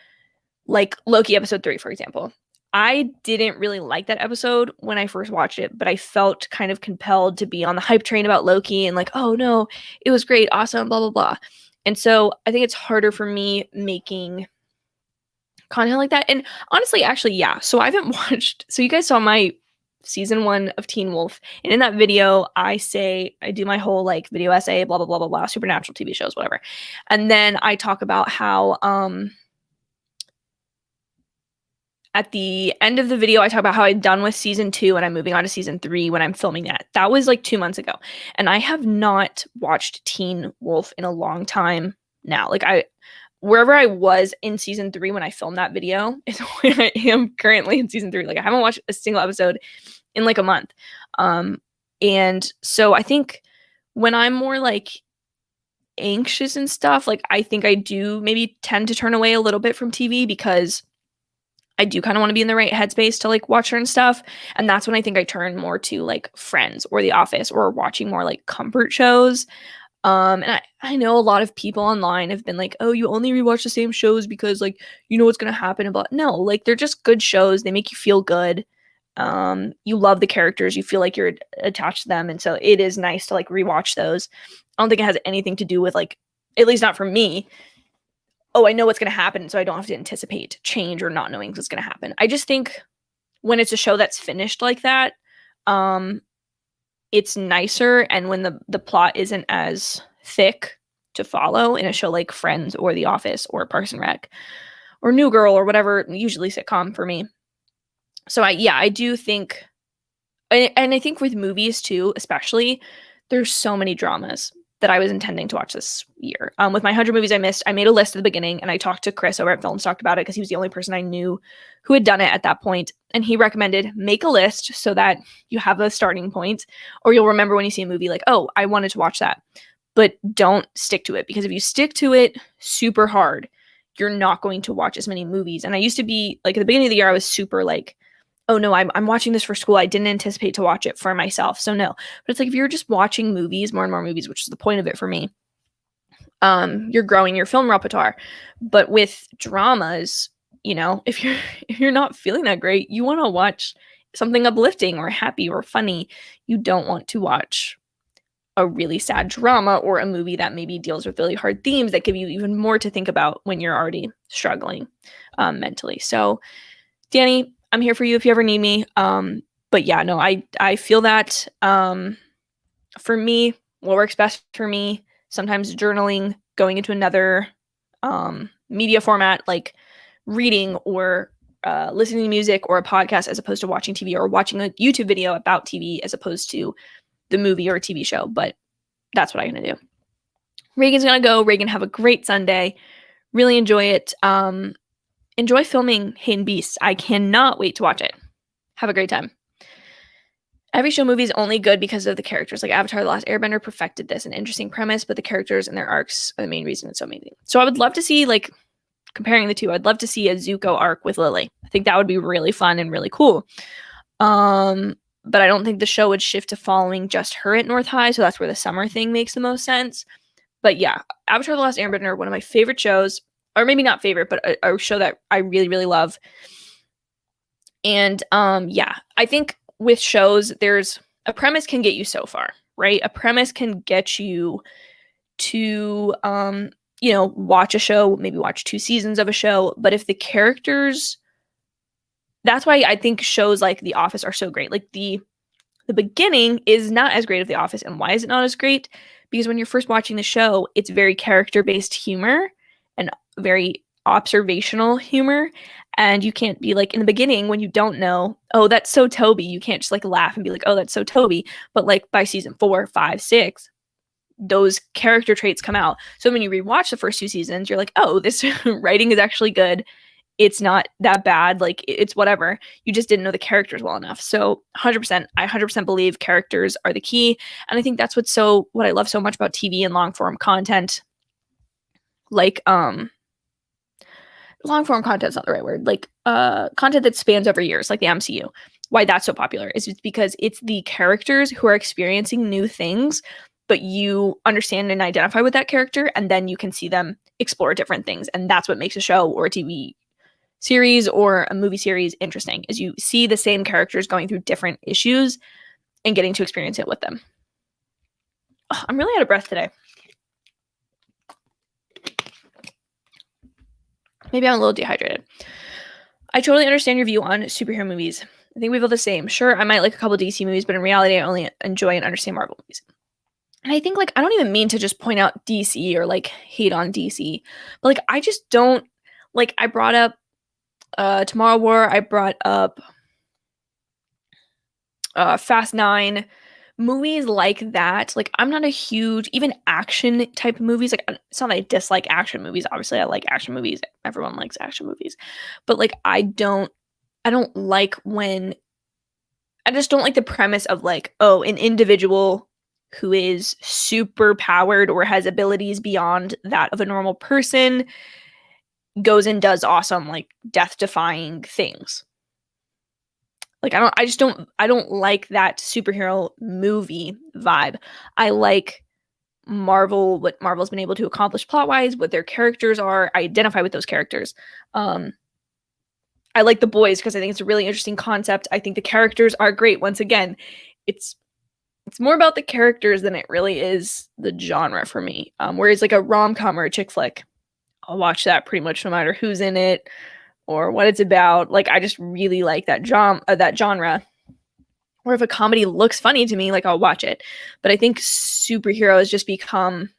like Loki episode 3, for example. I didn't really like that episode when I first watched it, but I felt kind of compelled to be on the hype train about Loki and like, oh no, it was great, awesome, blah, blah, blah. And so I think it's harder for me making content like that. And honestly, actually, yeah. So you guys saw my season 1 of Teen Wolf. And in that video, I do my whole like video essay, blah, blah, blah, blah, blah, supernatural TV shows, whatever. And then I talk about how, at the end of the video, I talk about how I'm done with season 2 and I'm moving on to season 3 when I'm filming that. That was like 2 months ago. And I have not watched Teen Wolf in a long time now. Like wherever I was in season 3 when I filmed that video is where I am currently in season 3. Like I haven't watched a single episode in like a month. And so I think when I'm more like anxious and stuff, like I think I do maybe tend to turn away a little bit from TV because I do kind of want to be in the right headspace to like watch certain stuff. And that's when I think I turn more to like Friends or The Office or watching more like comfort shows. And I know a lot of people online have been like, oh, you only rewatch the same shows because like, you know what's going to happen. But no, like they're just good shows. They make you feel good. You love the characters. You feel like you're attached to them. And so it is nice to like rewatch those. I don't think it has anything to do with like, at least not for me, oh, I know what's going to happen, so I don't have to anticipate change or not knowing what's going to happen. I just think when it's a show that's finished like that, it's nicer, and when the plot isn't as thick to follow in a show like Friends or The Office or Parks and Rec or New Girl or whatever, usually sitcom for me. So I do think, and I think with movies too, especially, there's so many dramas that I was intending to watch this year. With my 100 movies I missed, I made a list at the beginning, and I talked to Chris over at Films Talked about it because he was the only person I knew who had done it at that point. And he recommended make a list so that you have a starting point, or you'll remember when you see a movie like, oh, I wanted to watch that. But don't stick to it, because if you stick to it super hard, you're not going to watch as many movies. And I used to be like, at the beginning of the year, I was super like, oh no, I'm watching this for school. I didn't anticipate to watch it for myself. So no. But it's like if you're just watching movies, more and more movies, which is the point of it for me, you're growing your film repertoire. But with dramas, you know, if you're not feeling that great, you want to watch something uplifting or happy or funny. You don't want to watch a really sad drama or a movie that maybe deals with really hard themes that give you even more to think about when you're already struggling mentally. So, Danny, I'm here for you if you ever need me. But yeah, no, I feel that for me, what works best for me, sometimes journaling, going into another media format like reading or listening to music or a podcast as opposed to watching TV, or watching a YouTube video about TV as opposed to the movie or a TV show. But that's what I'm going to do. Reagan's going to go. Reagan, have a great Sunday. Really enjoy it. Enjoy filming Hidden Beasts. I cannot wait to watch it. Have a great time. every show movie is only good because of the characters. Like Avatar: The Last Airbender perfected this, an interesting premise, but the characters and their arcs are the main reason it's so amazing. So I would love to see, like, comparing the two, I'd love to see a Zuko arc with Lily. I think that would be really fun and really cool. But I don't think the show would shift to following just her at North High, so that's where the summer thing makes the most sense. But yeah, Avatar: The Last Airbender, one of my favorite shows, or maybe not favorite, but a show that I really, really love. And yeah, I think with shows, there's a premise can get you so far, right? A premise can get you to watch a show, maybe watch 2 seasons of a show, but if the characters, that's why I think shows like The Office are so great. Like the beginning is not as great of The Office. And why is it not as great? Because when you're first watching the show, it's very character-based humor and very observational humor. And you can't be like, in the beginning, when you don't know, oh, that's so Toby, you can't just like laugh and be like, oh, that's so Toby. But like by season 4, 5, 6, those character traits come out. So when you rewatch the first 2 seasons, you're like, oh, this writing is actually good. It's not that bad. Like, it's whatever. You just didn't know the characters well enough. So 100%, I 100% believe characters are the key. And I think that's what I love so much about TV and long form content. Like, long form content is not the right word. Like, content that spans over years, like the MCU. Why that's so popular is it's because it's the characters who are experiencing new things, but you understand and identify with that character, and then you can see them explore different things. And that's what makes a show or a TV series or a movie series interesting, is you see the same characters going through different issues and getting to experience it with them. Oh, I'm really out of breath today. Maybe I'm a little dehydrated. I totally understand your view on superhero movies. I think we feel the same. Sure, I might like a couple DC movies, but in reality, I only enjoy and understand Marvel movies. And I think, like, I don't even mean to just point out DC or, like, hate on DC. But, like, I just don't, like, I brought up Tomorrow War. I brought up Fast 9. Movies like that. Like, I'm not a huge, even action type of movies. Like, it's not that I dislike action movies. Obviously, I like action movies. Everyone likes action movies. But, like, I don't like when, I just don't like the premise of, like, oh, an individual who is super powered or has abilities beyond that of a normal person goes and does awesome, like, death-defying things. Like, I don't like that superhero movie vibe. I like Marvel, what Marvel's been able to accomplish plot-wise, what their characters are. I identify with those characters. I like The Boys because I think it's a really interesting concept. I think the characters are great. Once again, it's more about the characters than it really is the genre for me. Whereas like a rom-com or a chick flick, I'll watch that pretty much no matter who's in it or what it's about. Like, I just really like that genre. Or if a comedy looks funny to me, like, I'll watch it. But I think superhero has just become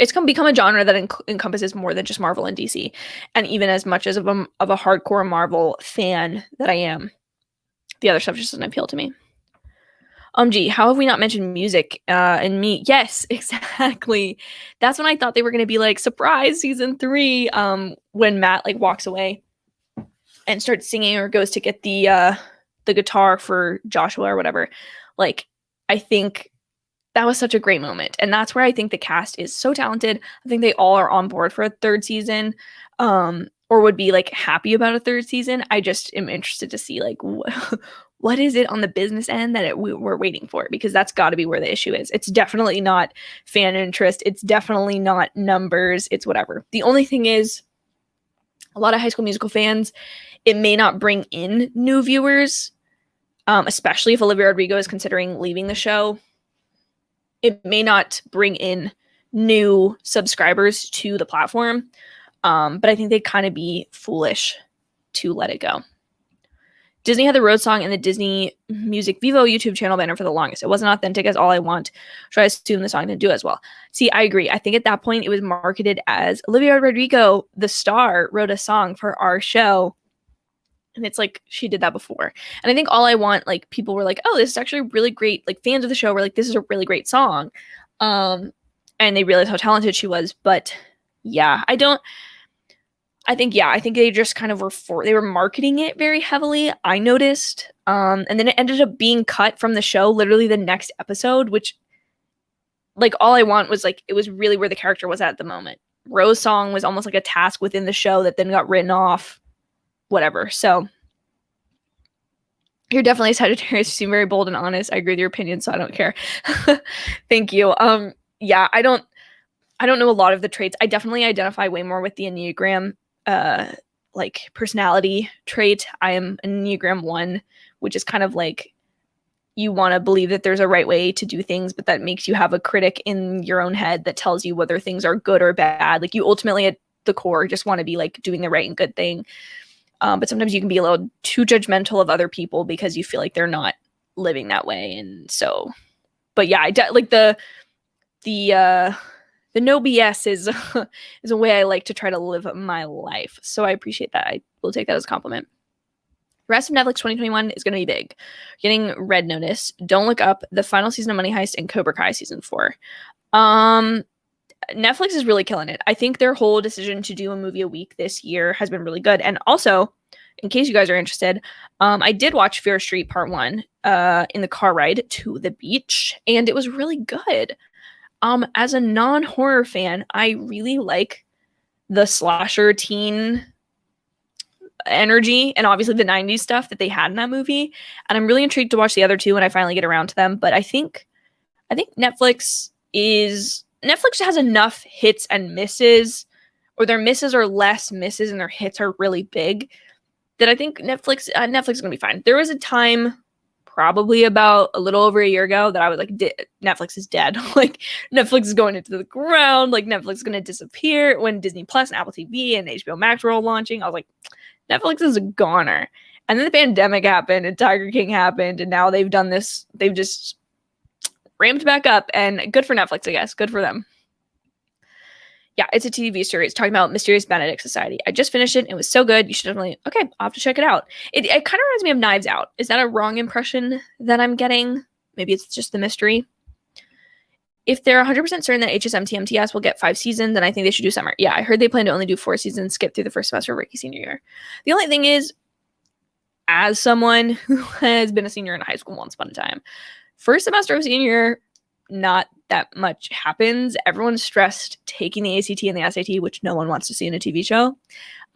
a genre that encompasses more than just Marvel and DC. And even as much as of a hardcore Marvel fan that I am, the other stuff just doesn't appeal to me. Gee, how have we not mentioned music and me? Yes, exactly. That's when I thought they were going to be like, surprise, season 3, when Matt like walks away and starts singing or goes to get the guitar for Joshua or whatever. Like, I think that was such a great moment. And that's where I think the cast is so talented. I think they all are on board for a 3rd season, or would be like happy about a 3rd season. I just am interested to see like what is it on the business end that we're waiting for, because that's got to be where the issue is. It's definitely not fan interest. It's definitely not numbers. It's whatever. The only thing is, a lot of High School Musical fans, it may not bring in new viewers, especially if Olivia Rodrigo is considering leaving the show. It may not bring in new subscribers to the platform, but I think they'd kind of be foolish to let it go. Disney had the Road song in the Disney Music Vivo YouTube channel banner for the longest. It wasn't authentic as All I Want, so I assume the song didn't do as well. See, I agree. I think at that point it was marketed as Olivia Rodrigo, the star, wrote a song for our show. And it's like, she did that before. And I think All I Want, like, people were like, oh, this is actually really great. Like, fans of the show were like, this is a really great song. And they realized how talented she was. But yeah, I think they just kind of they were marketing it very heavily. I noticed And then it ended up being cut from the show literally the next episode, which, like, all I want was, like, it was really where the character was at the moment. Rose Song was almost like a task within the show that then got written off, whatever. So you're definitely a Sagittarius. You seem very bold and honest. I agree with your opinion, so I don't care. Thank you. Yeah, I don't know a lot of the traits. I definitely identify way more with the Enneagram, like, personality trait. I am an Enneagram 1, which is kind of like, you want to believe that there's a right way to do things, but that makes you have a critic in your own head that tells you whether things are good or bad. Like, you ultimately at the core just want to be, like, doing the right and good thing. But sometimes you can be a little too judgmental of other people because you feel like they're not living that way. And so, but yeah, like the no BS is is a way I like to try to live my life. So I appreciate that. I will take that as a compliment. The rest of Netflix 2021 is going to be big. Getting Red Notice, Don't Look Up, the final season of Money Heist, and Cobra Kai season 4. Netflix is really killing it. I think their whole decision to do a movie a week this year has been really good. And also, in case you guys are interested, I did watch Fear Street Part 1 in the car ride to the beach, and it was really good. As a non-horror fan, I really like the slasher teen energy and obviously the 90s stuff that they had in that movie. And I'm really intrigued to watch the other two when I finally get around to them. But I think Netflix has enough hits and misses, or their misses are less misses and their hits are really big, that I think Netflix is going to be fine. There was a time, probably about a little over a year ago, that I was like, Netflix is dead. Like, Netflix is going into the ground. Like, Netflix is going to disappear. When Disney Plus and Apple TV and HBO Max were all launching, I was like, Netflix is a goner. And then the pandemic happened and Tiger King happened, and now they've done this. They've just ramped back up, and good for Netflix, I guess. Good for them. Yeah, it's a TV series talking about Mysterious Benedict Society. I just finished it. It was so good. You should definitely, okay, I'll have to check it out. It kind of reminds me of Knives Out. Is that a wrong impression that I'm getting? Maybe it's just the mystery. If they're 100% certain that HSMTMTS will get 5 seasons, then I think they should do summer. Yeah, I heard they plan to only do 4 seasons, skip through the first semester of Ricky's senior year. The only thing is, as someone who has been a senior in high school once upon a time, first semester of senior year, not that much happens. Everyone's stressed taking the ACT and the SAT, which no one wants to see in a TV show.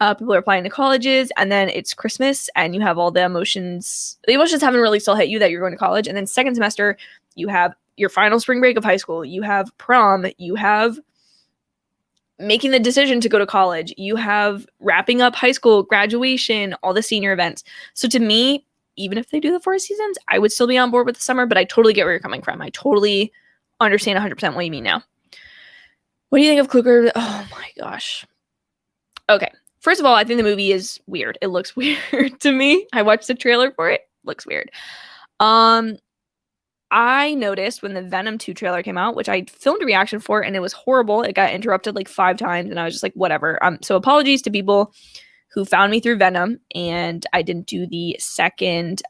People are applying to colleges, and then it's Christmas, and you have all the emotions. The emotions haven't really still hit you that you're going to college. And then second semester, you have your final spring break of high school. You have prom. You have making the decision to go to college. You have wrapping up high school, graduation, all the senior events. So to me, even if they do the 4 seasons, I would still be on board with the summer, but I totally get where you're coming from. I totally understand 100% what you mean now. What do you think of Kluger? Oh my gosh. Okay. First of all, I think the movie is weird. It looks weird to me. I watched the trailer for it. Looks weird. I noticed when the Venom 2 trailer came out, which I filmed a reaction for, and it was horrible. It got interrupted like 5 times, and I was just like, whatever. So apologies to people who found me through Venom, and I didn't do the second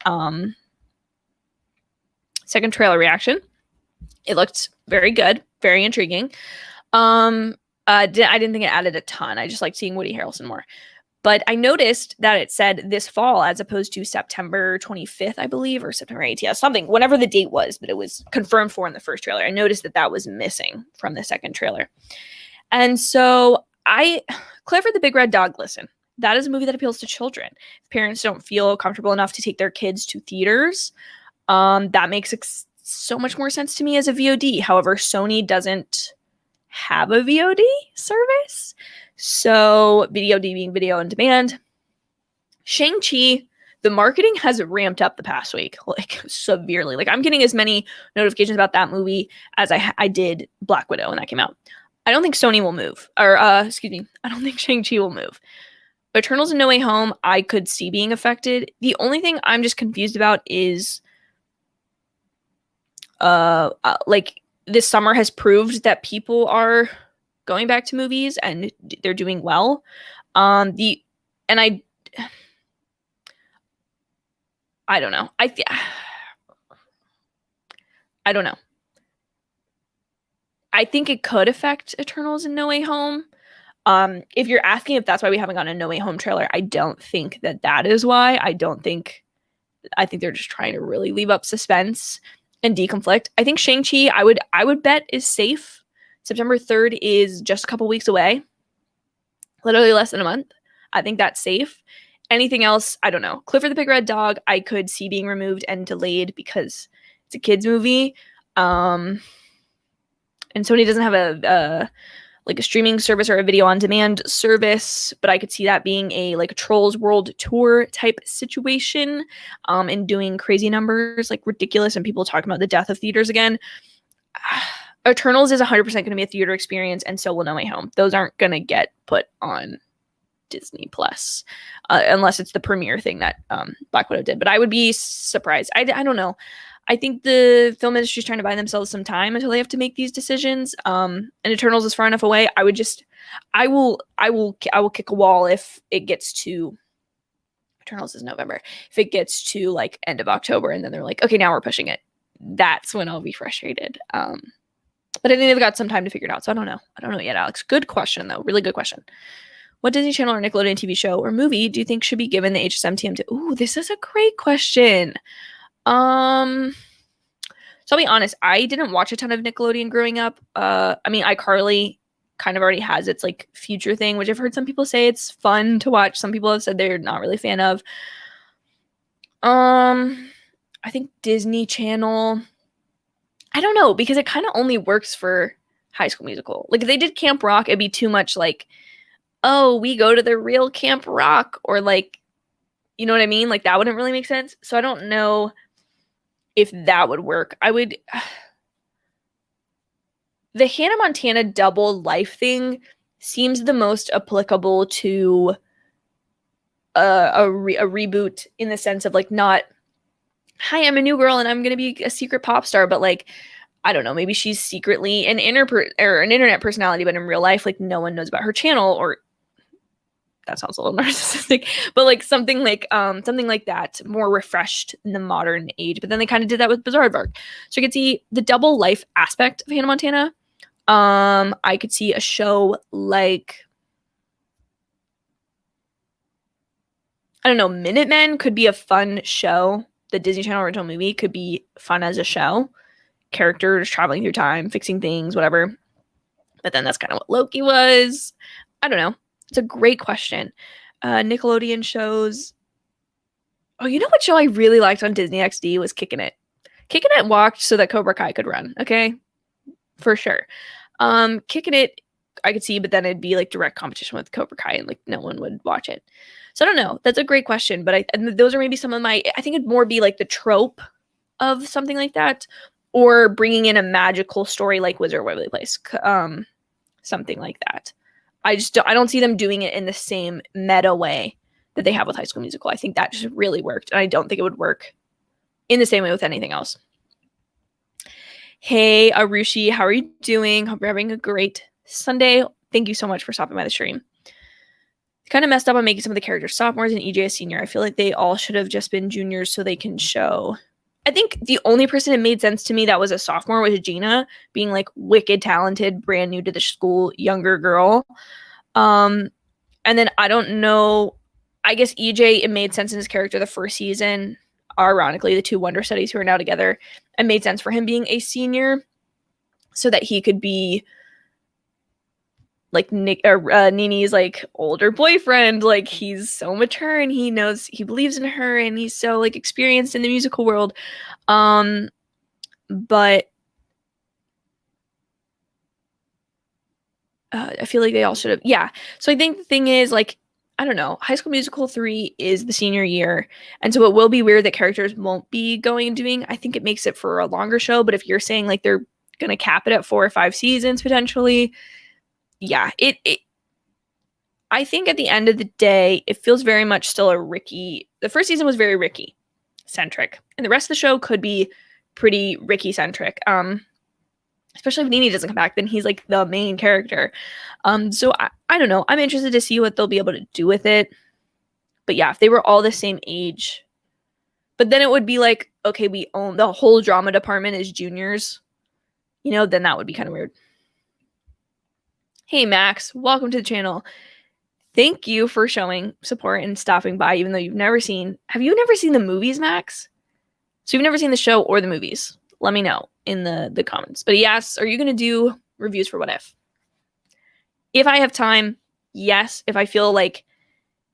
trailer reaction. It looked very good, very intriguing. I didn't think it added a ton. I just liked seeing Woody Harrelson more. But I noticed that it said this fall as opposed to September 25th, I believe, or September 18th, yeah, something, whenever the date was, but it was confirmed for in the first trailer. I noticed that was missing from the second trailer. And so Clifford the Big Red Dog, listen, that is a movie that appeals to children. If parents don't feel comfortable enough to take their kids to theaters, that makes so much more sense to me as a VOD. However, Sony doesn't have a VOD service. So VOD being video on demand. Shang-Chi, the marketing has ramped up the past week, like severely. Like, I'm getting as many notifications about that movie as I did Black Widow when that came out. I don't think Sony will move. I don't think Shang-Chi will move. Eternals and No Way Home, I could see being affected. The only thing I'm just confused about is like, this summer has proved that people are going back to movies and they're doing well. I don't know. I don't know. I think it could affect Eternals and No Way Home. If you're asking if that's why we haven't gotten a No Way Home trailer, I don't think that is why. I don't think I think they're just trying to really leave up suspense and deconflict. I think Shang-Chi, I would bet is safe. September 3rd is just a couple weeks away. Literally less than a month. I think that's safe. Anything else, I don't know. Clifford the Big Red Dog, I could see being removed and delayed because it's a kids movie. And Sony doesn't have a streaming service or a video on demand service, but I could see that being a Trolls World Tour type situation, and doing crazy numbers, ridiculous, and people talking about the death of theaters again. Eternals is 100% going to be a theater experience, and so will No Way Home. Those aren't going to get put on Disney Plus, unless it's the premiere thing that Black Widow did. But I would be surprised. I don't know. I think the film industry is trying to buy themselves some time until they have to make these decisions. And Eternals is far enough away. I will kick a wall if it gets to Eternals is November. If it gets to end of October and then they're like, okay, now we're pushing it. That's when I'll be frustrated. But I think they've got some time to figure it out. So I don't know yet, Alex. Good question though. Really good question. What Disney Channel or Nickelodeon TV show or movie do you think should be given the HSMTMTS? Ooh, this is a great question. So I'll be honest, I didn't watch a ton of Nickelodeon growing up. iCarly kind of already has its future thing, which I've heard some people say it's fun to watch. Some people have said they're not really a fan of. I think Disney Channel, I don't know, because it kind of only works for High School Musical. If they did Camp Rock, it'd be too much oh, we go to the real Camp Rock, or you know what I mean? That wouldn't really make sense. So I don't know if that would work. The Hannah Montana double life thing seems the most applicable to a reboot, in the sense of not, hi, I'm a new girl and I'm gonna be a secret pop star, but I don't know, maybe she's secretly an internet personality, but in real life no one knows about her channel, or that sounds a little narcissistic, but something like that, more refreshed in the modern age. But then they kind of did that with Bizarre Advark. So I could see the double life aspect of Hannah Montana. I could see a show I don't know, Minutemen could be a fun show. The Disney Channel original movie could be fun as a show. Characters traveling through time, fixing things, whatever. But then that's kind of what Loki was. I don't know. It's a great question. Nickelodeon shows. Oh, you know what show I really liked on Disney XD was Kickin' It. Kickin' It walked so that Cobra Kai could run. Okay, for sure. Kickin' It, I could see, but then it'd be direct competition with Cobra Kai, and no one would watch it. So I don't know. That's a great question, but those are maybe some of my. I think it'd more be the trope of something like that, or bringing in a magical story like Wizard of Waverly Place, something like that. I don't see them doing it in the same meta way that they have with High School Musical. I think that just really worked, and I don't think it would work in the same way with anything else. Hey, Arushi, how are you doing? Hope you're having a great Sunday. Thank you so much for stopping by the stream. Kind of messed up on making some of the characters sophomores and EJ a senior. I feel like they all should have just been juniors so they can show. I think the only person it made sense to me that was a sophomore was Gina, being wicked talented, brand new to the school, younger girl. And then I don't know, I guess EJ, it made sense in his character the first season. Ironically, the two Wonder Studies who are now together, it made sense for him being a senior so that he could be Nini's older boyfriend. He's so mature and he knows, he believes in her, and he's so experienced in the musical world. But I feel like they all should have. Yeah. So I think the thing is I don't know, High School Musical 3 is the senior year, and so it will be weird that characters won't be going and doing. I think it makes it for a longer show, but if you're saying they're gonna cap it at 4 or 5 seasons potentially, yeah, I think at the end of the day, it feels very much still a Ricky. The first season was very Ricky centric, and the rest of the show could be pretty Ricky centric. Especially if Nini doesn't come back, then he's the main character. So I don't know. I'm interested to see what they'll be able to do with it. But yeah, if they were all the same age, but then it would be okay, we own the whole drama department as juniors, then that would be kind of weird. Hey, Max, welcome to the channel. Thank you for showing support and stopping by, even though you've never seen. Have you never seen the movies, Max? So you've never seen the show or the movies? Let me know in the comments. But he asks, are you going to do reviews for What If? If I have time, yes. If I feel like,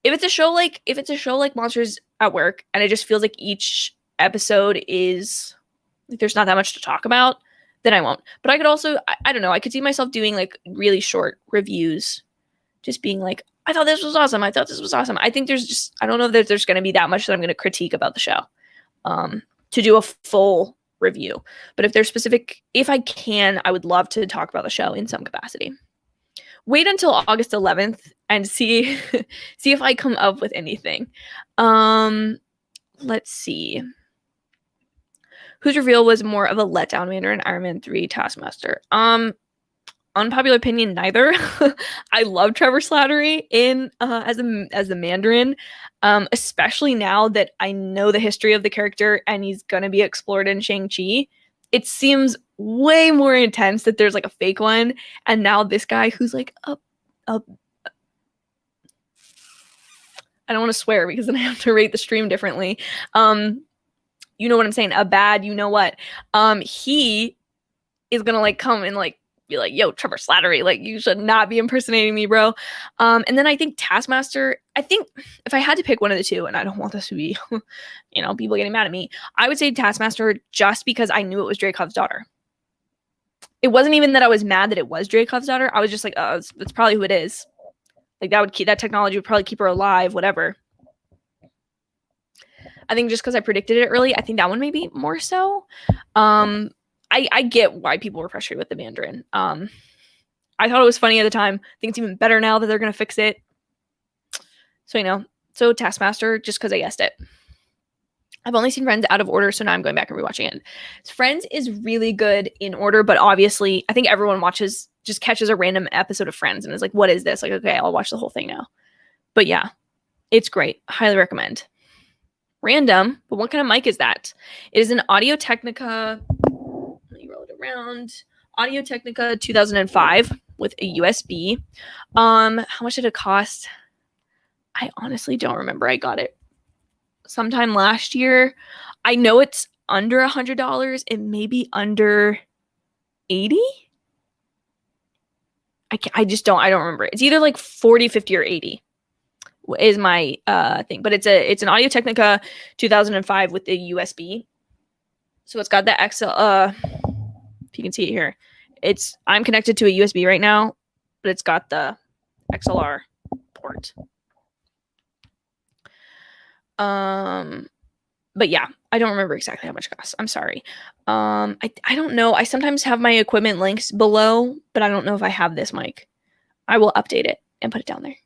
if it's a show like Monsters at Work, and it just feels like each episode is like there's not that much to talk about, then I won't. But I could also, I don't know, I could see myself doing like really short reviews, just being like, I thought this was awesome. I thought this was awesome. I think I don't know that there's going to be that much that I'm going to critique about the show to do a full review. But if I can, I would love to talk about the show in some capacity. Wait until August 11th and see if I come up with anything. Let's see. Whose reveal was more of a letdown, Mandarin, Iron Man 3, Taskmaster? Unpopular opinion, neither. I love Trevor Slattery as the Mandarin, especially now that I know the history of the character and he's gonna be explored in Shang-Chi. It seems way more intense that there's like a fake one, and now this guy who's like I don't want to swear because then I have to rate the stream differently. You know what I'm saying? A bad, you know what? He is gonna like come and like be like, yo, Trevor Slattery, like you should not be impersonating me, bro. And then I think Taskmaster, I think if I had to pick one of the two, and I don't want this to be, people getting mad at me, I would say Taskmaster just because I knew it was Dreykov's daughter. It wasn't even that I was mad that it was Dreykov's daughter. I was just like, oh, that's probably who it is. Like that technology would probably keep her alive, whatever. I think just because I predicted it early, I think that one maybe more so. I get why people were frustrated with the Mandarin. I thought it was funny at the time. I think it's even better now that they're going to fix it. So Taskmaster, just because I guessed it. I've only seen Friends out of order, so now I'm going back and rewatching it. Friends is really good in order, but obviously I think everyone just catches a random episode of Friends and is like, what is this? Like, okay, I'll watch the whole thing now. But yeah, it's great. Highly recommend. Random, but what kind of mic is that? It is an Audio-Technica, let me roll it around, Audio-Technica 2005 with a USB. How much did it cost? I honestly don't remember. I got it sometime last year. I know it's under $100. It may be under 80. I don't remember. It's either like 40, 50, or 80 is my thing. But it's an Audio-Technica 2005 with the USB. So it's got the XL. If you can see it here, I'm connected to a USB right now, but it's got the XLR port. But yeah, I don't remember exactly how much it costs. I'm sorry. I don't know. I sometimes have my equipment links below, but I don't know if I have this mic. I will update it and put it down there.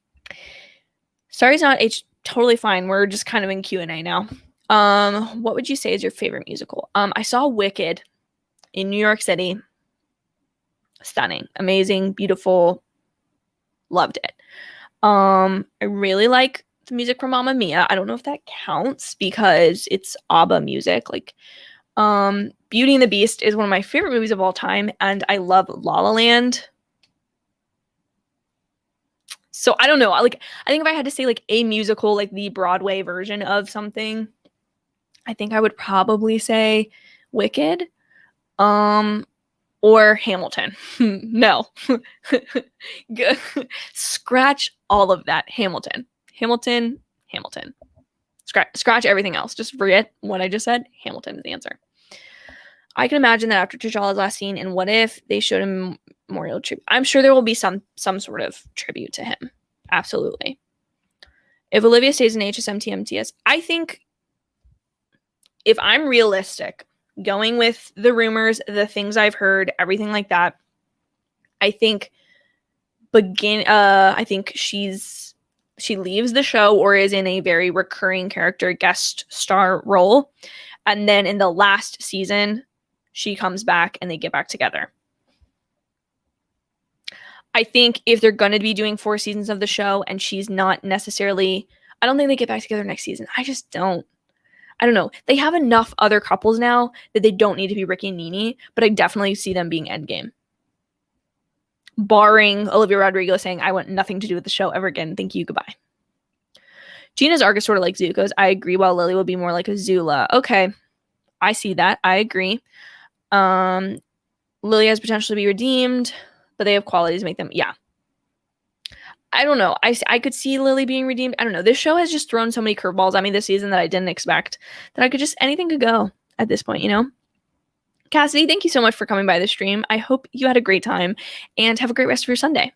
Sorry's not totally fine. We're just kind of in Q&A now. What would you say is your favorite musical? I saw Wicked in New York City. Stunning, amazing, beautiful. Loved it. I really like the music from Mamma Mia. I don't know if that counts because it's ABBA music. Like, Beauty and the Beast is one of my favorite movies of all time, and I love La La Land. So I don't know. Like, I think if I had to say like a musical, like the Broadway version of something, I think I would probably say Wicked, or Hamilton. No, scratch all of that. Hamilton. Scratch everything else. Just forget what I just said. Hamilton is the answer. I can imagine that after T'Challa's last scene in What If, they showed him memorial tribute. I'm sure there will be some sort of tribute to him. Absolutely. If Olivia stays in HSMTMTS, I think if I'm realistic, going with the rumors, the things I've heard, everything like that, I think she leaves the show or is in a very recurring character guest star role. And then in the last season, she comes back and they get back together. I think if they're going to be doing 4 seasons of the show and she's not necessarily, I don't think they get back together next season. I just don't. I don't know. They have enough other couples now that they don't need to be Ricky and Nene, but I definitely see them being Endgame. barring Olivia Rodrigo saying, I want nothing to do with the show ever again. Thank you. Goodbye. Gina's arc is sort of like Zuko's. I agree, while Lily will be more like a Zula. Okay. I see that. I agree. Lily has potential to be redeemed, but they have qualities to make them. Yeah. I don't know. I could see Lily being redeemed. I don't know. This show has just thrown so many curveballs at me this season that I didn't expect, that I could just, anything could go at this point, you know? Cassidy, thank you so much for coming by the stream. I hope you had a great time and have a great rest of your Sunday.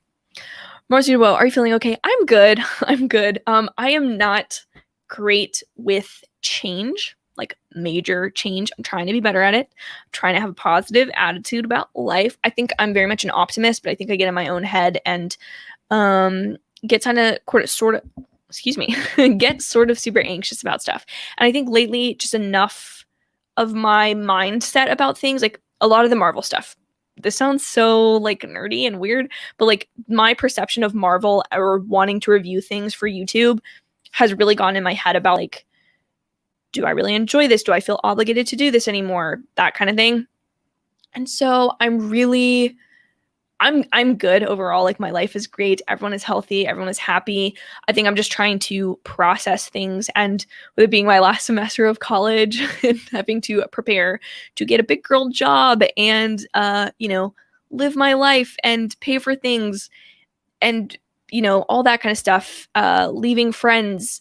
Marcy, well, are you feeling okay? I'm good. I'm good. I am not great with change, like major change. I'm trying to be better at it. I'm trying to have a positive attitude about life. I think I'm very much an optimist, but I think I get in my own head and get kind of sort of get sort of super anxious about stuff. And I think lately just enough of my mindset about things, like a lot of the Marvel stuff. This sounds so like nerdy and weird, but like my perception of Marvel or wanting to review things for YouTube has really gone in my head about like, do I really enjoy this? Do I feel obligated to do this anymore? That kind of thing. And so I'm good overall. Like my life is great. Everyone is healthy. Everyone is happy. I think I'm just trying to process things. And with it being my last semester of college and having to prepare to get a big girl job and, live my life and pay for things and, all that kind of stuff, leaving friends,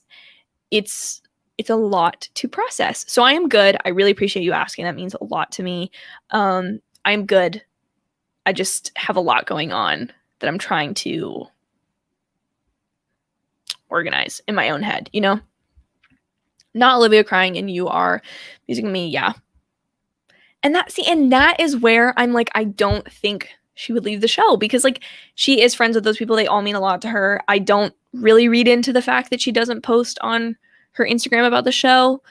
it's a lot to process. So I am good. I really appreciate you asking. That means a lot to me. I'm good. I just have a lot going on that I'm trying to organize in my own head, Not Olivia crying and you are using me, yeah. And that is where I'm like, I don't think she would leave the show because like she is friends with those people. They all mean a lot to her. I don't really read into the fact that she doesn't post on her Instagram about the show.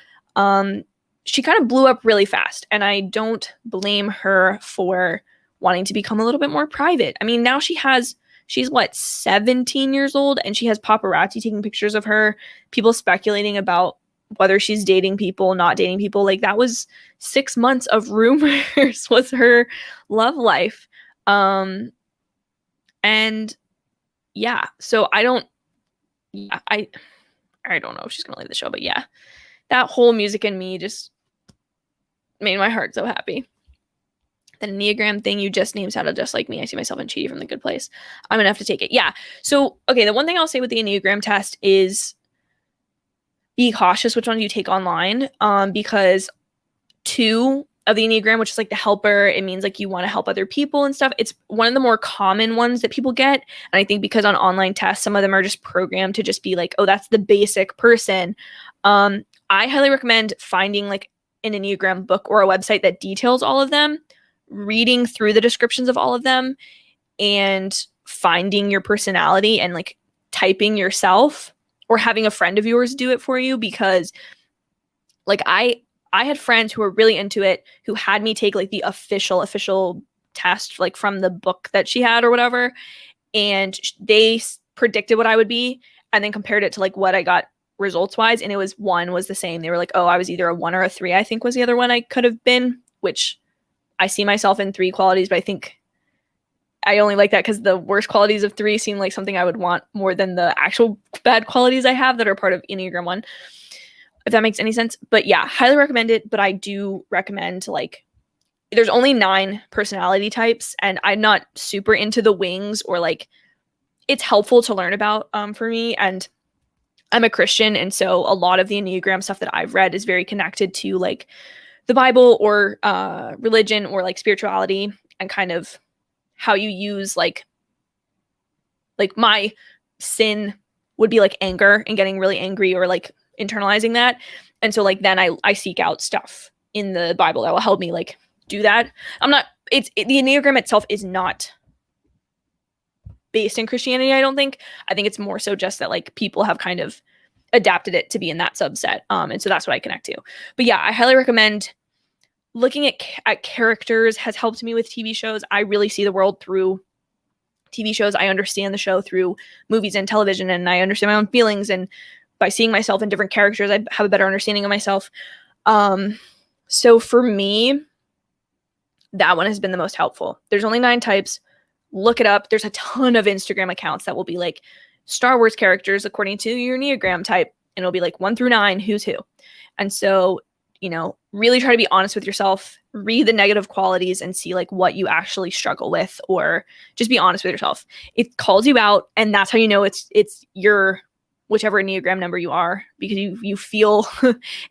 She kind of blew up really fast, and I don't blame her for wanting to become a little bit more private. I mean, now she's 17 years old, and she has paparazzi taking pictures of her, people speculating about whether she's dating people, not dating people. Like that was 6 months of rumors was her love life. And yeah, so I don't know if she's going to leave the show, but yeah, that whole music in me just made my heart so happy. The Enneagram thing you just named sounded just like me. I see myself in Chidi from The Good Place. I'm gonna have to take it. Yeah. So, okay, the one thing I'll say with the Enneagram test is be cautious which one you take online, because 2 of the Enneagram, which is like the helper, it means like you want to help other people and stuff. It's one of the more common ones that people get. And I think because on online tests, some of them are just programmed to just be like, oh, that's the basic person. I highly recommend finding like an Enneagram book or a website that details all of them, reading through the descriptions of all of them and finding your personality and like typing yourself or having a friend of yours do it for you. Because like I had friends who were really into it who had me take like the official test like from the book that she had or whatever, and they predicted what I would be and then compared it to like what I got results wise, and it was 1 was the same. They were like, oh, I was either a 1 or a 3, I think was the other one I could have been, which I see myself in 3 qualities, but I think I only like that because the worst qualities of 3 seem like something I would want more than the actual bad qualities I have that are part of Enneagram 1, if that makes any sense. But yeah, highly recommend it. But I do recommend like, there's only 9 personality types, and I'm not super into the wings, or like it's helpful to learn about for me. And I'm a Christian, and so a lot of the Enneagram stuff that I've read is very connected to like the Bible or religion or like spirituality, and kind of how you use like my sin would be like anger and getting really angry or like internalizing that. And so like then I seek out stuff in the Bible that will help me like do that. The Enneagram itself is not based in Christianity, I don't think. I think it's more so just that like people have kind of adapted it to be in that subset. And so that's what I connect to. But yeah, I highly recommend looking at characters. Has helped me with TV shows. I really see the world through TV shows. I understand the show through movies and television, and I understand my own feelings. And by seeing myself in different characters, I have a better understanding of myself. So for me, that one has been the most helpful. There's only 9 types. look it up. There's a ton of Instagram accounts that will be like Star Wars characters according to your Enneagram type, and it'll be like 1 through 9, who's who. And so, you know, really try to be honest with yourself, read the negative qualities and see like what you actually struggle with, or just be honest with yourself. It calls you out, and that's how you know it's your whichever Enneagram number you are, because you feel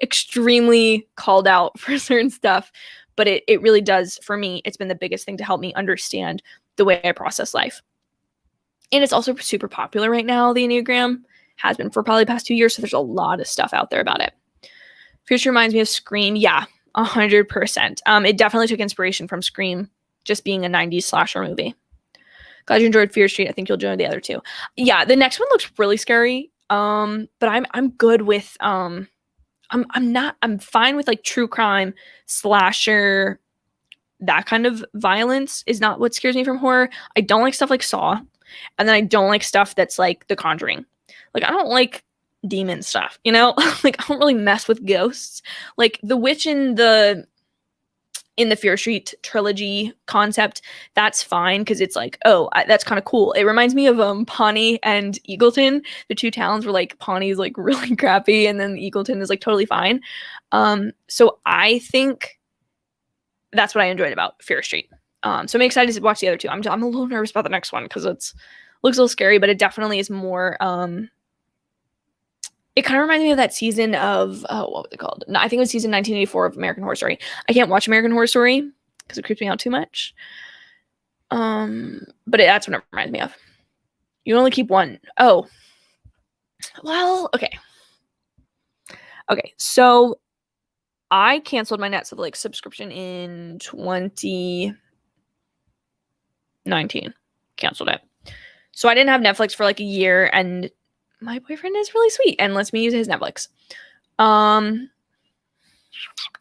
extremely called out for certain stuff. But it really does, for me, it's been the biggest thing to help me understand the way I process life. And it's also super popular right now, the Enneagram. Has been for probably the past 2 years, so there's a lot of stuff out there about it. Future reminds me of Scream. Yeah, 100%. It definitely took inspiration from Scream, just being a 90s slasher movie. Glad you enjoyed Fear Street. I think you'll enjoy the other two. Yeah, the next one looks really scary. But I'm good with I'm fine with like true crime, slasher, that kind of violence is not what scares me from horror. I don't like stuff like Saw, and then I don't like stuff that's like The Conjuring. Like, I don't like demon stuff, you know? Like, I don't really mess with ghosts. Like, the witch in the Fear Street trilogy concept, that's fine, because it's like, that's kind of cool. It reminds me of Pawnee and Eagleton, the two towns where like Pawnee's like really crappy, and then Eagleton is like totally fine. So I think that's what I enjoyed about Fear Street. So I'm excited to watch the other two. I'm a little nervous about the next one because looks a little scary, but it definitely is more. It kind of reminds me of that season of what was it called? No, I think it was season 1984 of American Horror Story. I can't watch American Horror Story because it creeps me out too much. But that's what it reminds me of. You only keep one. Oh, well, okay. Okay, so I canceled my Netflix subscription in 2019. Canceled it. So I didn't have Netflix for like a year, and my boyfriend is really sweet and lets me use his Netflix.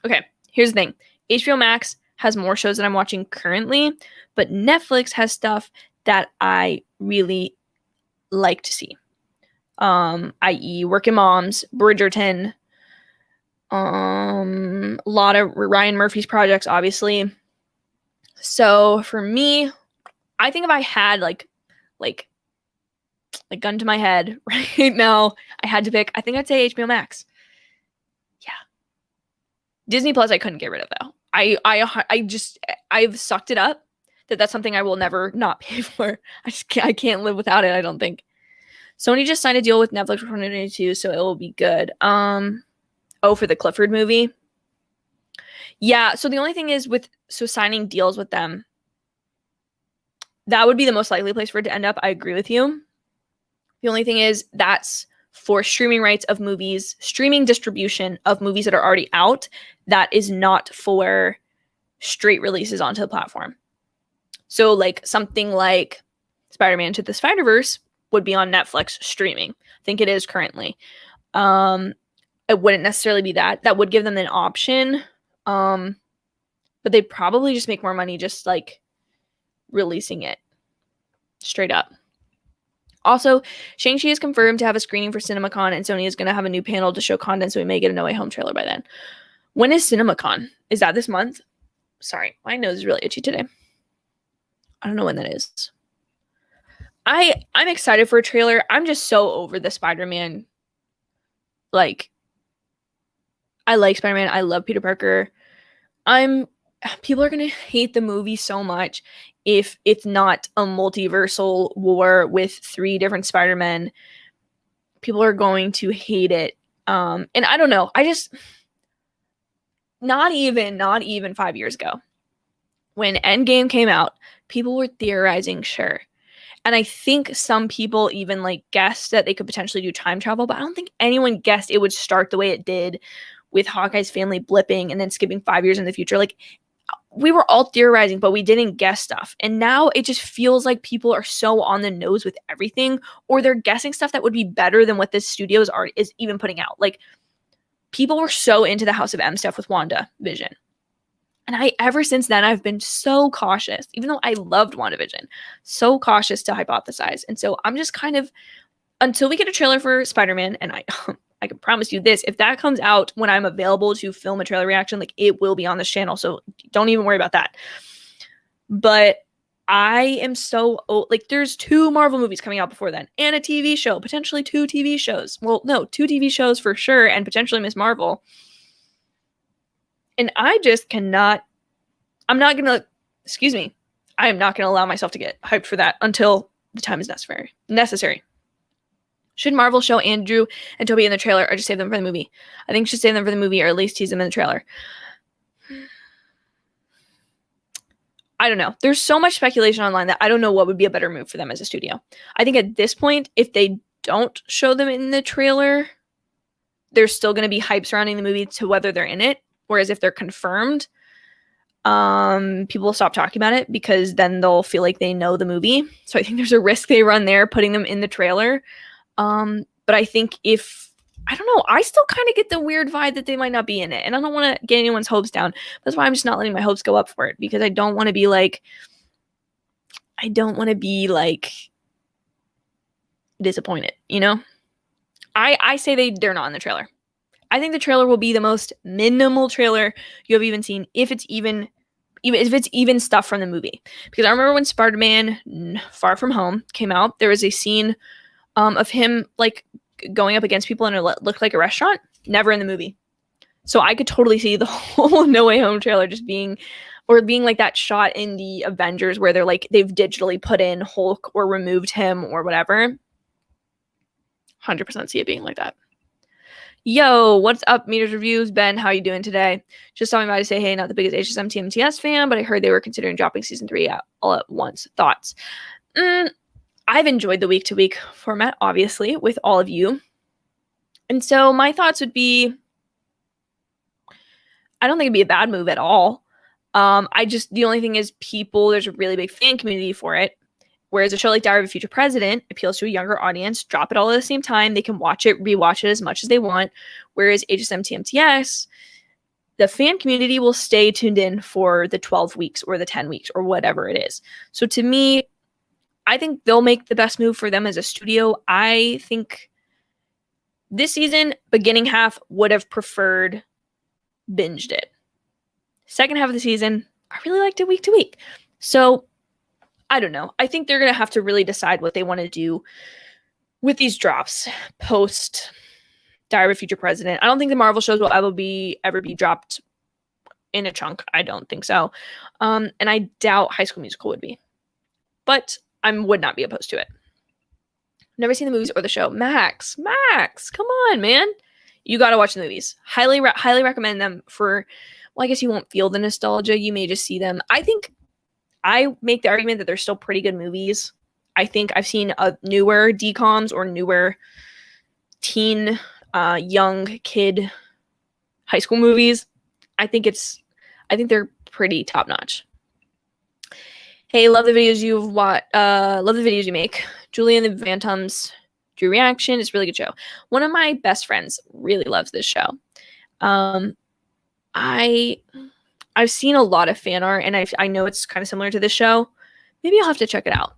Okay, here's the thing. HBO Max has more shows that I'm watching currently, but Netflix has stuff that I really like to see. I.e. Working Moms, Bridgerton, a lot of Ryan Murphy's projects, obviously. So for me, I think if I had like gun to my head right now, I had to pick, I think I'd say HBO Max. Yeah. Disney Plus I couldn't get rid of though. I've sucked it up that's something I will never not pay for. I can't live without it, I don't think. Sony just signed a deal with Netflix for 2022, so it will be good. For the Clifford movie. Yeah, so the only thing is signing deals with them, that would be the most likely place for it to end up. I agree with you. The only thing is that's for streaming rights of movies, streaming distribution of movies that are already out. That is not for straight releases onto the platform. So like something like Spider-Man Into the Spider-Verse would be on Netflix streaming. I think it is currently. It wouldn't necessarily be that. That would give them an option. But they'd probably just make more money just like releasing it straight up. Also, Shang-Chi is confirmed to have a screening for CinemaCon, and Sony is going to have a new panel to show content, so we may get a No Way Home trailer by then. When is CinemaCon? Is that this month? Sorry, my nose is really itchy today. I don't know when that is. I'm excited for a trailer. I'm just so over the Spider-Man. Like, I like Spider-Man. I love Peter Parker. People are going to hate the movie so much if it's not a multiversal war with 3 different Spider-Men. People are going to hate it. And I don't know. Not even 5 years ago, when Endgame came out, people were theorizing, sure. And I think some people even like guessed that they could potentially do time travel, but I don't think anyone guessed it would start the way it did with Hawkeye's family blipping and then skipping 5 years in the future. Like, we were all theorizing, but we didn't guess stuff. And now it just feels like people are so on the nose with everything, or they're guessing stuff that would be better than what this studio is even putting out. Like, people were so into the House of M stuff with WandaVision. And ever since then, I've been so cautious, even though I loved WandaVision, so cautious to hypothesize. And so I'm just kind of, until we get a trailer for Spider-Man, and I can promise you this, if that comes out when I'm available to film a trailer reaction, like, it will be on this channel. So don't even worry about that. But I am so like there's 2 Marvel movies coming out before then and a TV show, potentially 2 TV shows. Well, no, 2 TV shows for sure and potentially Miss Marvel. And I just cannot I am not going to allow myself to get hyped for that until the time is necessary. Should Marvel show Andrew and Toby in the trailer or just save them for the movie? I think you should save them for the movie or at least tease them in the trailer. I don't know. There's so much speculation online that I don't know what would be a better move for them as a studio. I think at this point, if they don't show them in the trailer, there's still going to be hype surrounding the movie to whether they're in it. Whereas if they're confirmed, people will stop talking about it because then they'll feel like they know the movie. So I think there's a risk they run there putting them in the trailer. But I think I don't know, I still kind of get the weird vibe that they might not be in it. And I don't want to get anyone's hopes down. That's why I'm just not letting my hopes go up for it because I don't want to be disappointed, you know? I say they're not in the trailer. I think the trailer will be the most minimal trailer you have even seen, if it's even stuff from the movie. Because I remember when Spider-Man Far From Home came out, there was a scene of him like going up against people and it looked like a restaurant. Never in the movie. So I could totally see the whole No Way Home trailer just being like that shot in the Avengers where they've digitally put in Hulk or removed him or whatever. 100% see it being like that. Yo, what's up, Meters Reviews? Ben, how you doing today? Just stopping by to say, hey, not the biggest HSMTMTS fan, but I heard they were considering dropping season 3 all at once. Thoughts? I've enjoyed the week-to-week format, obviously, with all of you. And so my thoughts would be, I don't think it'd be a bad move at all. The only thing is there's a really big fan community for it. Whereas a show like Diary of a Future President appeals to a younger audience, drop it all at the same time. They can watch it, rewatch it as much as they want. Whereas HSMTMTS, the fan community will stay tuned in for the 12 weeks or the 10 weeks or whatever it is. So to me, I think they'll make the best move for them as a studio. I think this season, beginning half, would have preferred binged it. Second half of the season, I really liked it week to week. So I don't know. I think they're going to have to really decide what they want to do with these drops post Diary of a Future President. I don't think the Marvel shows will ever be dropped in a chunk. I don't think so. And I doubt High School Musical would be. But I would not be opposed to it. Never seen the movies or the show. Max, come on, man. You got to watch the movies. Highly recommend them for, well, I guess you won't feel the nostalgia. You may just see them. I make the argument that they're still pretty good movies. I think I've seen newer DCOMs or newer teen, young kid high school movies. I think they're pretty top notch. Hey, love the videos you make. Julian the Phantoms Drew reaction. It's a really good show. One of my best friends really loves this show. I've seen a lot of fan art, and I know it's kind of similar to this show. Maybe I'll have to check it out.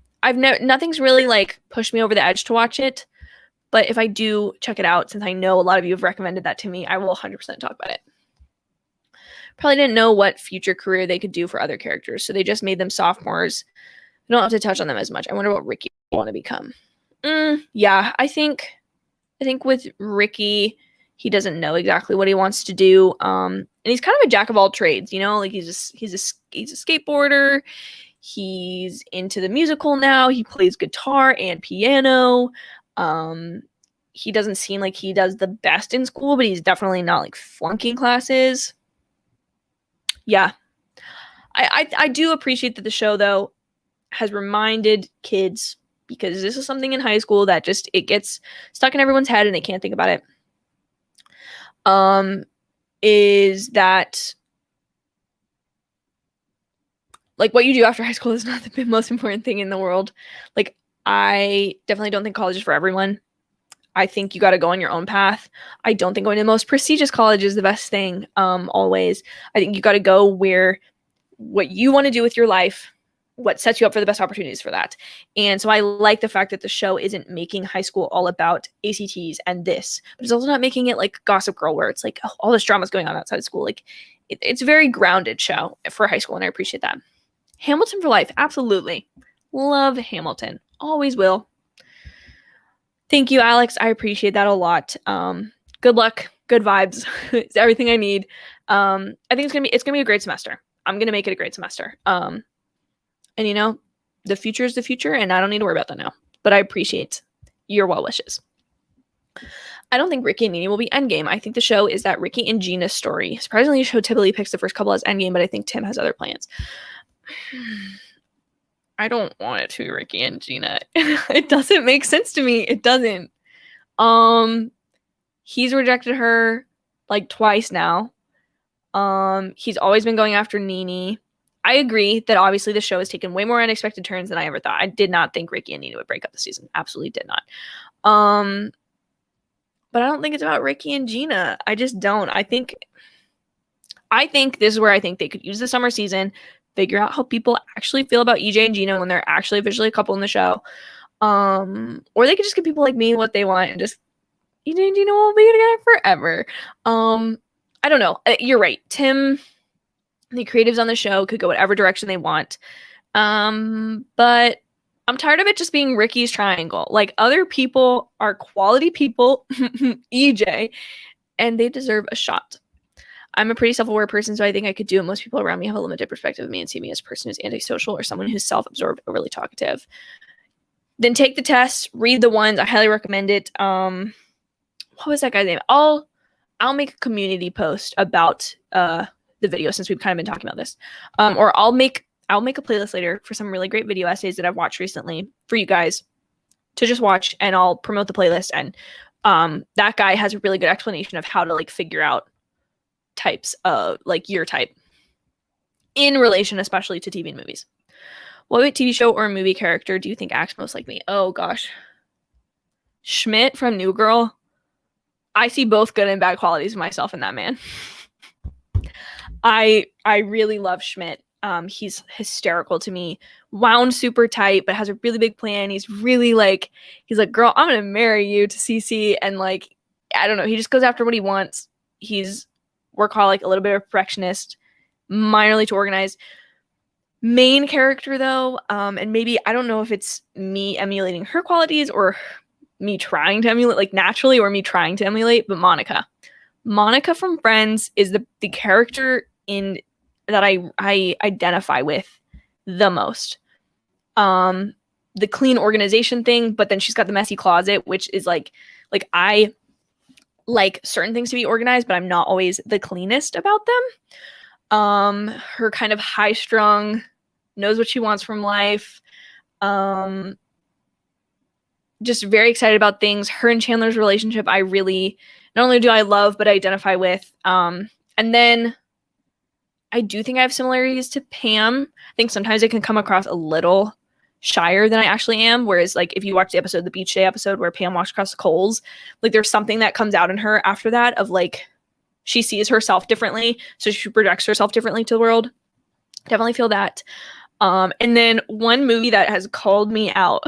Nothing's really pushed me over the edge to watch it, but if I do check it out, since I know a lot of you have recommended that to me, I will 100% talk about it. Probably didn't know what future career they could do for other characters, so they just made them sophomores. They don't have to touch on them as much. I wonder what Ricky will want to become. Yeah, I think with Ricky, he doesn't know exactly what he wants to do. And he's kind of a jack of all trades, he's a skateboarder. He's into the musical now. He plays guitar and piano. He doesn't seem like he does the best in school, but he's definitely not flunking classes. Yeah. I do appreciate that the show, though, has reminded kids, because this is something in high school that it gets stuck in everyone's head and they can't think about it. Is that what you do after high school is not the most important thing in the world. I definitely don't think college is for everyone. I think you got to go on your own path. I don't think going to the most prestigious college is the best thing. Always. I think you got to go where what you want to do with your life, what sets you up for the best opportunities for that. And so I like the fact that the show isn't making high school all about ACTs and this, but it's also not making it like Gossip Girl, where it's all this drama's going on outside of school. It's a very grounded show for high school, and I appreciate that. Hamilton for life. Absolutely. Love Hamilton. Always will. Thank you, Alex. I appreciate that a lot. Good luck. Good vibes. It's everything I need. I think it's gonna be a great semester. I'm gonna make it a great semester. And you know, the future is the future, and I don't need to worry about that now. But I appreciate your well wishes. I don't think Ricky and Nini will be Endgame. I think the show is that Ricky and Gina's story. Surprisingly, the show typically picks the first couple as Endgame, but I think Tim has other plans. I don't want it to be Ricky and Gina. It doesn't make sense to me. It doesn't. He's rejected her like twice now. He's always been going after Nini. I agree that obviously the show has taken way more unexpected turns than I ever thought. I did not think Ricky and Nini would break up this season. Absolutely did not. But I don't think it's about Ricky and Gina. I just don't. I think this is where I think they could use the summer season, figure out how people actually feel about EJ and Gina when they're actually officially a couple in the show. Or they could just give people like me what they want and just EJ and Gina will be together forever. I don't know. You're right. Tim, the creatives on the show could go whatever direction they want. But I'm tired of it just being Ricky's triangle. Like, other people are quality people, EJ, and they deserve a shot. I'm a pretty self-aware person, so I think I could do it. Most people around me have a limited perspective of me and see me as a person who's antisocial or someone who's self-absorbed, overly talkative. Then take the test, read the ones. I highly recommend it. What was that guy's name? I'll make a community post about the video since we've kind of been talking about this. Or I'll make a playlist later for some really great video essays that I've watched recently for you guys to just watch, and I'll promote the playlist. And that guy has a really good explanation of how to like figure out types of like your type in relation especially to TV and movies. What TV show or movie character do you think acts most like me? Oh gosh. Schmidt from New Girl. I see both good and bad qualities of myself in that man. I really love Schmidt. He's hysterical to me. Wound super tight, but has a really big plan. He's like, girl, I'm gonna marry you to CC, and like, I don't know, he just goes after what he wants. He's workaholic, a little bit of a perfectionist, minorly too organized. Main character though, and maybe I don't know if it's me emulating her qualities or me trying to emulate, like naturally, or me trying to emulate, but Monica from Friends is the character in that I identify with the most. The clean organization thing, but then she's got the messy closet, which is like I like certain things to be organized, but I'm not always the cleanest about them. Her kind of high strung, knows what she wants from life. Just very excited about things. Her and Chandler's relationship, I really, not only do I love, but I identify with. And then I do think I have similarities to Pam. I think sometimes I can come across a little shyer than I actually am. Whereas like if you watch the beach day episode where Pam walks across the coals, like there's something that comes out in her after that of like, she sees herself differently. So she projects herself differently to the world. Definitely feel that. And then one movie that has called me out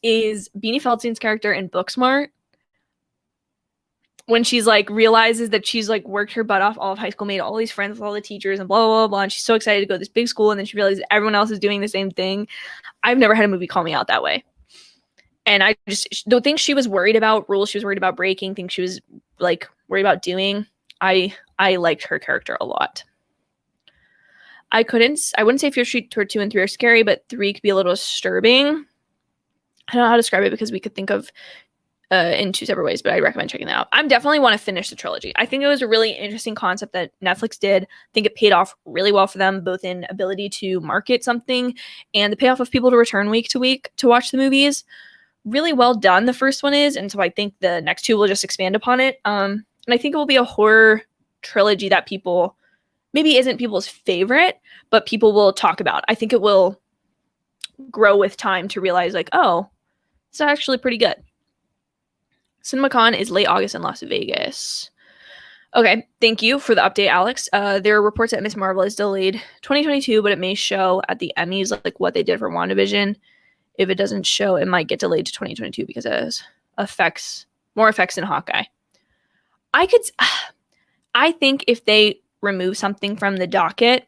is Beanie Feldstein's character in Booksmart. When she's like realizes that she's like worked her butt off all of high school, made all these friends with all the teachers and blah, blah, blah, blah. And she's so excited to go to this big school. And then she realizes everyone else is doing the same thing. I've never had a movie call me out that way. And I just don't think she was worried about rules. She was worried about breaking, things she was like worried about doing. I liked her character a lot. I wouldn't say Fear Street Tour 2 and 3 are scary, but 3 could be a little disturbing. I don't know how to describe it because we could think of in 2 separate ways, but I recommend checking that out. I definitely want to finish the trilogy. I think it was a really interesting concept that Netflix did. I think it paid off really well for them, both in ability to market something and the payoff of people to return week to week to watch the movies. Really well done, the first one is, and so I think the next 2 will just expand upon it. And I think it will be a horror trilogy that people, maybe isn't people's favorite, but people will talk about. I think it will grow with time to realize like, oh, it's actually pretty good. CinemaCon is late August in Las Vegas. Okay, thank you for the update, Alex. There are reports that Miss Marvel is delayed 2022, but it may show at the Emmys like what they did for WandaVision. If it doesn't show, it might get delayed to 2022 because it has more effects than Hawkeye. I think if they remove something from the docket,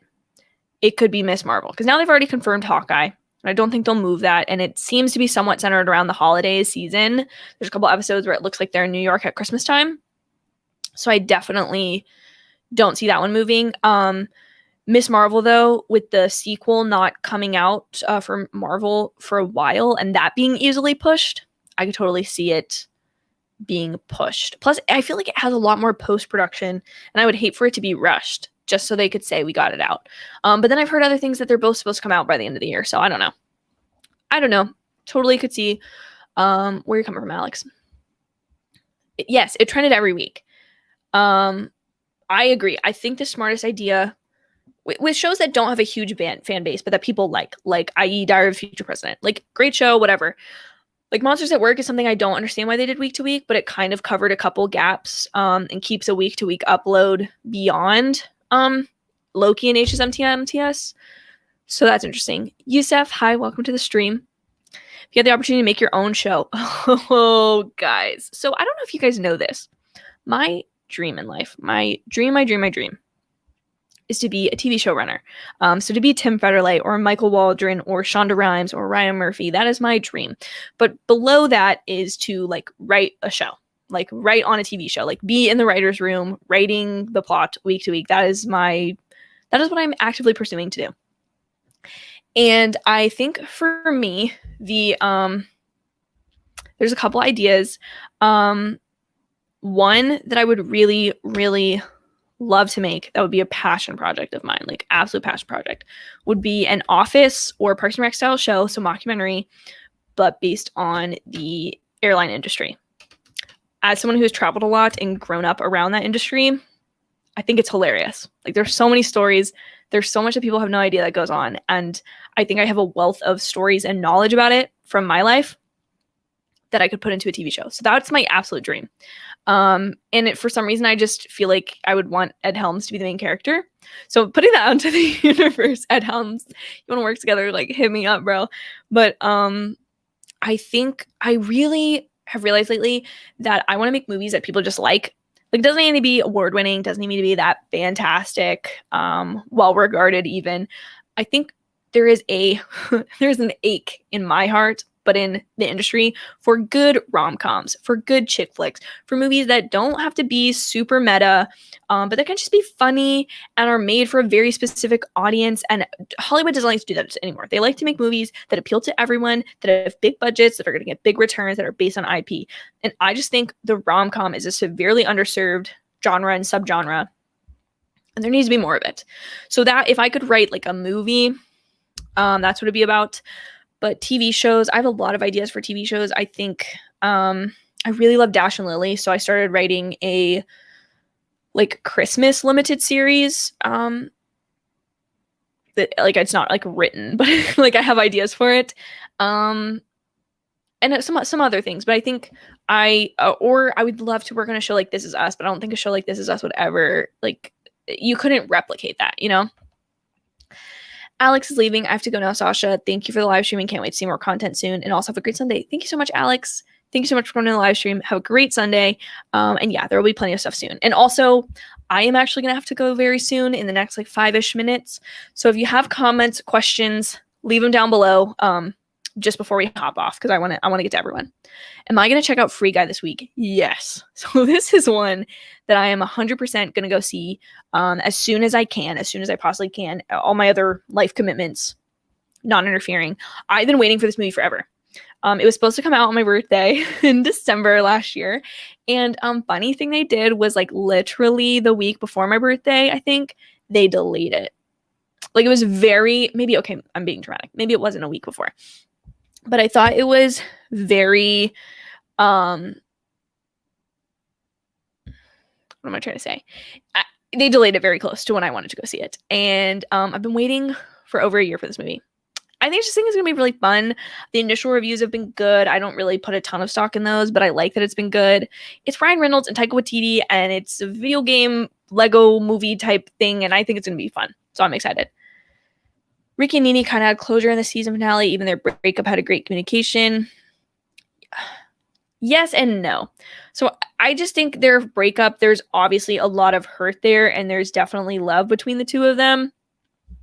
it could be Miss Marvel. Because now they've already confirmed Hawkeye. I don't think they'll move that. And it seems to be somewhat centered around the holidays season. There's a couple episodes where it looks like they're in New York at Christmas time. So I definitely don't see that one moving. Miss Marvel, though, with the sequel not coming out for Marvel for a while and that being easily pushed, I could totally see it being pushed. Plus, I feel like it has a lot more post-production, and I would hate for it to be rushed just so they could say we got it out. But then I've heard other things that they're both supposed to come out by the end of the year, so I don't know. Totally could see where you're coming from, Alex. Yes, it trended every week. I agree. I think the smartest idea with shows that don't have a huge fan base, but that people like i.e. Diary of a Future President, like great show, whatever. Like Monsters at Work is something I don't understand why they did week to week, but it kind of covered a couple gaps and keeps a week to week upload beyond Loki and HSMTMTS. So that's interesting. Yusef, hi, welcome to the stream. If you had the opportunity to make your own show, oh guys. So I don't know if you guys know this. My dream in life, my dream is to be a TV showrunner. So to be Tim Federle or Michael Waldron or Shonda Rhimes or Ryan Murphy, that is my dream. But below that is to like write a show, like write on a TV show, like be in the writer's room, writing the plot week to week. That is what I'm actively pursuing to do. And I think for me, there's a couple ideas. One that I would really, really love to make, that would be a passion project of mine, like absolute passion project, would be an Office or Parks and Rec style show, so mockumentary, but based on the airline industry. As someone who has traveled a lot and grown up around that industry, I think it's hilarious. Like there's so many stories, there's so much that people have no idea that goes on, and I think I have a wealth of stories and knowledge about it from my life that I could put into a TV show. So that's my absolute dream. And for some reason, I just feel like I would want Ed Helms to be the main character. So putting that out into the universe, Ed Helms, you want to work together, like hit me up, bro. But I think I really have realized lately that I want to make movies that people just like. Like it doesn't need to be award winning, doesn't need to be that fantastic, well regarded even. I think there is there's an ache in my heart, but in the industry, for good rom-coms, for good chick flicks, for movies that don't have to be super meta, but that can just be funny and are made for a very specific audience. And Hollywood doesn't like to do that anymore. They like to make movies that appeal to everyone, that have big budgets, that are going to get big returns, that are based on IP. And I just think the rom-com is a severely underserved genre and subgenre, and there needs to be more of it. So that if I could write like a movie, that's what it'd be about. But TV shows, I have a lot of ideas for TV shows. I think I really love Dash and Lily, so I started writing a like Christmas limited series. That like it's not like written, but like I have ideas for it. And some other things. But I think I would love to work on a show like This Is Us, but I don't think a show like This Is Us would ever, like, you couldn't replicate that, you know? Alex is leaving. I have to go now, Sasha. Thank you for the live streaming. Can't wait to see more content soon. And also have a great Sunday. Thank you so much, Alex. Thank you so much for coming to the live stream. Have a great Sunday. And yeah, there will be plenty of stuff soon. And also, I am actually going to have to go very soon in the next like 5-ish minutes. So if you have comments, questions, leave them down below just before we hop off, because I want to get to everyone. Am I going to check out Free Guy this week? Yes. So this is one that I am 100% going to go see as soon as I can, as soon as I possibly can. All my other life commitments not interfering. I've been waiting for this movie forever. It was supposed to come out on my birthday in December last year. And funny thing they did was like literally the week before my birthday, I think, they delayed it. Like it was okay, I'm being dramatic. Maybe it wasn't a week before. But I thought it was very, what am I trying to say? They delayed it very close to when I wanted to go see it. And I've been waiting for over a year for this movie. I just think it's going to be really fun. The initial reviews have been good. I don't really put a ton of stock in those, but I like that it's been good. It's Ryan Reynolds and Taika Waititi, and it's a video game Lego movie type thing, and I think it's going to be fun. So I'm excited. Ricky and Nene kind of had closure in the season finale. Even their breakup had a great communication. Yes and no. So I just think their breakup, there's obviously a lot of hurt there, and there's definitely love between the two of them.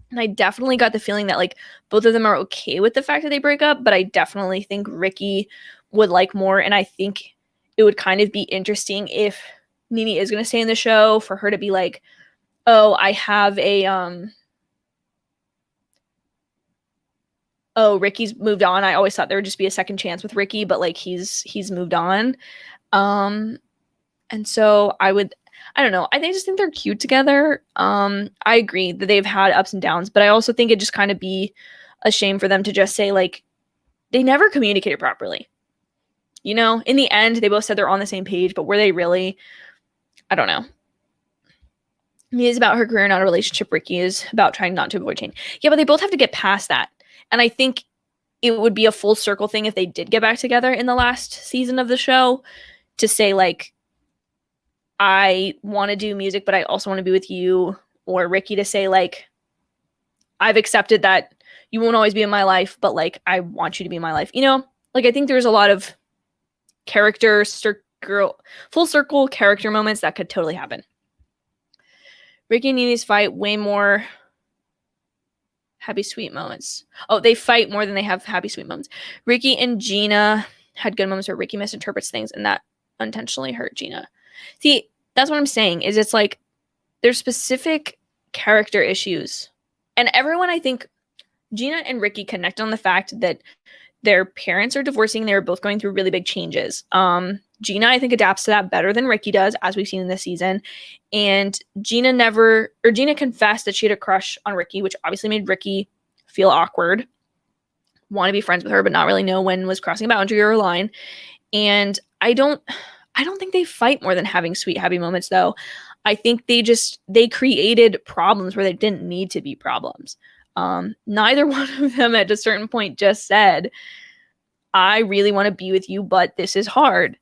And I definitely got the feeling that, like, both of them are okay with the fact that they break up, but I definitely think Ricky would like more. And I think it would kind of be interesting if Nene is going to stay in the show for her to be like, oh, I have a, oh, Ricky's moved on. I always thought there would just be a second chance with Ricky, but like he's moved on. And so I don't know. I just think they're cute together. I agree that they've had ups and downs, but I also think it just kind of be a shame for them to just say, like, they never communicated properly. You know, in the end, they both said they're on the same page, but were they really? I don't know. Me is about her career, not a relationship. Ricky is about trying not to avoid change. Yeah, but they both have to get past that. And I think it would be a full circle thing if they did get back together in the last season of the show to say, like, I want to do music, but I also want to be with you. Or Ricky to say, like, I've accepted that you won't always be in my life, but like, I want you to be in my life. You know, like, I think there's a lot of full circle character moments that could totally happen. Ricky and Nene's fight way more happy sweet moments. Oh, they fight more than they have happy sweet moments. Ricky and Gina had good moments where Ricky misinterprets things and that unintentionally hurt Gina. See, that's what I'm saying, is it's like there's specific character issues. And everyone, I think, Gina and Ricky connect on the fact that their parents are divorcing. They're both going through really big changes. Gina, I think, adapts to that better than Ricky does, as we've seen in this season. And Gina confessed that she had a crush on Ricky, which obviously made Ricky feel awkward, want to be friends with her, but not really know when was crossing a boundary or a line. And I don't think they fight more than having sweet, happy moments, though. I think they created problems where they didn't need to be problems. Neither one of them at a certain point just said, I really want to be with you, but this is hard.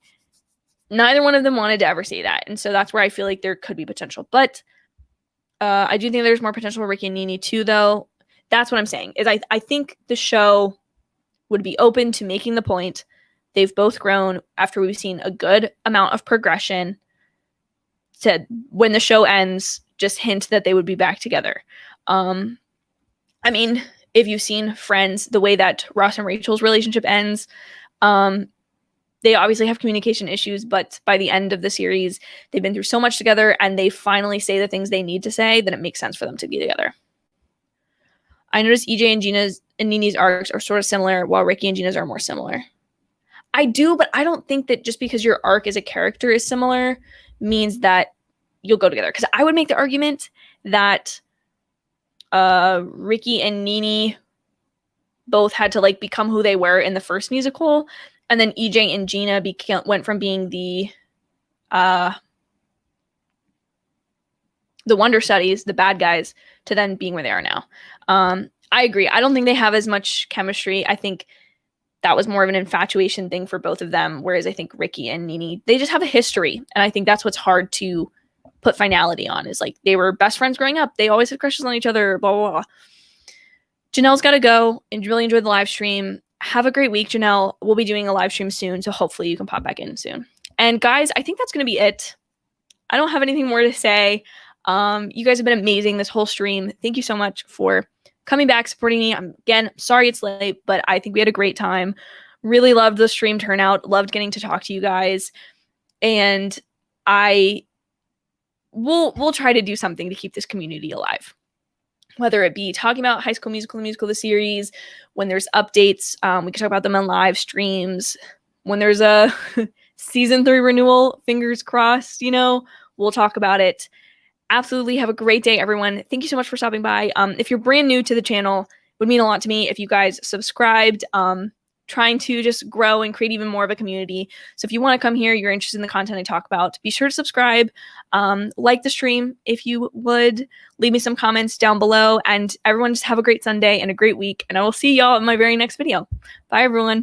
Neither one of them wanted to ever say that. And so that's where I feel like there could be potential. But I do think there's more potential for Ricky and Nene too, though. That's what I'm saying, is I think the show would be open to making the point they've both grown after we've seen a good amount of progression, to, when the show ends, just hint that they would be back together. I mean, if you've seen Friends, the way that Ross and Rachel's relationship ends, they obviously have communication issues, but by the end of the series, they've been through so much together and they finally say the things they need to say that it makes sense for them to be together. I noticed EJ and Gina's and Nene's arcs are sort of similar, while Ricky and Gina's are more similar. I do, but I don't think that just because your arc as a character is similar means that you'll go together. Because I would make the argument that Ricky and Nene both had to like become who they were in the first musical, and then EJ and Gina went from being the Wonder Studies, the bad guys, to then being where they are now. I agree. I don't think they have as much chemistry. I think that was more of an infatuation thing for both of them, whereas I think Ricky and Nene, they just have a history, and I think that's what's hard to put finality on, is like they were best friends growing up. They always had crushes on each other, blah, blah, blah. Janelle's got to go, and really enjoyed the live stream. Have a great week, Janelle. We'll be doing a live stream soon, so hopefully you can pop back in soon. And guys, I think that's going to be it. I don't have anything more to say. You guys have been amazing this whole stream. Thank you so much for coming back, supporting me. Again, sorry it's late, but I think we had a great time. Really loved the stream turnout. Loved getting to talk to you guys. And we'll try to do something to keep this community alive. Whether it be talking about High School Musical, the musical, the series, when there's updates, we can talk about them on live streams. When there's a season 3 renewal, fingers crossed, we'll talk about it. Absolutely. Have a great day, everyone. Thank you so much for stopping by. If you're brand new to the channel, it would mean a lot to me if you guys subscribed. Trying to just grow and create even more of a community. So if you want to come here, you're interested in the content I talk about, be sure to subscribe, like the stream if you would, leave me some comments down below, and everyone just have a great Sunday and a great week, and I will see y'all in my very next video. Bye, everyone.